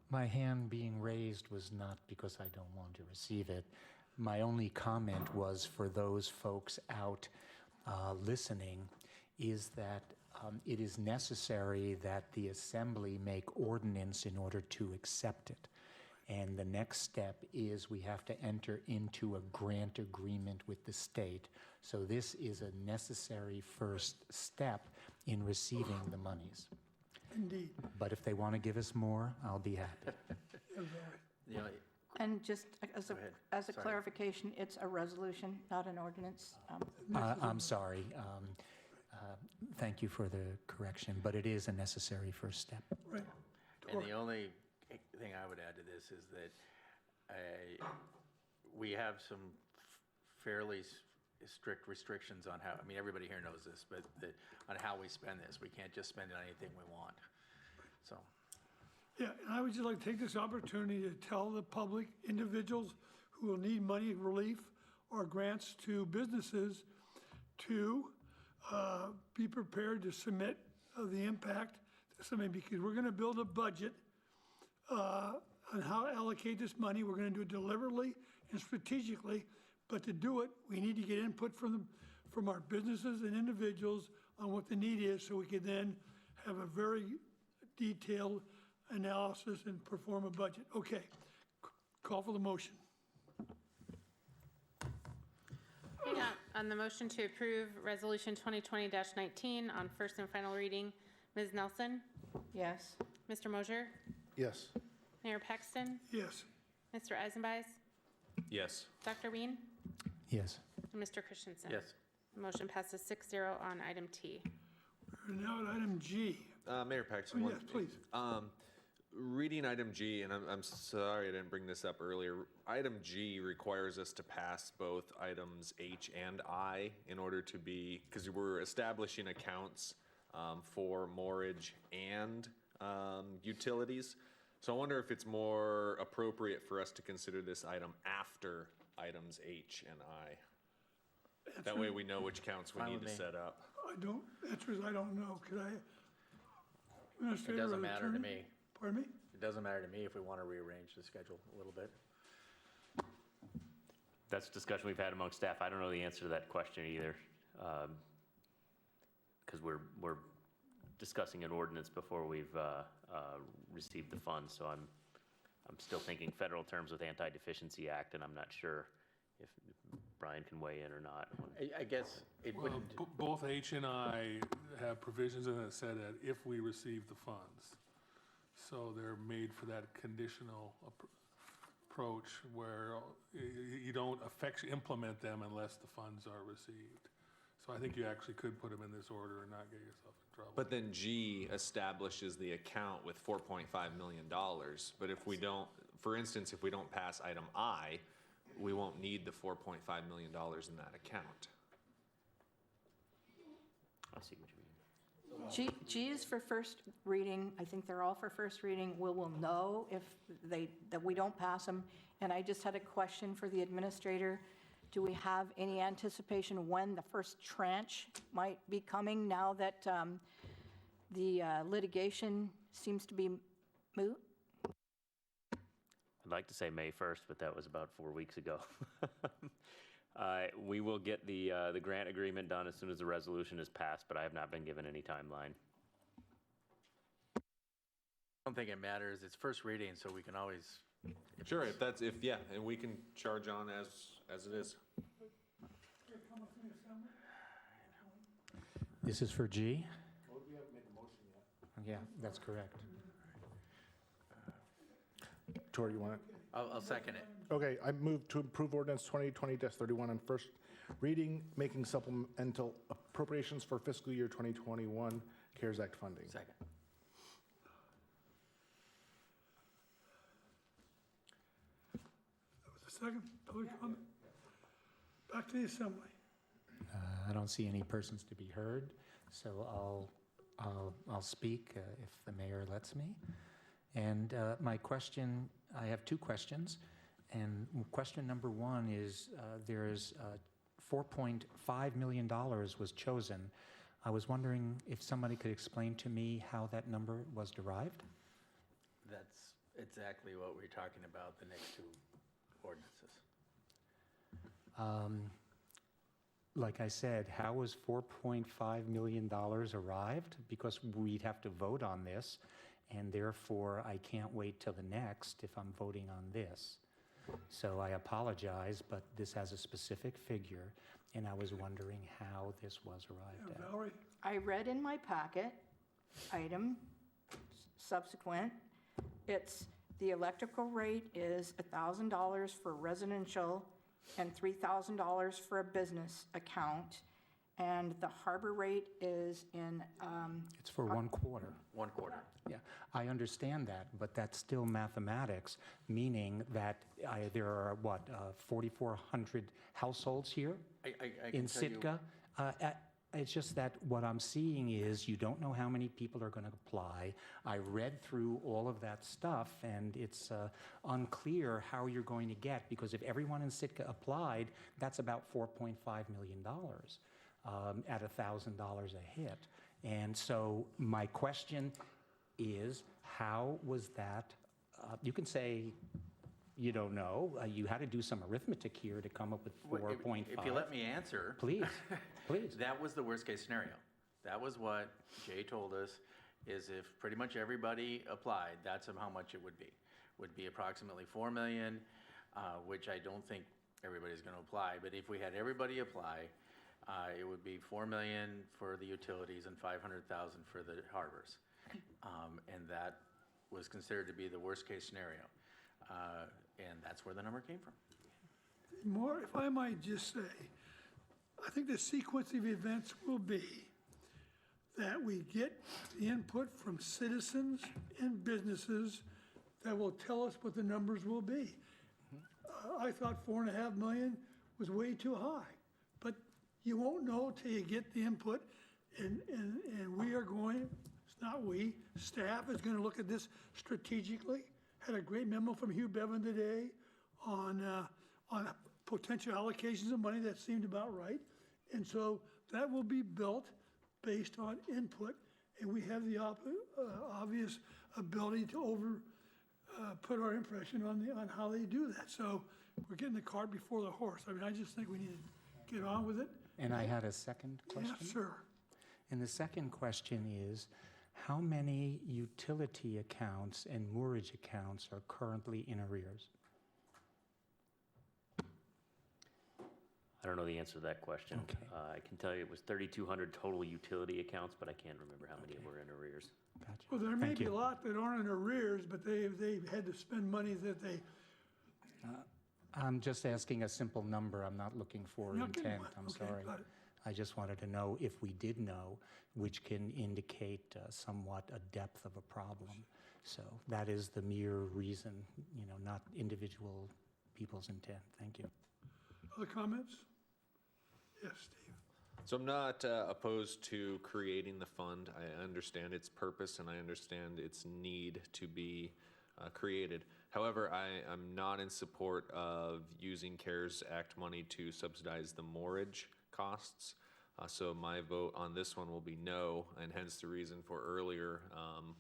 My hand being raised was not because I don't want to receive it. My only comment was for those folks out listening is that it is necessary that the Assembly make ordinance in order to accept it. And the next step is we have to enter into a grant agreement with the state. So this is a necessary first step in receiving the monies. Indeed. But if they want to give us more, I'll be happy. You know, And just as Go a, ahead. as a Sorry. clarification, it's a resolution, not an ordinance. I'm sorry. Thank you for the correction, but it is a necessary first step. Right. and the only thing I would add to this is that we have some fairly strict restrictions on how, I mean, everybody here knows this, but on how we spend this. We can't just spend it on anything we want. So, Yeah, and I would just like to take this opportunity to tell the public, individuals who will need money relief or grants to businesses to be prepared to submit the impact to somebody, because we're gonna build a budget on how to allocate this money. We're gonna do it deliberately and strategically, but to do it, we need to get input from our businesses and individuals on what the need is, so we can then have a very detailed analysis and perform a budget. Okay, call for the motion. Okay, on the motion to approve Resolution 2020-19 on first and final reading, Ms. Nelson, Yes. Mr. Mosier, Yes. Mayor Paxton, Yes. Mr. Eisenbais, Yes. Dr. Wien, Yes. and Mr. Christensen. yes. Motion passes 6-0 on item T. We're now at item G. Mayor Paxton. Oh, yes, please. Reading item G, and I'm sorry I didn't bring this up earlier. Item G requires us to pass both items H and I in order to be, because we're establishing accounts for mortgage and utilities. So I wonder if it's more appropriate for us to consider this item after items H and I. That way we know which counts we Fine need with to me. set up. Answer is I don't know. Could I? It Administrator or doesn't matter to attorney? me. Pardon me? It doesn't matter to me if we want to rearrange the schedule a little bit. That's a discussion we've had among staff. I don't know the answer to that question either. Because we're discussing an ordinance before we've received the funds. So I'm still thinking federal terms with Anti-Deficiency Act, and I'm not sure if Brian can weigh in or not. I guess it Well, wouldn't, both H and I have provisions in it that said that if we receive the funds. So they're made for that conditional approach where you don't implement them unless the funds are received. So I think you actually could put them in this order and not get yourself in trouble. But then G establishes the account with $4.5 million. But if we don't, for instance, if we don't pass item I, we won't need the $4.5 million in that account. I see what you mean. G is for first reading. I think they're all for first reading. We'll know if that we don't pass them. And I just had a question for the administrator. Do we have any anticipation when the first tranche might be coming now that the litigation seems to be moot? I'd like to say May 1st, but that was about 4 weeks ago. We will get the grant agreement done as soon as the resolution is passed, but I have not been given any timeline. I don't think it matters. It's first reading, so we can always. Sure, and we can charge on as it is. This is for G? Well, we haven't made a motion yet. Yeah, that's correct. Tori, you want it? I'll second it. Okay, I move to approve ordinance 2020-31 on first reading, making supplemental appropriations for fiscal year 2021 CARES Act funding. Second. That was the second public comment. Back to the assembly. I don't see any persons to be heard, so I'll speak if the mayor lets me. And my question, I have two questions. And question number one is, there's $4.5 million was chosen. I was wondering if somebody could explain to me how that number was derived? That's exactly what we're talking about, the next two ordinances. Like I said, how was $4.5 million arrived? Because we'd have to vote on this, and therefore I can't wait till the next if I'm voting on this. So I apologize, but this has a specific figure, and I was wondering how this was arrived at. Valerie? I read in my packet, item subsequent, it's the electrical rate is $1,000 for residential and $3,000 for a business account. And the harbor rate is in, It's for 1 quarter. 1 quarter. Yeah, I understand that, but that's still mathematics, meaning that there are, 4,400 households here I in can tell you, Sitka? It's just that what I'm seeing is you don't know how many people are going to apply. I read through all of that stuff, and it's unclear how you're going to get, because if everyone in Sitka applied, that's about $4.5 million at $1,000 a hit. And so my question is, how was that? You can say you don't know. You had to do some arithmetic here to come up with 4.5. if you let me answer. Please, please. That was the worst case scenario. That was what Jay told us, is if pretty much everybody applied, that's how much it would be. Would be approximately 4 million, which I don't think everybody's going to apply. But if we had everybody apply, it would be 4 million for the utilities and 500,000 for the harbors. And that was considered to be the worst case scenario. And that's where the number came from. More, if I might just say, I think the sequence of events will be that we get the input from citizens and businesses that will tell us what the numbers will be. I thought 4.5 million was way too high, but you won't know till you get the input, and we are going, it's not we, staff is gonna look at this strategically. Had a great memo from Hugh Bevan today on potential allocations of money that seemed about right. And so that will be built based on input, and we have the obvious ability to put our impression on how they do that. So we're getting the cart before the horse. I mean, I just think we need to get on with it. And I had a second question. Yeah, sure. And the second question is, how many utility accounts and moorage accounts are currently in arrears? I don't know the answer to that question. Okay. I can tell you it was 3,200 total utility accounts, but I can't remember how many were in arrears. Gotcha. Well, there may Thank be a you. lot that aren't in arrears, but they've had to spend money that they. I'm just asking a simple number. I'm not looking for You're not getting intent. one. I'm Okay, sorry. got it. I just wanted to know if we did know, which can indicate somewhat a depth of a problem. So that is the mere reason, not individual people's intent. Thank you. Other comments? Yes, Steve. So I'm not opposed to creating the fund. I understand its purpose and I understand its need to be created. However, I am not in support of using CARES Act money to subsidize the moorage costs. So my vote on this one will be no, and hence the reason for earlier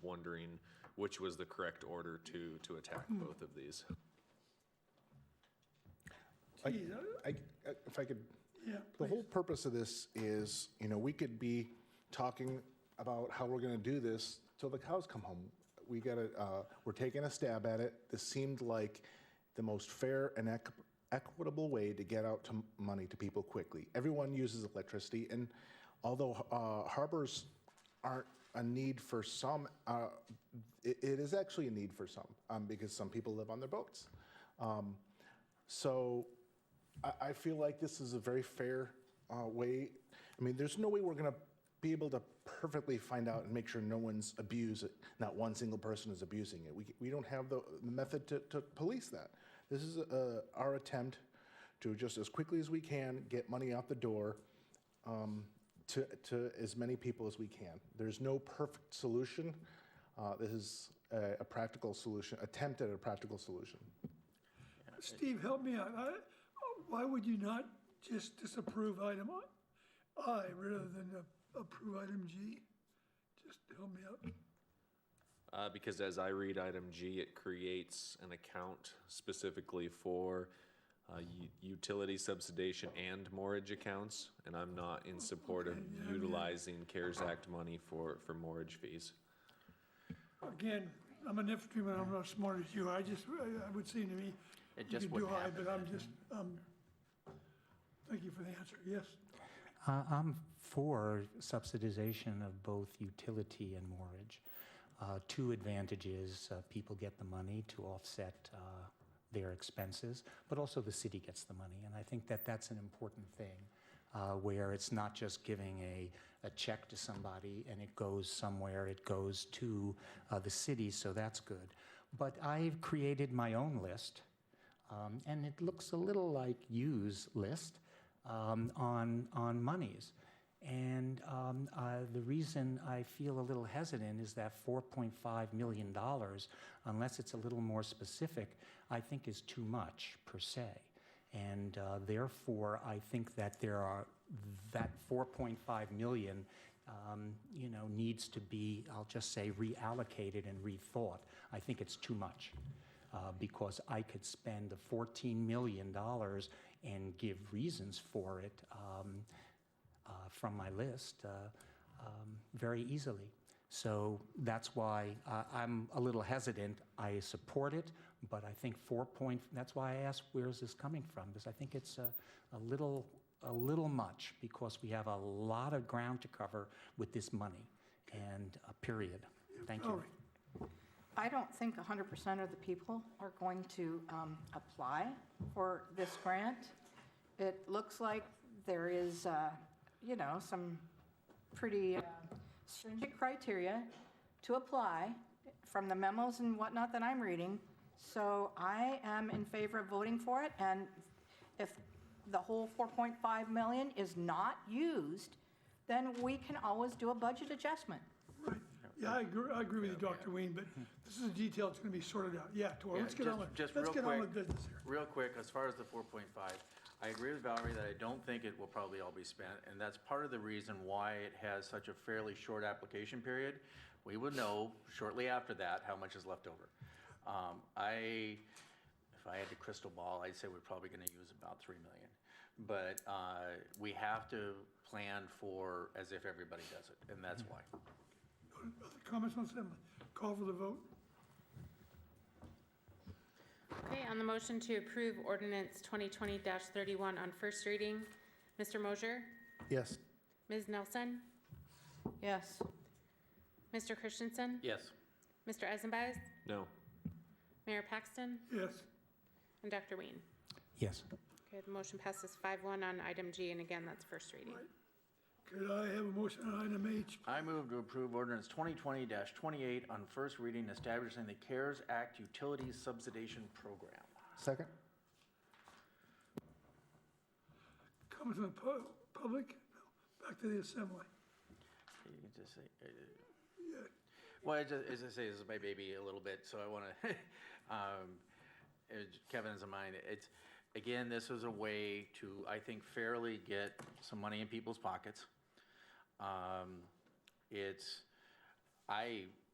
wondering which was the correct order to attack both of these. Geez, If I could, yeah, the please. whole purpose of this is, we could be talking about how we're gonna do this till the cows come home. We're taking a stab at it. This seemed like the most fair and equitable way to get out money to people quickly. Everyone uses electricity, and although harbors aren't a need for some, it is actually a need for some, because some people live on their boats. So I feel like this is a very fair way. I mean, there's no way we're going to be able to perfectly find out and make sure no one's abused it, not one single person is abusing it. We don't have the method to police that. This is our attempt to just as quickly as we can get money out the door to as many people as we can. There's no perfect solution. This is a practical solution, attempt at a practical solution. Steve, help me out. Why would you not just disapprove item I rather than approve item G? Just help me out. Because as I read item G, it creates an account specifically for utility subsidization and mortgage accounts, and I'm not in support of utilizing CARES Act money for mortgage fees. Again, I'm an infantryman, I'm not as smart as you. I would seem to me, you could do I, but I'm just, thank you for the answer, yes. I'm for subsidization of both utility and mortgage. Two advantages: people get the money to offset their expenses, but also the city gets the money. And I think that that's an important thing, where it's not just giving a check to somebody and it goes somewhere, it goes to the city, so that's good. But I've created my own list, and it looks a little like U's list on monies. And the reason I feel a little hesitant is that $4.5 million, unless it's a little more specific, I think is too much per se. And therefore, I think that that $4.5 million, needs to be, I'll just say, reallocated and rethought. I think it's too much because I could spend the $14 million and give reasons for it from my list very easily. So that's why I'm a little hesitant. I support it, but I think that's why I asked, where's this coming from? Because I think it's a little much, because we have a lot of ground to cover with this money, and period. Thank you. I don't think 100% of the people are going to apply for this grant. It looks like there is, some pretty stringent criteria to apply from the memos and whatnot that I'm reading. So I am in favor of voting for it. And if the whole 4.5 million is not used, then we can always do a budget adjustment. Right. Yeah, I agree with you, Dr. Ween, but this is a detail that's going to be sorted out. Yeah, Tor, let's get on with business here. Real quick, as far as the 4.5, I agree with Valerie that I don't think it will probably all be spent, and that's part of the reason why it has such a fairly short application period. We would know shortly after that how much is left over. If I had a crystal ball, I'd say we're probably going to use about $3 million. But we have to plan for as if everybody does it, and that's why. Other comments on assembly? Call for the vote. Okay, on the motion to approve ordinance 2020-31 on first reading, Mr. Mosier? Yes. Ms. Nelson? Yes. Mr. Christensen? Yes. Mr. Eisenbaz? No. Mayor Paxton? Yes. And Dr. Ween? Yes. Okay, the motion passes 5-1 on item G, and again, that's first reading. Right. Could I have a motion on item H? I move to approve ordinance 2020-28 on first reading, establishing the CARES Act Utilities Subsidization Program. Second? Comments from the public? No. Back to the assembly. You can just say, Yeah. well, as I say, this is my baby a little bit, so I want to, Kevin is in mind. Again, this is a way to, I think, fairly get some money in people's pockets.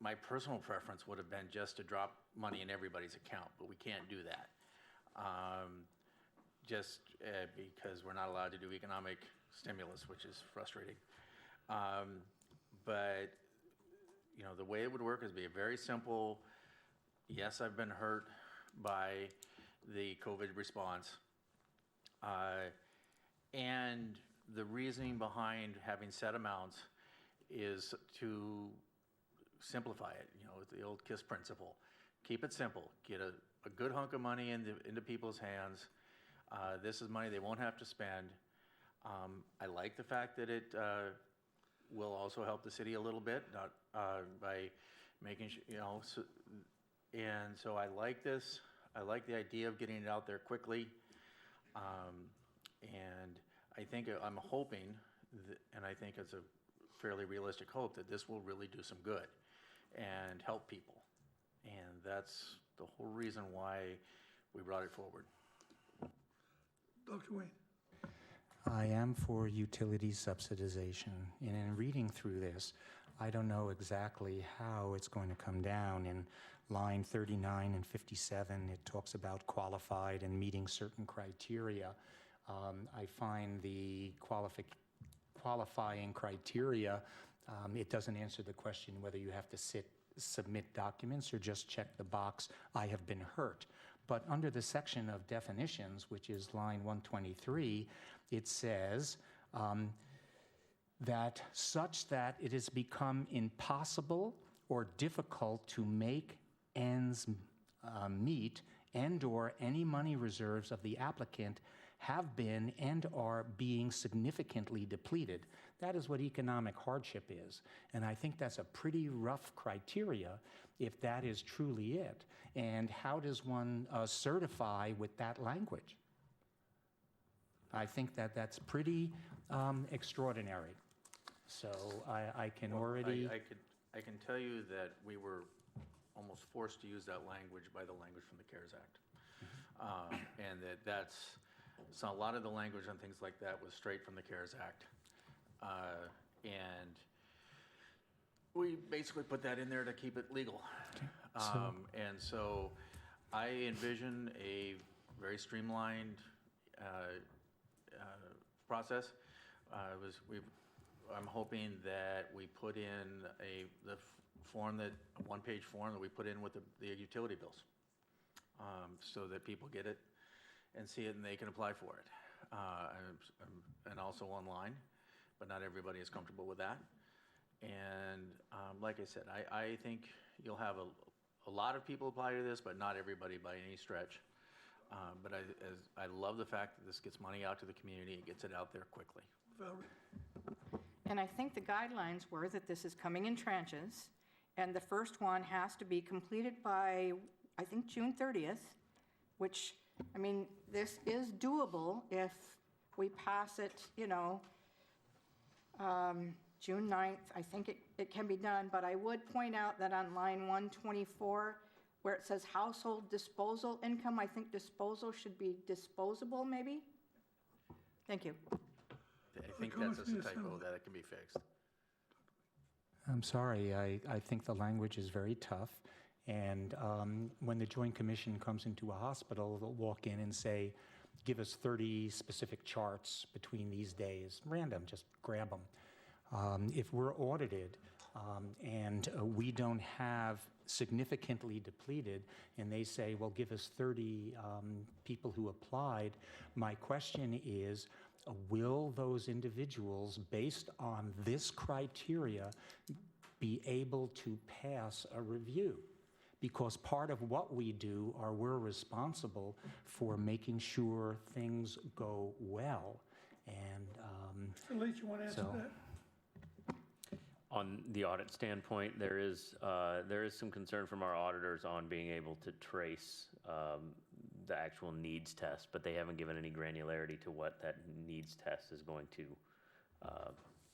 My personal preference would have been just to drop money in everybody's account, but we can't do that. Because we're not allowed to do economic stimulus, which is frustrating. But, the way it would work is be a very simple, yes, I've been hurt by the COVID response. And the reasoning behind having set amounts is to simplify it, the old KISS principle. Keep it simple. Get a good hunk of money into people's hands. This is money they won't have to spend. I like the fact that it will also help the city a little bit, not by making sure, you know, and so I like this. I like the idea of getting it out there quickly. And I think, I'm hoping, and I think it's a fairly realistic hope, that this will really do some good and help people. And that's the whole reason why we brought it forward. Dr. Wayne. I am for utility subsidization, and in reading through this, I don't know exactly how it's going to come down. In line 39 and 57, it talks about qualified and meeting certain criteria. I find the qualifying criteria, it doesn't answer the question whether you have to submit documents or just check the box, I have been hurt. But under the section of definitions, which is line 123, it says that such that it has become impossible or difficult to make ends meet and/or any money reserves of the applicant have been and are being significantly depleted. That is what economic hardship is. And I think that's a pretty rough criteria if that is truly it. And how does one certify with that language? I think that that's pretty extraordinary. So I can already... I can tell you that we were almost forced to use that language by the language from the CARES Act. And so a lot of the language on things like that was straight from the CARES Act. And we basically put that in there to keep it legal. Okay. And so I envision a very streamlined process. I'm hoping that we put in a one-page form that we put in with the utility bills, so that people get it and see it and they can apply for it. And also online, but not everybody is comfortable with that. And like I said, I think you'll have a lot of people apply to this, but not everybody by any stretch. But I love the fact that this gets money out to the community, it gets it out there quickly. Valerie. And I think the guidelines were that this is coming in tranches, and the first one has to be completed by, I think, June 30th, which, I mean, this is doable if we pass it, you know, June 9th. I think it can be done, but I would point out that on line 124, where it says household disposal income, I think disposal should be disposable, maybe? Thank you. I think that's just a typo that it can be fixed. I'm sorry, I think the language is very tough. And when the Joint Commission comes into a hospital, they'll walk in and say, give us 30 specific charts between these days. Random, just grab them. If we're audited and we don't have significantly depleted, and they say, well, give us 30 people who applied, my question is, will those individuals, based on this criteria, be able to pass a review? Because part of what we do are we're responsible for making sure things go well. And Mr. Leach, you want to answer that? On the audit standpoint, there is some concern from our auditors on being able to trace the actual needs test, but they haven't given any granularity to what that needs test is going to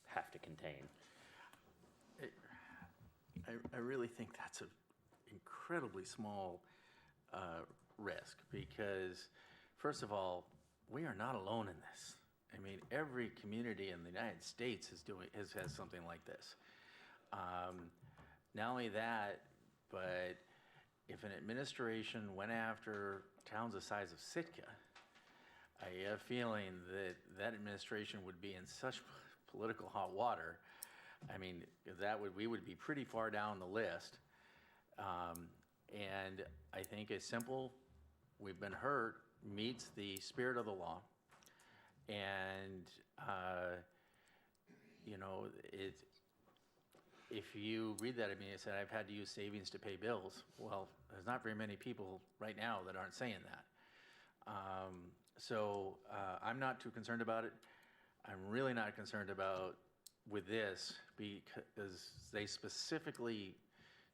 have to contain. I really think that's an incredibly small risk because, first of all, we are not alone in this. I mean, every community in the United States has something like this. Not only that, but if an administration went after towns the size of Sitka, I have a feeling that that administration would be in such political hot water. I mean, we would be pretty far down the list. And I think a simple, we've been hurt, meets the spirit of the law. And, you know, if you read that, I mean, it said, I've had to use savings to pay bills. Well, there's not very many people right now that aren't saying that. So I'm not too concerned about it. I'm really not concerned about with this because they specifically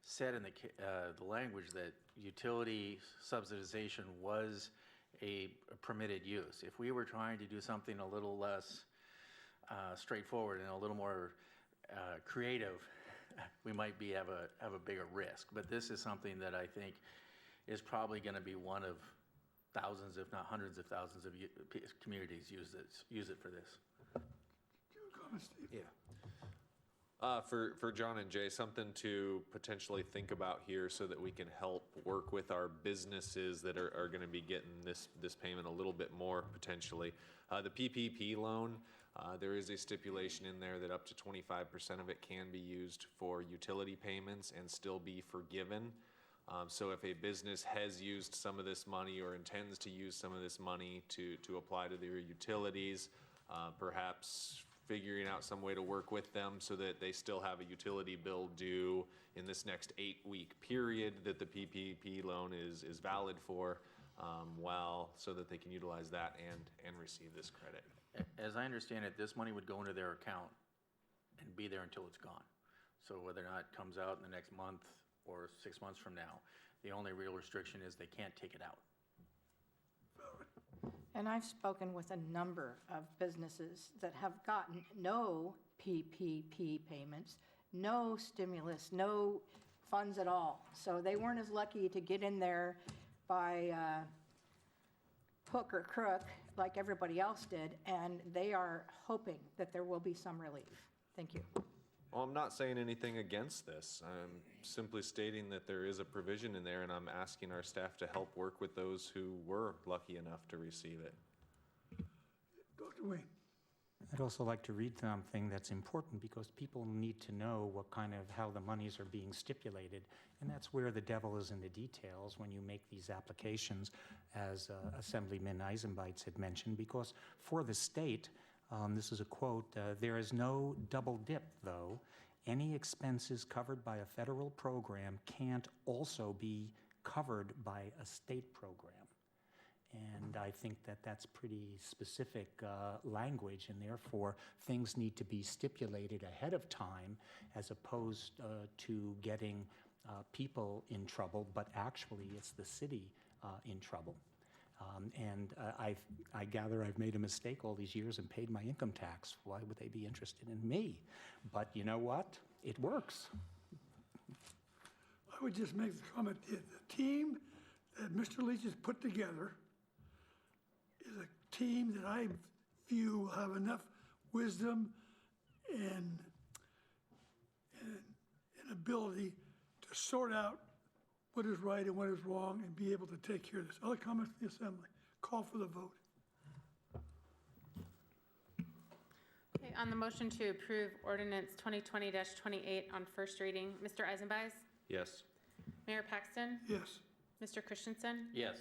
said in the language that utility subsidization was a permitted use. If we were trying to do something a little less straightforward and a little more creative, we might have a bigger risk. But this is something that I think is probably going to be one of thousands, if not hundreds of thousands of communities use it for this. Yeah. For John and Jay, something to potentially think about here so that we can help work with our businesses that are going to be getting this payment a little bit more potentially. The PPP loan, there is a stipulation in there that up to 25% of it can be used for utility payments and still be forgiven. So if a business has used some of this money or intends to use some of this money to apply to their utilities, perhaps figuring out some way to work with them so that they still have a utility bill due in this next 8-week period that the PPP loan is valid for, so that they can utilize that and receive this credit. As I understand it, this money would go into their account and be there until it's gone. So whether or not it comes out in the next month or 6 months from now, the only real restriction is they can't take it out. And I've spoken with a number of businesses that have gotten no PPP payments, no stimulus, no funds at all. So they weren't as lucky to get in there by hook or crook like everybody else did, and they are hoping that there will be some relief. Thank you. Well, I'm not saying anything against this. I'm simply stating that there is a provision in there, and I'm asking our staff to help work with those who were lucky enough to receive it. Dr. Wayne. I'd also like to read something that's important because people need to know how the monies are being stipulated, and that's where the devil is in the details when you make these applications, as Assemblyman Eisenbeitz had mentioned, because for the state, this is a quote, there is no double dip, though. Any expenses covered by a federal program can't also be covered by a state program. And I think that that's pretty specific language, and therefore things need to be stipulated ahead of time as opposed to getting people in trouble, but actually it's the city in trouble. I gather I've made a mistake all these years and paid my income tax. Why would they be interested in me? But you know what? It works. I would just make the comment that the team that Mr. Leach has put together is a team that I view will have enough wisdom and ability to sort out what is right and what is wrong and be able to take care of this. Other comments from the Assembly? Call for the vote. Okay, on the motion to approve ordinance 2020-28 on first reading, Mr. Eisenbeis? Yes. Mayor Paxton? Yes. Mr. Christensen? Yes.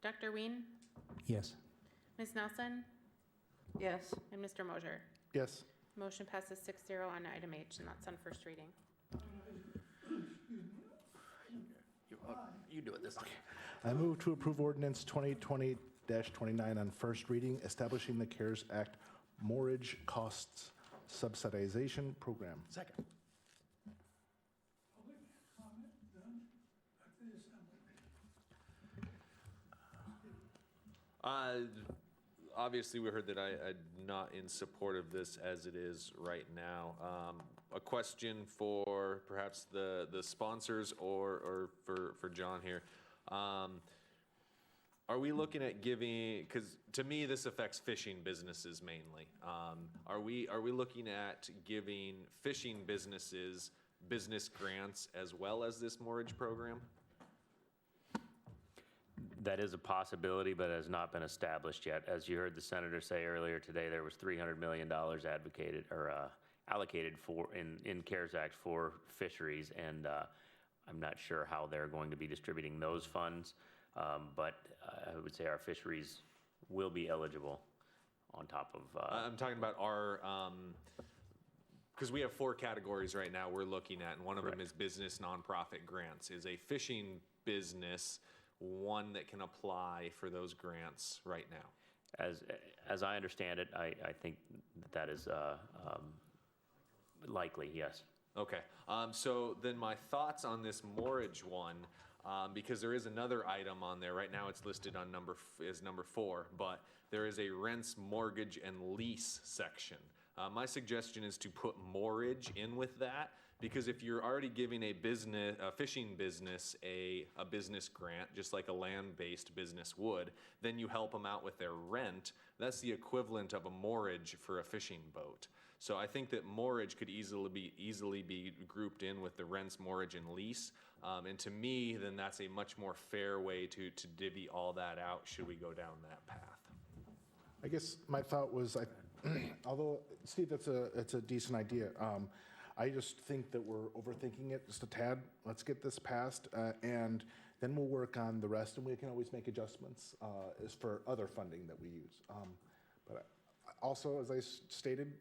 Dr. Ween? Yes. Ms. Nelson? Yes. And Mr. Mosier? Yes. Motion passes 6-0 on item H, and that's on first reading. You do it this time. I move to approve ordinance 2020-29 on first reading, establishing the CARES Act mortgage costs subsidization program. Second. Public comment done at the Assembly. Obviously, we heard that I'm not in support of this as it is right now. A question for perhaps the sponsors or for John here. Are we looking at giving, because to me this affects fishing businesses mainly. Are we looking at giving fishing businesses business grants as well as this mortgage program? That is a possibility, but has not been established yet. As you heard the senator say earlier today, there was $300 million advocated or allocated for in CARES Act for fisheries, and I'm not sure how they're going to be distributing those funds, but I would say our fisheries will be eligible on top of. I'm talking about our, because we have 4 categories right now we're looking at, and one of them is business nonprofit grants. Is a fishing business one that can apply for those grants right now? as I understand it, I think that is likely, yes. Okay, so then my thoughts on this mortgage one, because there is another item on there. Right now it's listed on number 4, but there is a rents, mortgage, and lease section. My suggestion is to put mortgage in with that, because if you're already giving a fishing business a business grant, just like a land-based business would, then you help them out with their rent. That's the equivalent of a mortgage for a fishing boat. So I think that mortgage could easily be grouped in with the rents, mortgage, and lease. And to me, then that's a much more fair way to divvy all that out should we go down that path. I guess my thought was, although, Steve, that's a decent idea. I just think that we're overthinking it just a tad. Let's get this passed, and then we'll work on the rest, and we can always make adjustments as for other funding that we use. But also, as I stated,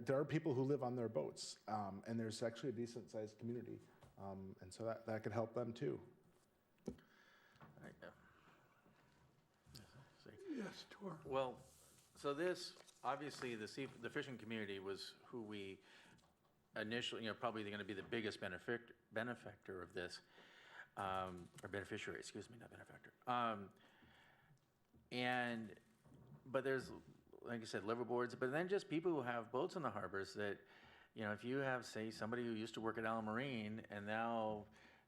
there are people who live on their boats, and there's actually a decent-sized community, and so that could help them too. Yes, Tor. Well, so this, obviously, the fishing community was who we initially, probably going to be the biggest benefactor of this, or beneficiary, excuse me, not benefactor. But there's, like I said, liverboards, but then just people who have boats in the harbors that, if you have, say, somebody who used to work at Allen Marine and now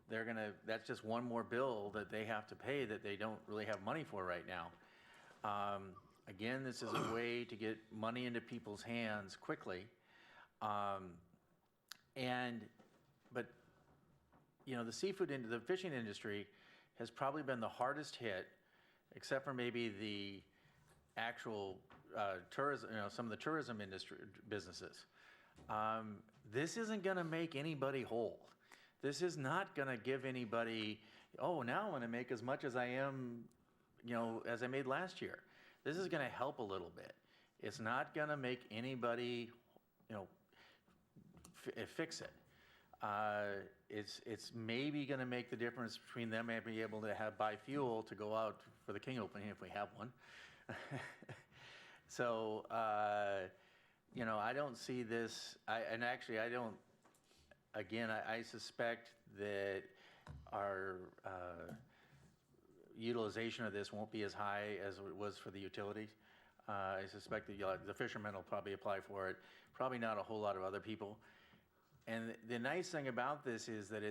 that's just one more bill that they have to pay that they don't really have money for right now. Again, this is a way to get money into people's hands quickly. But the fishing industry has probably been the hardest hit, except for maybe the actual tourism, some of the tourism industry businesses. This isn't going to make anybody whole. This is not going to give anybody, now I want to make as much as I am, as I made last year. This is going to help a little bit. It's not going to make anybody, fix it. It's maybe going to make the difference between them and being able to buy fuel to go out for the King opening if we have one. So, I don't see this, I suspect that our utilization of this won't be as high as it was for the utilities. I suspect that the fishermen will probably apply for it, probably not a whole lot of other people. And the nice thing about this is that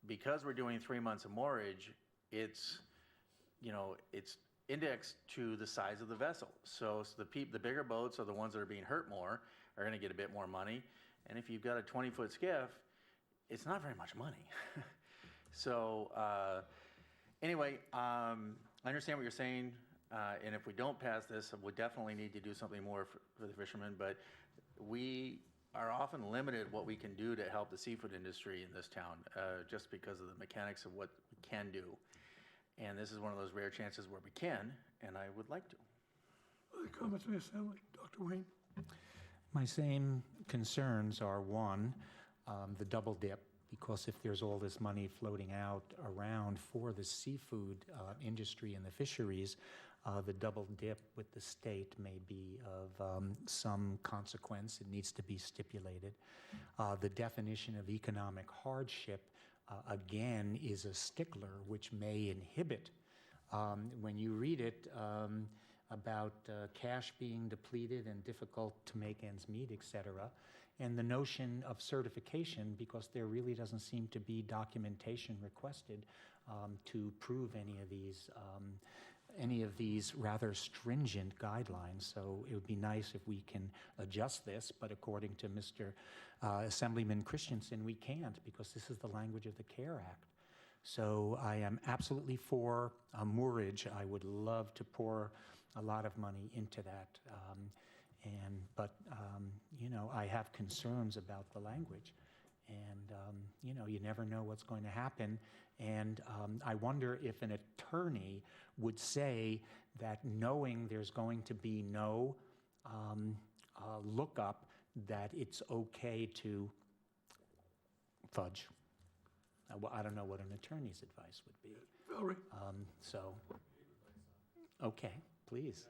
because we're doing 3 months of moorage, it's indexed to the size of the vessel. So the bigger boats are the ones that are being hurt more, are going to get a bit more money. And if you've got a 20-foot skiff, it's not very much money. So anyway, I understand what you're saying. And if we don't pass this, we definitely need to do something more for the fishermen. But we are often limited what we can do to help the seafood industry in this town, just because of the mechanics of what we can do. And this is one of those rare chances where we can, and I would like to. Other comments from the Assembly? Dr. Wayne? My same concerns are, one, the double dip, because if there's all this money floating out around for the seafood industry and the fisheries, the double dip with the state may be of some consequence. It needs to be stipulated. The definition of economic hardship, again, is a stickler which may inhibit. When you read it about cash being depleted and difficult to make ends meet, et cetera, and the notion of certification, because there really doesn't seem to be documentation requested to prove any of these rather stringent guidelines. So it would be nice if we can adjust this, but according to Mr. Assemblyman Christensen, we can't, because this is the language of the CARE Act. So I am absolutely for moorage. I would love to pour a lot of money into that. But I have concerns about the language. And, you never know what's going to happen. And I wonder if an attorney would say that knowing there's going to be no lookup, that it's okay to fudge. I don't know what an attorney's advice would be. Valerie? Okay, please.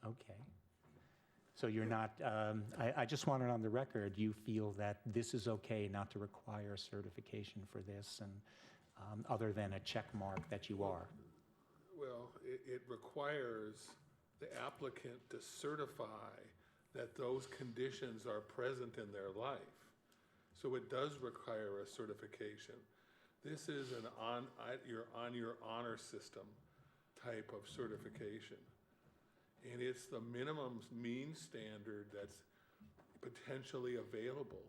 Okay. So you're not, I just want it on the record, you feel that this is okay not to require certification for this, and other than a check mark that you are? Well, it requires the applicant to certify that those conditions are present in their life. So it does require a certification. This is an on your honor system type of certification. And it's the minimum mean standard that's potentially available.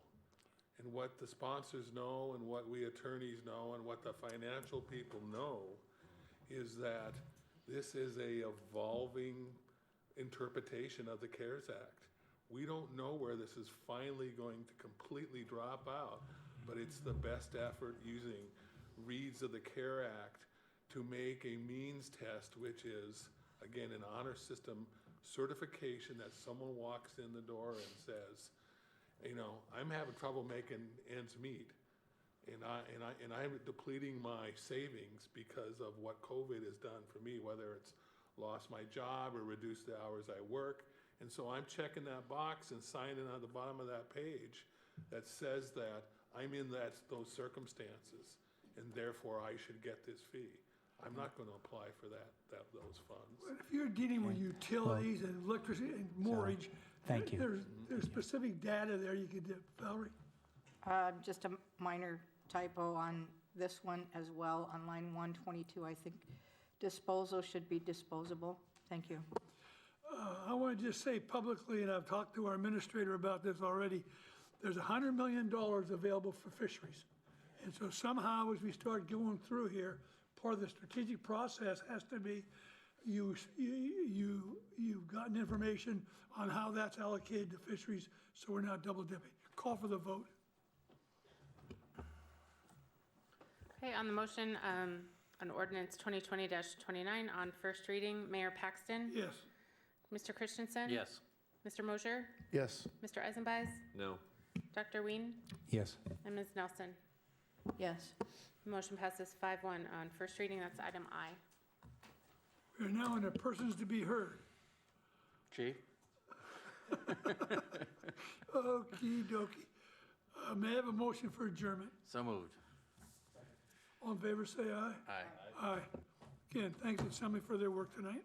And what the sponsors know and what we attorneys know and what the financial people know is that this is a evolving interpretation of the CARES Act. We don't know where this is finally going to completely drop out, but it's the best effort using reads of the CARE Act to make a means test, which is, again, an honor system certification that someone walks in the door and says, you know, I'm having trouble making ends meet, and I'm depleting my savings because of what COVID has done for me, whether it's lost my job or reduced the hours I work. And so I'm checking that box and signing on the bottom of that page that says that I'm in those circumstances, and therefore I should get this fee. I'm not going to apply for those funds. But if you're dealing with utilities and electricity and mortgage, thank you. There's specific data there you could do. Valerie? Just a minor typo on this one as well, on line 122, I think disposal should be disposable. Thank you. I want to just say publicly, and I've talked to our administrator about this already, there's $100 million available for fisheries. And so somehow as we start going through here, part of the strategic process has to be you've gotten information on how that's allocated to fisheries, so we're not double dipping. Call for the vote. Okay, on the motion, on ordinance 2020-29 on first reading, Mayor Paxton? Yes. Mr. Christensen? Yes. Mr. Mosher? Yes. Mr. Eisenbeiß? No. Dr. Ween? Yes. And Ms. Nelson? Yes. Motion passes 5-1 on first reading. That's item I. We are now under persons to be heard. Chief? Okey dokey. May I have a motion for adjournment? So moved. All in favor, say aye. Aye. Aye. Again, thanks to Assembly for their work tonight.